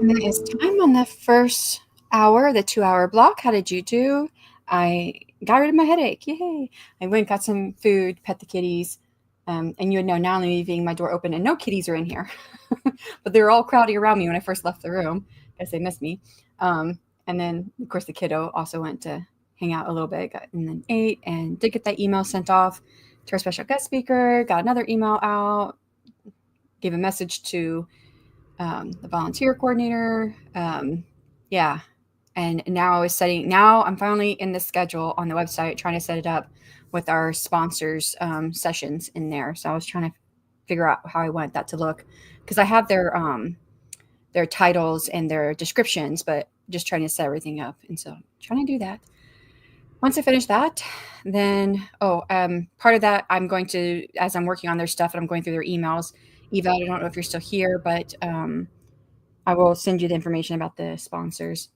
It's time on the first hour, the 2-hour block. How did you do? I got rid of my headache. Yay. I went and got some food, pet the kitties. And you would know now I'm leaving my door open and no kitties are in here. But they were all crowding around me when I first left the room because they missed me. And then, of course, the kiddo also went to hang out a little bit and then ate and did get that email sent off to our special guest speaker, got another email out, gave a message to the volunteer coordinator. Yeah. And now I'm finally in the schedule on the website trying to set it up with our sponsors sessions in there. So I was trying to figure out how I want that to look because I have their titles and their descriptions, but just trying to set everything up. And so I'm trying to do that. Once I finish that, then, part of that, I'm going to, as I'm working on their stuff and I'm going through their emails, Eva, I don't know if you're still here, but I will send you the information about the sponsors.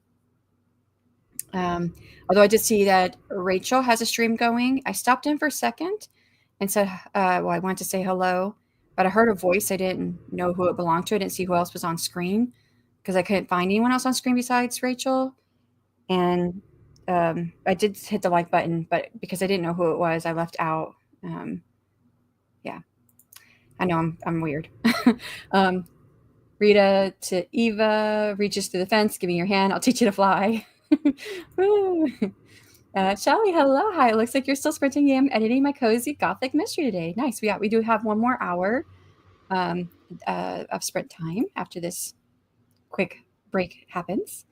Although I did see that Rachel has a stream going. I stopped in for a second and said, I wanted to say hello, but I heard a voice. I didn't know who it belonged to. I didn't see who else was on screen because I couldn't find anyone else on screen besides Rachel. And I did hit the like button, but because I didn't know who it was, I left out. Yeah, I know I'm weird. Rita to Eva, reaches through the fence, give me your hand. I'll teach you to fly. Shelly, hello. Hi. It looks like you're still sprinting. Yeah, I'm editing my cozy gothic mystery today. Nice. We do have one more hour of sprint time after this quick break happens.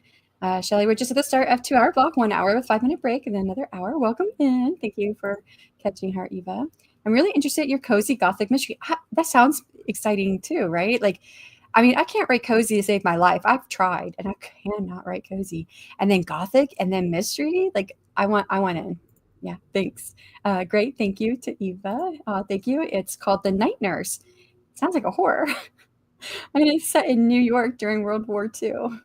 Shelly, we're just at the start of 2-hour block, 1 hour with 5-minute break, and then another hour. Welcome in. Thank you for catching her, Eva. I'm really interested in your cozy gothic mystery. That sounds exciting too, right? Like, I mean, I can't write cozy to save my life. I've tried, and I cannot write cozy. And then gothic, and then mystery. Like, I want in. Yeah, thanks. Great, thank you to Eva. Thank you. It's called The Night Nurse. Sounds like a horror. And it's set in New York during World War II.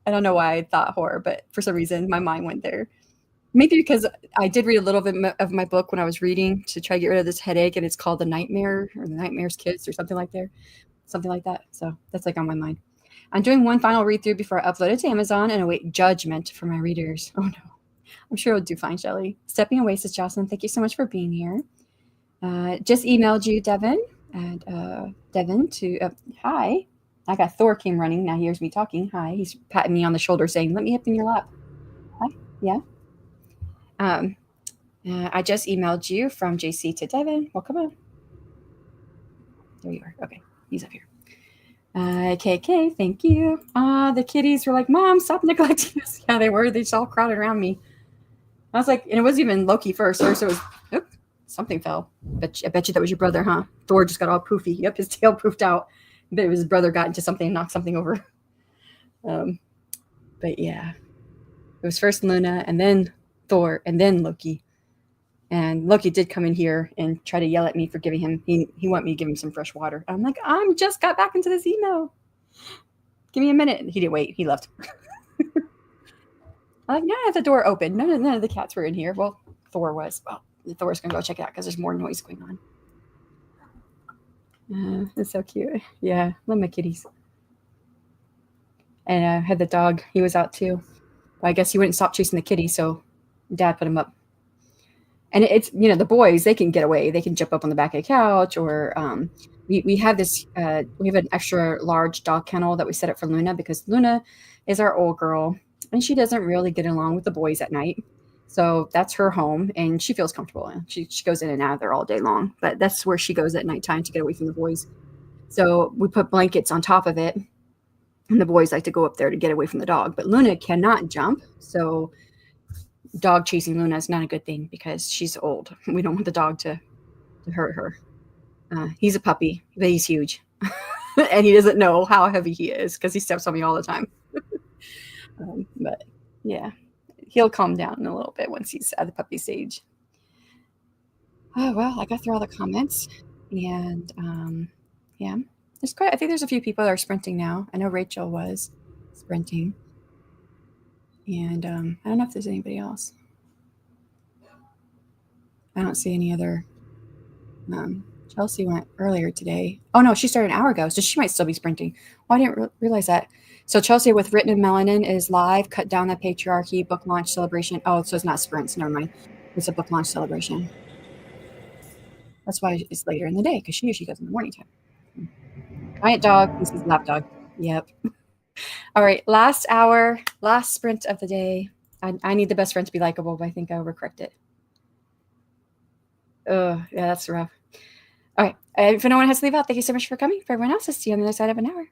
I don't know why I thought horror, but for some reason my mind went there. Maybe because I did read a little bit of my book when I was reading to try to get rid of this headache, and it's called The Nightmare or The Nightmare's Kiss or something like that. So that's like on my mind. I'm doing one final read through before I upload it to Amazon and await judgment from my readers. Oh no, I'm sure it'll do fine, Shelley. Stepping away, says Jocelyn. Thank you so much for being here. Just emailed you, Devin, and Devin to hi. I got Thor came running. Now he hears me talking. Hi. He's patting me on the shoulder saying, let me up in your lap. Hi. Yeah. I just emailed you from JC to Devin. Well, come on. There you are. Okay. He's up here. KK, thank you. The kitties were like, Mom, stop neglecting us. Yeah, they were. They just all crowded around me. I was like, and it wasn't even Loki first. First it was, something fell. I bet you that was your brother, huh? Thor just got all poofy. Yep, his tail poofed out. But his brother got into something and knocked something over. But yeah, it was first Luna and then Thor and then Loki. And Loki did come in here and try to yell at me for giving him, he wanted me to give him some fresh water. I'm like, I'm just got back into this email. Give me a minute. And he didn't wait. He left. I'm like, no, I have the door open. None of the cats were in here. Well, Thor was. Well, Thor's going to go check it out because there's more noise going on. It's so cute. Yeah, love my kitties. And I had the dog. He was out too. But I guess he wouldn't stop chasing the kitty, so Dad put him up. And it's, the boys, they can get away. They can jump up on the back of the couch or we have this, we have an extra large dog kennel that we set up for Luna because Luna is our old girl and she doesn't really get along with the boys at night. So that's her home and she feels comfortable. She goes in and out of there all day long, but that's where she goes at nighttime to get away from the boys. So we put blankets on top of it and the boys like to go up there to get away from the dog, but Luna cannot jump. So dog chasing Luna is not a good thing because she's old. We don't want the dog to hurt her. He's a puppy, but he's huge. And he doesn't know how heavy he is because he steps on me all the time. But yeah, he'll calm down in a little bit once he's at the puppy stage. Oh, well, I got through all the comments. And yeah, I think there's a few people that are sprinting now. I know Rachel was sprinting. And I don't know if there's anybody else. I don't see any other Chelsea went earlier today. Oh no, she started an hour ago, so she might still be sprinting. Well, I didn't realize that. So Chelsea with Written in Melanin is live. Cut Down the Patriarchy book launch celebration. Oh, so it's not sprints. Never mind. It's a book launch celebration. That's why it's later in the day because she usually goes in the morning time. Giant dog. This is lap dog. Yep. All right. Last hour. Last sprint of the day. I need the best friend to be likable, but I think I overcorrect it. Oh, yeah, that's rough. All right. If no one has to leave out, thank you so much for coming. For everyone else, I'll see you on the other side of an hour.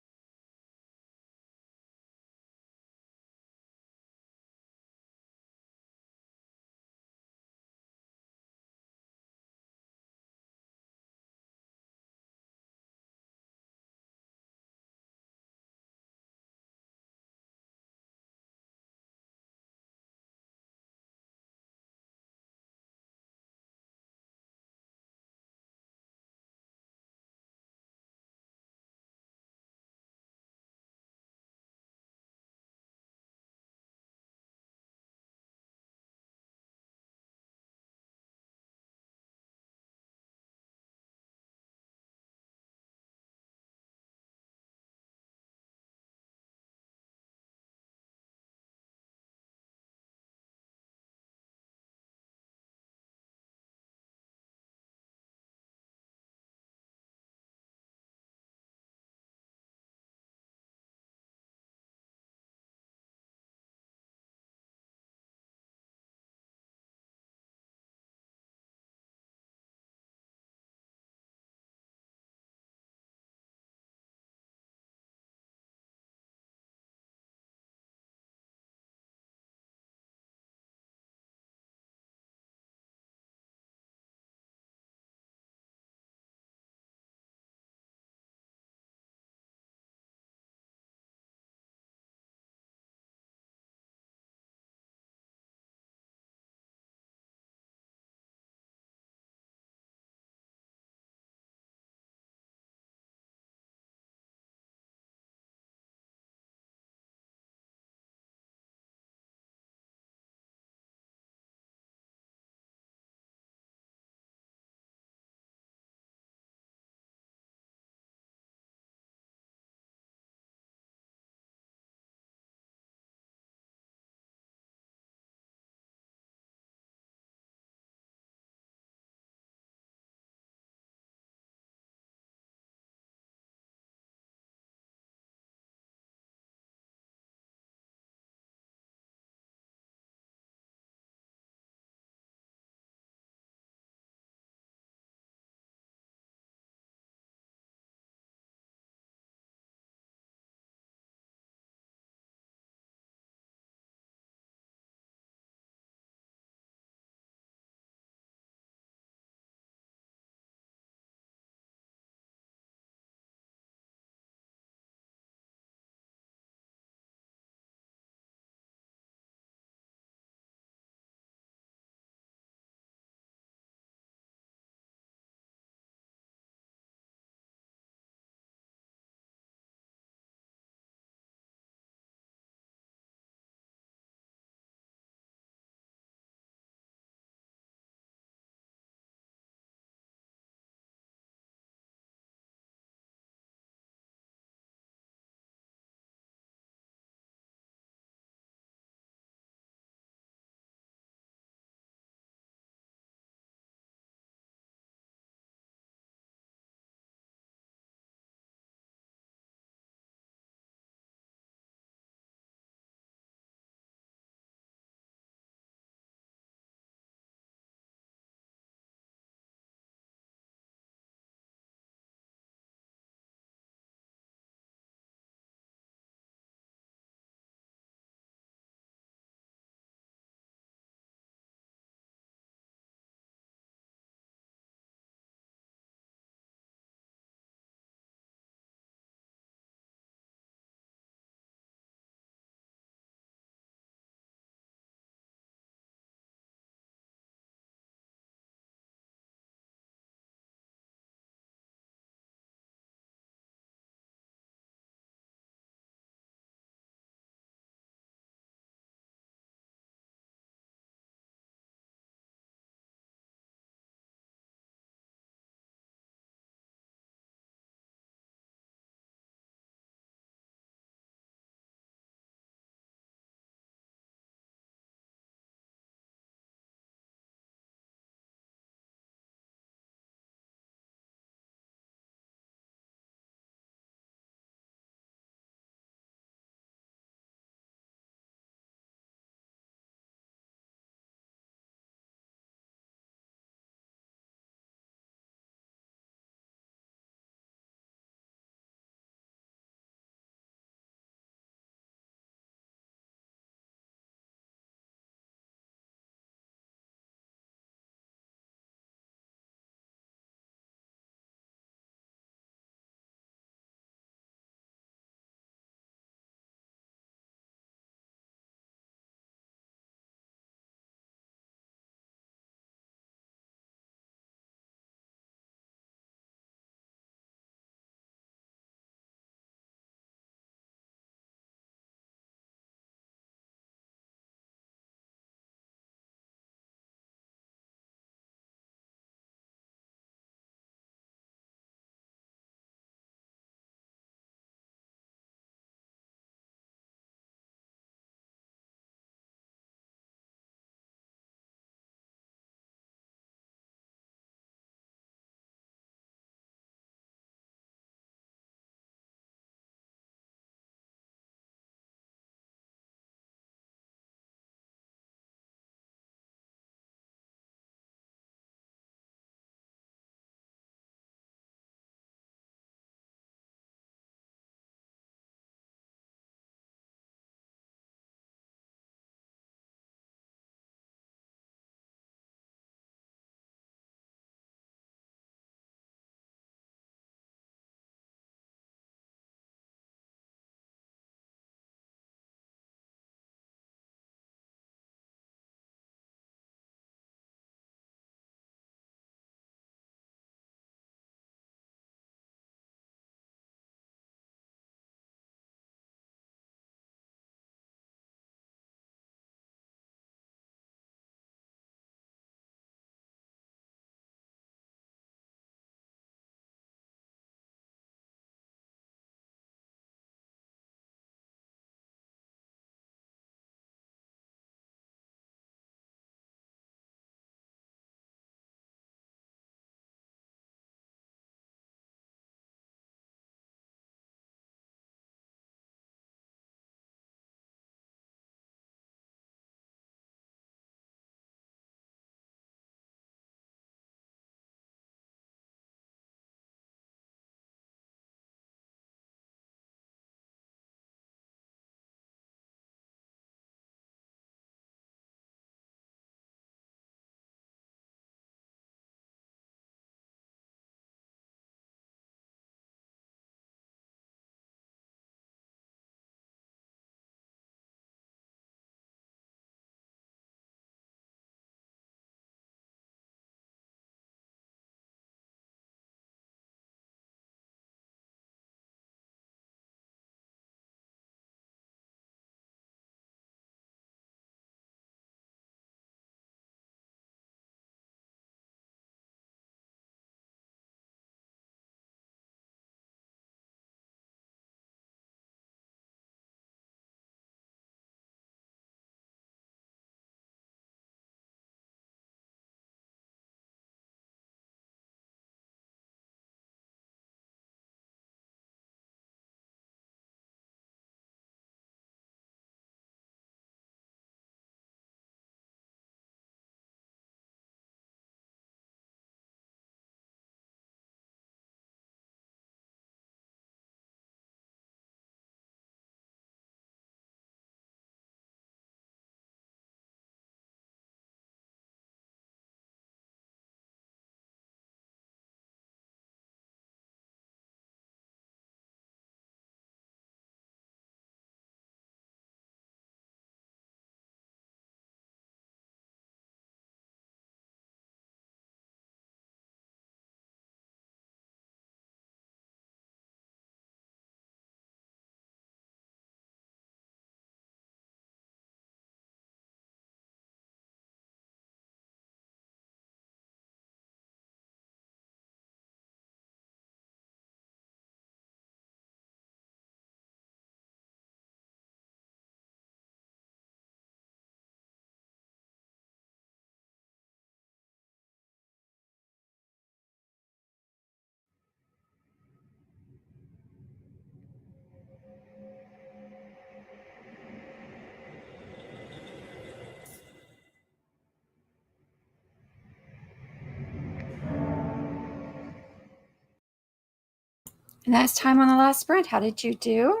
And that's time on the last sprint. How did you do?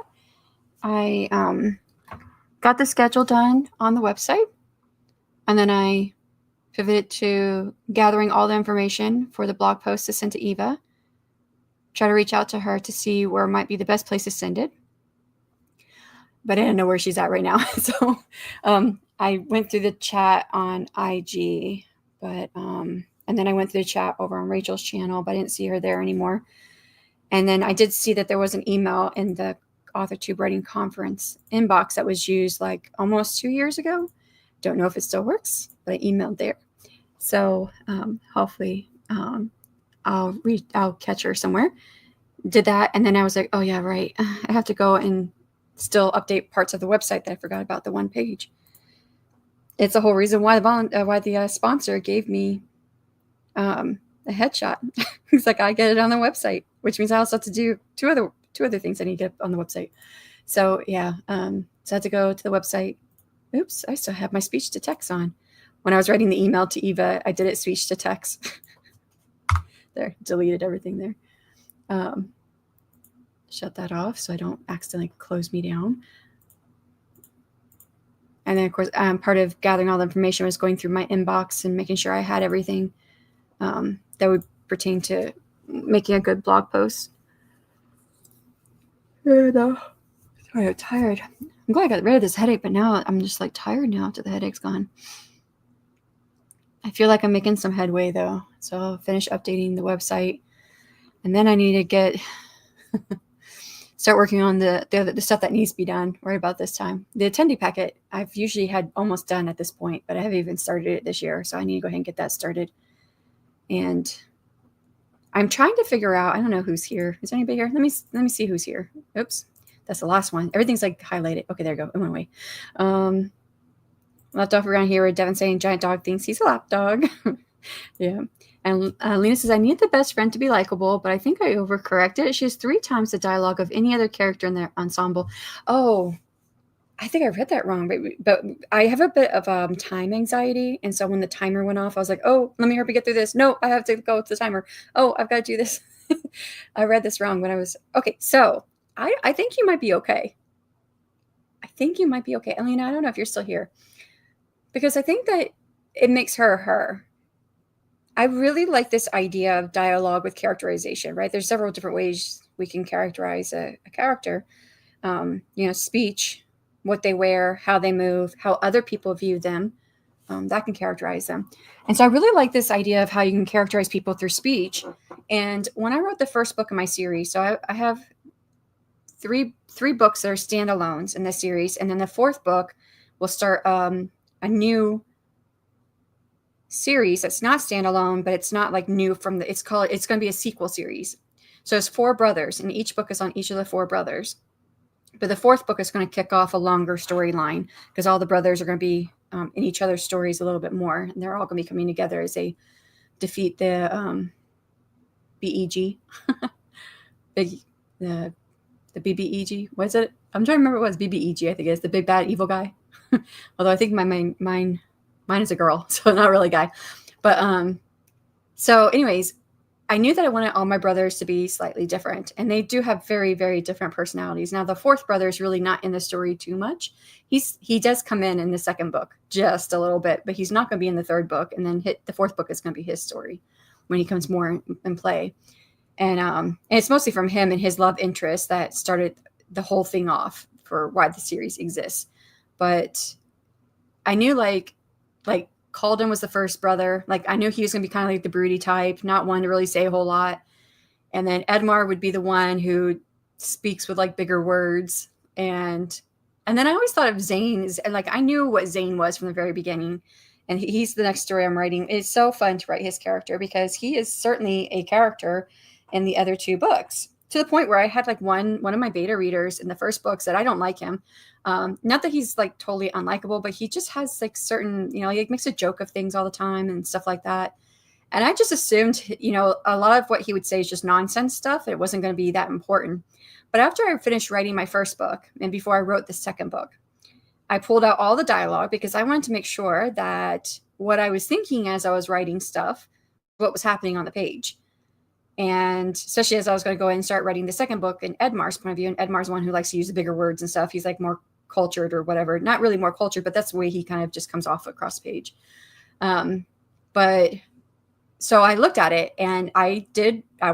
I got the schedule done on the website, and then I pivoted to gathering all the information for the blog post to send to Eva. Try to reach out to her to see where might be the best place to send it. But I didn't know where she's at right now. So I went through the chat on IG, but and then I went through the chat over on Rachel's channel, but I didn't see her there anymore. And then I did see that there was an email in the AuthorTube Writing Conference inbox that was used like almost 2 years ago. Don't know if it still works, but I emailed there. So hopefully I'll catch her somewhere. Did that, and then I was like, oh yeah, right. I have to go and still update parts of the website that I forgot about, the one page. It's the whole reason why the sponsor gave me a headshot. He's like, I get it on the website, which means I also have to do two other things I need to get on the website. So yeah, so I had to go to the website. Oops, I still have my speech to text on. When I was writing the email to Eva, I did it speech to text. There, deleted everything there. Shut that off so I don't accidentally close me down. And then, of course, part of gathering all the information was going through my inbox and making sure I had everything that would pertain to making a good blog post. And, sorry, I'm tired. I'm glad I got rid of this headache, but now I'm just like tired now after the headache's gone. I feel like I'm making some headway though. So I'll finish updating the website. And then I need to get start working on the stuff that needs to be done right about this time. The attendee packet I've usually had almost done at this point, but I haven't even started it this year. So I need to go ahead and get that started. And I'm trying to figure out, I don't know who's here. Is anybody here? Let me see who's here. Oops. That's the last one. Everything's like highlighted. Okay, there you go. It went away. Left off around here with Devin saying giant dog thinks he's a lap dog. Yeah. And Lena says, I need the best friend to be likable, but I think I overcorrected. She has 3 times the dialogue of any other character in the ensemble. Oh, I think I read that wrong, but I have a bit of time anxiety. And so when the timer went off, I was like, oh, let me hurry up get through this. No, I have to go with the timer. Oh, I've got to do this. I read this wrong when I was, okay. So I think you might be okay. I think you might be okay. Elena, I don't know if you're still here because I think that it makes her her. I really like this idea of dialogue with characterization, right? There's several different ways we can characterize a character. Speech, what they wear, how they move, how other people view them, that can characterize them. And so I really like this idea of how you can characterize people through speech. And when I wrote the first book in my series, so I have three books that are standalones in this series. And then the 4th book will start a new series that's not standalone, but it's not like new from it's going to be a sequel series. So it's 4 brothers, and each book is on each of the 4 brothers. But the 4th book is going to kick off a longer storyline because all the brothers are going to be in each other's stories a little bit more, and they're all going to be coming together as they defeat the BEG, the BBEG. What is it? I'm trying to remember what it was. BBEG, I think it is the big bad evil guy. Although I think mine is a girl, so not really a guy. But so anyways, I knew that I wanted all my brothers to be slightly different, and they do have very, very different personalities. Now, the 4th brother is really not in the story too much. He does come in the 2nd book just a little bit, but he's not going to be in the 3rd book. And then the 4th book is going to be his story when he comes more in play. And it's mostly from him and his love interest that started the whole thing off for why the series exists. But I knew like Calden was the first brother. Like I knew he was going to be kind of like the broody type, not one to really say a whole lot. And then Edmar would be the one who speaks with like bigger words. And then I always thought of Zane and like I knew what Zane was from the very beginning. And he's the next story I'm writing. It's so fun to write his character because he is certainly a character in the other 2 books, to the point where I had like one of my beta readers in the 1st book said, I don't like him. Not that he's like totally unlikable, but he just has like certain, he like makes a joke of things all the time and stuff like that. And I just assumed, a lot of what he would say is just nonsense stuff. It wasn't going to be that important. But after I finished writing my 1st book and before I wrote the 2nd book, I pulled out all the dialogue because I wanted to make sure that what I was thinking as I was writing stuff, what was happening on the page. And especially as I was going to go in and start writing the second book in Edmar's point of view, and Edmar's one who likes to use the bigger words and stuff. He's like more cultured or whatever. Not really more cultured, but that's the way he kind of just comes off across the page. But so I looked at it and I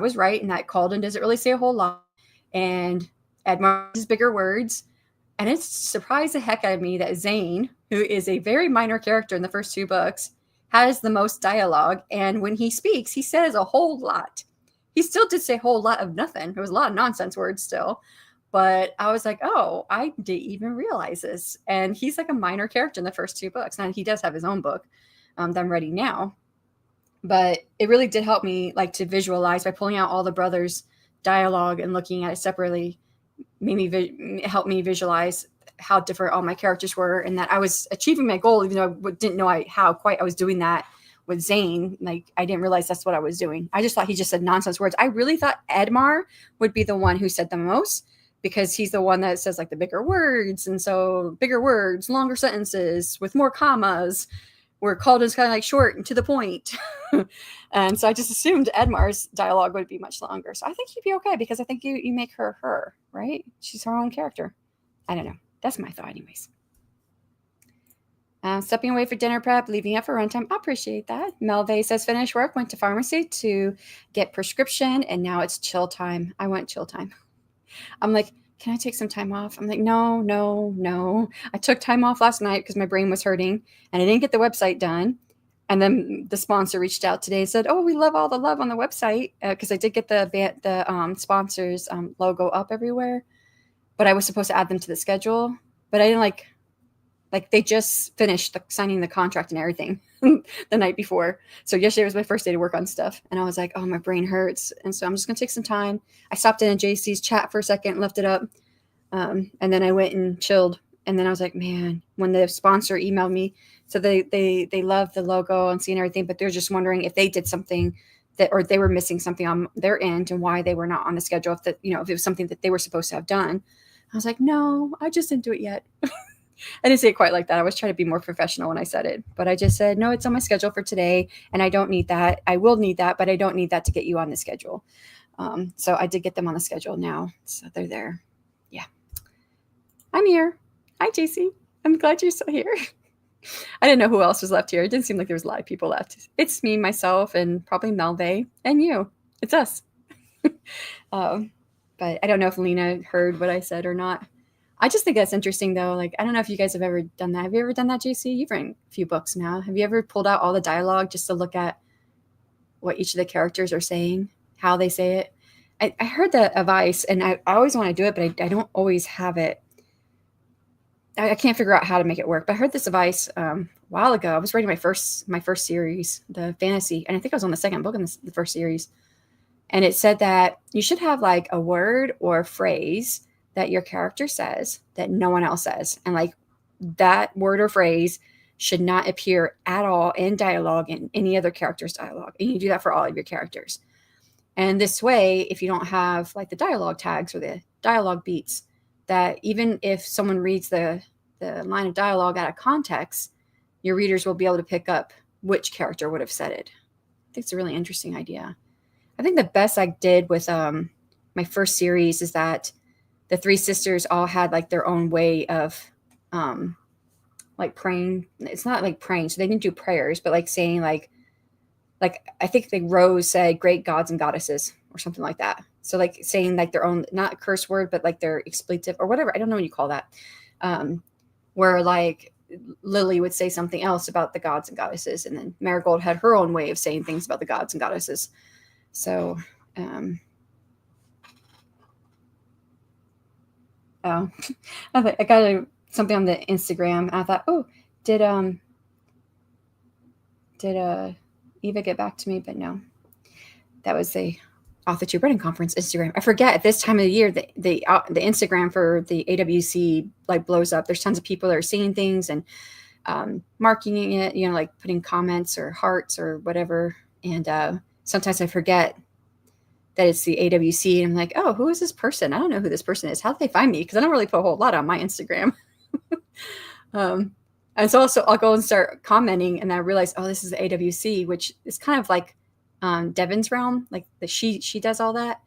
was right in that Calden doesn't really say a whole lot. And Edmar uses bigger words. And it surprised the heck out of me that Zane, who is a very minor character in the first 2 books, has the most dialogue. And when he speaks, he says a whole lot. He still did say a whole lot of nothing. There was a lot of nonsense words still. But I was like, oh, I didn't even realize this. And he's like a minor character in the first 2 books. Now, he does have his own book that I'm reading now. But it really did help me like to visualize by pulling out all the brothers' dialogue and looking at it separately. Helped me visualize how different all my characters were, and that I was achieving my goal, even though I didn't know how quite I was doing that with Zane. Like, I didn't realize that's what I was doing. I just thought he just said nonsense words. I really thought Edmar would be the one who said the most, because he's the one that says like the bigger words. And so bigger words, longer sentences with more commas, where Calden's kind of like short and to the point. And so I just assumed Edmar's dialogue would be much longer. So I think he'd be okay, because I think you make her, right? She's her own character. I don't know. That's my thought anyways. Stepping away for dinner prep, leaving up for runtime. I appreciate that. Melve says, finished work, went to pharmacy to get prescription, and now it's chill time. I want chill time. I'm like, can I take some time off? I'm like, no. I took time off last night because my brain was hurting and I didn't get the website done. And then the sponsor reached out today and said, oh, we love all the love on the website, because I did get the sponsors logo up everywhere, but I was supposed to add them to the schedule. But I didn't like they just finished signing the contract and everything the night before. So yesterday was my first day to work on stuff. And I was like, oh, my brain hurts. And so I'm just going to take some time. I stopped in JC's chat for a second, left it up. And then I went and chilled. And then I was like, man, when the sponsor emailed me, so they love the logo and seeing everything, but they're just wondering if they did something or they were missing something on their end and why they were not on the schedule. If it was something that they were supposed to have done. I was like, no, I just didn't do it yet. I didn't say it quite like that. I was trying to be more professional when I said it, but I just said, no, it's on my schedule for today. And I don't need that. I will need that, but I don't need that to get you on the schedule. So I did get them on the schedule now. So they're there. Yeah. I'm here. Hi, JC. I'm glad you're still here. I didn't know who else was left here. It didn't seem like there was a lot of people left. It's me, myself, and probably Melve and you. It's us. But I don't know if Lena heard what I said or not. I just think that's interesting, though. Like, I don't know if you guys have ever done that. Have you ever done that, JC? You've written a few books now. Have you ever pulled out all the dialogue just to look at what each of the characters are saying, how they say it? I heard that advice, and I always want to do it, but I don't always have it. I can't figure out how to make it work. But I heard this advice a while ago. I was writing my first series, the fantasy, and I think I was on the second book in the first series. And it said that you should have like a word or a phrase that your character says that no one else says. And like that word or phrase should not appear at all in dialogue in any other character's dialogue. And you do that for all of your characters. And this way, if you don't have like the dialogue tags or the dialogue beats, that even if someone reads the line of dialogue out of context, your readers will be able to pick up which character would have said it. I think it's a really interesting idea. I think the best I did with my first series is that the 3 sisters all had like their own way of like praying. It's not like praying, so they didn't do prayers, but like saying like I think the Rose said great gods and goddesses or something like that. So like saying like their own, not a curse word, but like their expletive or whatever. I don't know what you call that. Where like Lily would say something else about the gods and goddesses, and then Marigold had her own way of saying things about the gods and goddesses. So I got something on the Instagram. I thought, oh, did Eva get back to me? But no, that was the Author Tube Writing Conference Instagram. I forget at this time of the year that the Instagram for the AWC like blows up. There's tons of people that are seeing things and marking it, like putting comments or hearts or whatever. And sometimes I forget that it's the AWC, and I'm like, oh, who is this person? I don't know who this person is. How did they find me? Because I don't really put a whole lot on my Instagram. And so also I'll go and start commenting, and I realize, oh, this is the AWC, which is kind of like Devin's realm, like she does all that.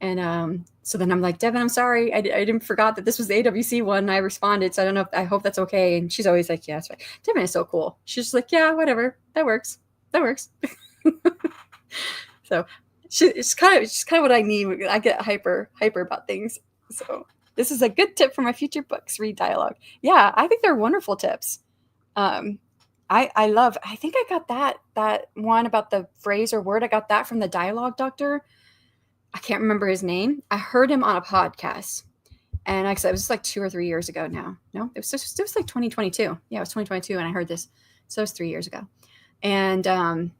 And so then I'm like, Devin, I'm sorry. I didn't forgot that this was the AWC one. And I responded. So I don't know I hope that's okay. And she's always like, yeah, that's right. Devin is so cool. She's just like, yeah, whatever. That works. That works. So it's kind of what I need. I get hyper about things. So this is a good tip for my future books, read dialogue. Yeah, I think they're wonderful tips. I think I got that one about the phrase or word. I got that from the dialogue doctor. I can't remember his name. I heard him on a podcast. And like I said, it was like 2 or 3 years ago now. No, it was like 2022. Yeah, it was 2022. And I heard this. So it was 3 years ago. And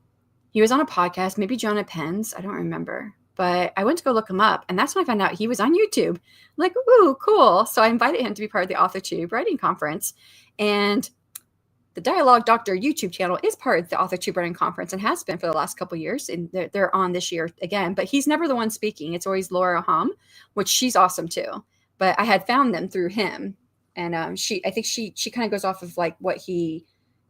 he was on a podcast, maybe Jonah Penn's. I don't remember. But I went to go look him up. And that's when I found out he was on YouTube. I'm like, ooh, cool. So I invited him to be part of the AuthorTube writing conference. And the Dialogue Doctor YouTube channel is part of the AuthorTube writing conference and has been for the last couple of years. And they're on this year again. But he's never the one speaking. It's always Laura Hom, which she's awesome too. But I had found them through him. And I think she kind of goes off of like what he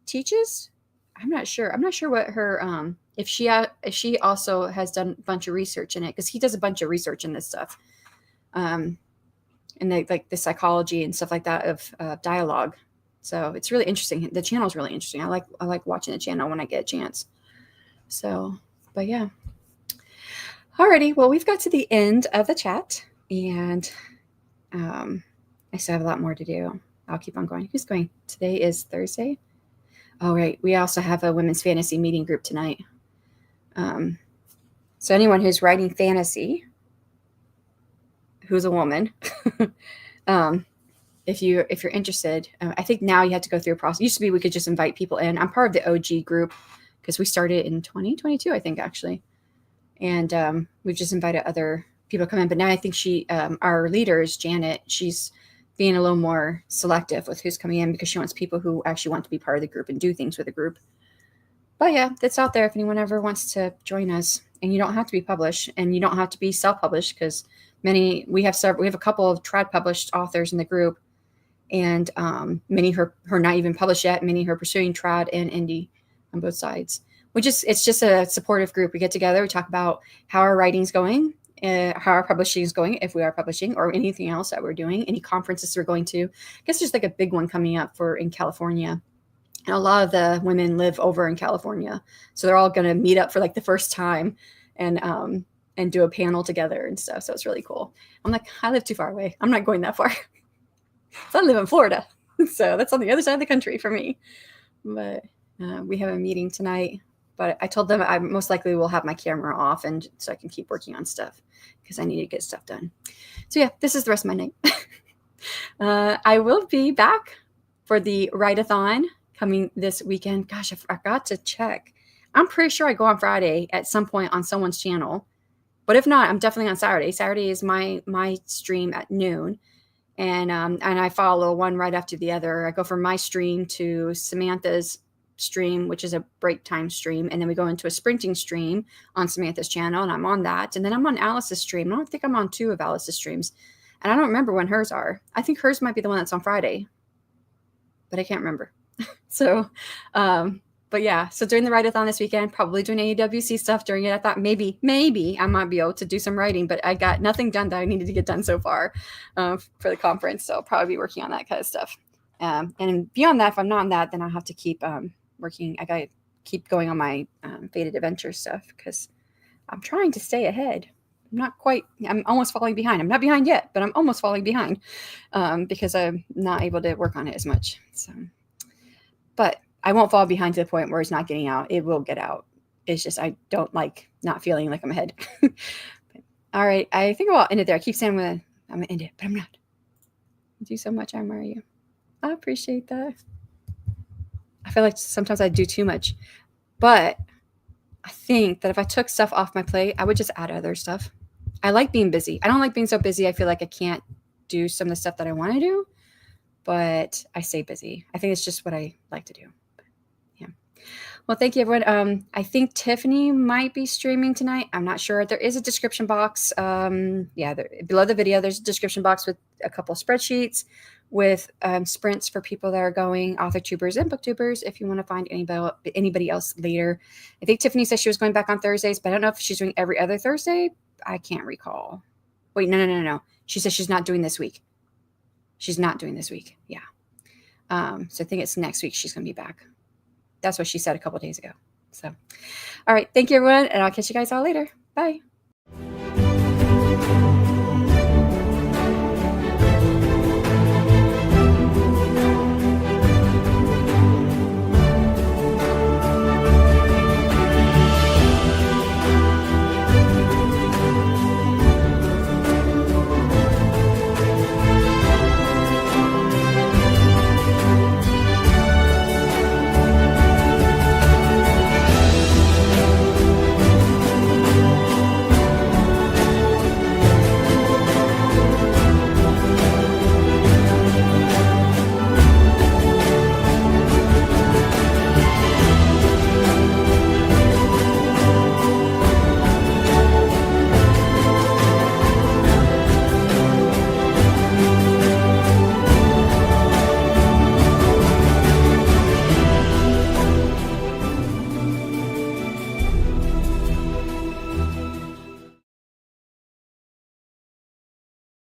teaches. I'm not sure what her if she also has done a bunch of research in it, because he does a bunch of research in this stuff, and like the psychology and stuff like that of dialogue. So it's really interesting. The channel is really interesting. I like watching the channel when I get a chance. So, but yeah. Alrighty, well, we've got to the end of the chat, and I still have a lot more to do. I'll keep on going. Who's going? Today is Thursday. Oh, right. We also have a women's fantasy meeting group tonight. So anyone who's writing fantasy, who's a woman, if you're interested, I think now you have to go through a process. It used to be we could just invite people in. I'm part of the OG group because we started in 2022, I think, actually. And we've just invited other people to come in. But now I think our leader is Janet. She's being a little more selective with who's coming in because she wants people who actually want to be part of the group and do things with the group. But yeah, that's out there if anyone ever wants to join us. And you don't have to be published, and you don't have to be self-published, because we have a couple of trad published authors in the group, and many who are not even published yet, many who are pursuing trad and indie on both sides. It's just a supportive group. We get together, we talk about how our writing's going, how our publishing is going, if we are publishing, or anything else that we're doing, any conferences we're going to. I guess there's like a big one coming up in California. And a lot of the women live over in California. So they're all going to meet up for like the first time and do a panel together and stuff. So it's really cool. I'm like, I live too far away. I'm not going that far. So I live in Florida. So that's on the other side of the country for me. But we have a meeting tonight. But I told them I most likely will have my camera off, and so I can keep working on stuff because I need to get stuff done. So yeah, this is the rest of my night. I will be back for the write-a-thon coming this weekend. Gosh, I forgot to check. I'm pretty sure I go on Friday at some point on someone's channel. But if not, I'm definitely on Saturday. Saturday is my stream at noon. And I follow one right after the other. I go from my stream to Samantha's stream, which is a break time stream. And then we go into a sprinting stream on Samantha's channel, and I'm on that. And then I'm on Alice's stream. I don't think I'm on 2 of Alice's streams. And I don't remember when hers are. I think hers might be the one that's on Friday. But I can't remember. So, but yeah, so during the write-a-thon this weekend, probably doing AWC stuff during it. I thought maybe I might be able to do some writing, but I got nothing done that I needed to get done so far for the conference. So I'll probably be working on that kind of stuff. And beyond that, if I'm not on that, then I'll have to keep working. I got to keep going on my Fated Adventure stuff because I'm trying to stay ahead. I'm almost falling behind. I'm not behind yet, but I'm almost falling behind because I'm not able to work on it as much. So. But I won't fall behind to the point where it's not getting out. It will get out. It's just I don't like not feeling like I'm ahead. All right. I think I'll end it there. I keep saying I'm going to end it, but I'm not. Thank you so much. I admire you. I appreciate that. I feel like sometimes I do too much. But I think that if I took stuff off my plate, I would just add other stuff. I like being busy. I don't like being so busy. I feel like I can't do some of the stuff that I want to do. But I stay busy. I think it's just what I like to do. But, yeah. Well, thank you, everyone. I think Tiffany might be streaming tonight. I'm not sure. There is a description box. Below the video, there's a description box with a couple of spreadsheets with sprints for people that are going, author tubers and booktubers, if you want to find anybody else later. I think Tiffany said she was going back on Thursdays, but I don't know if she's doing every other Thursday. I can't recall. Wait, no. She says she's not doing this week. She's not doing this week. Yeah. So I think it's next week she's going to be back. That's what she said a couple of days ago. So, all right. Thank you, everyone. And I'll catch you guys all later. Bye.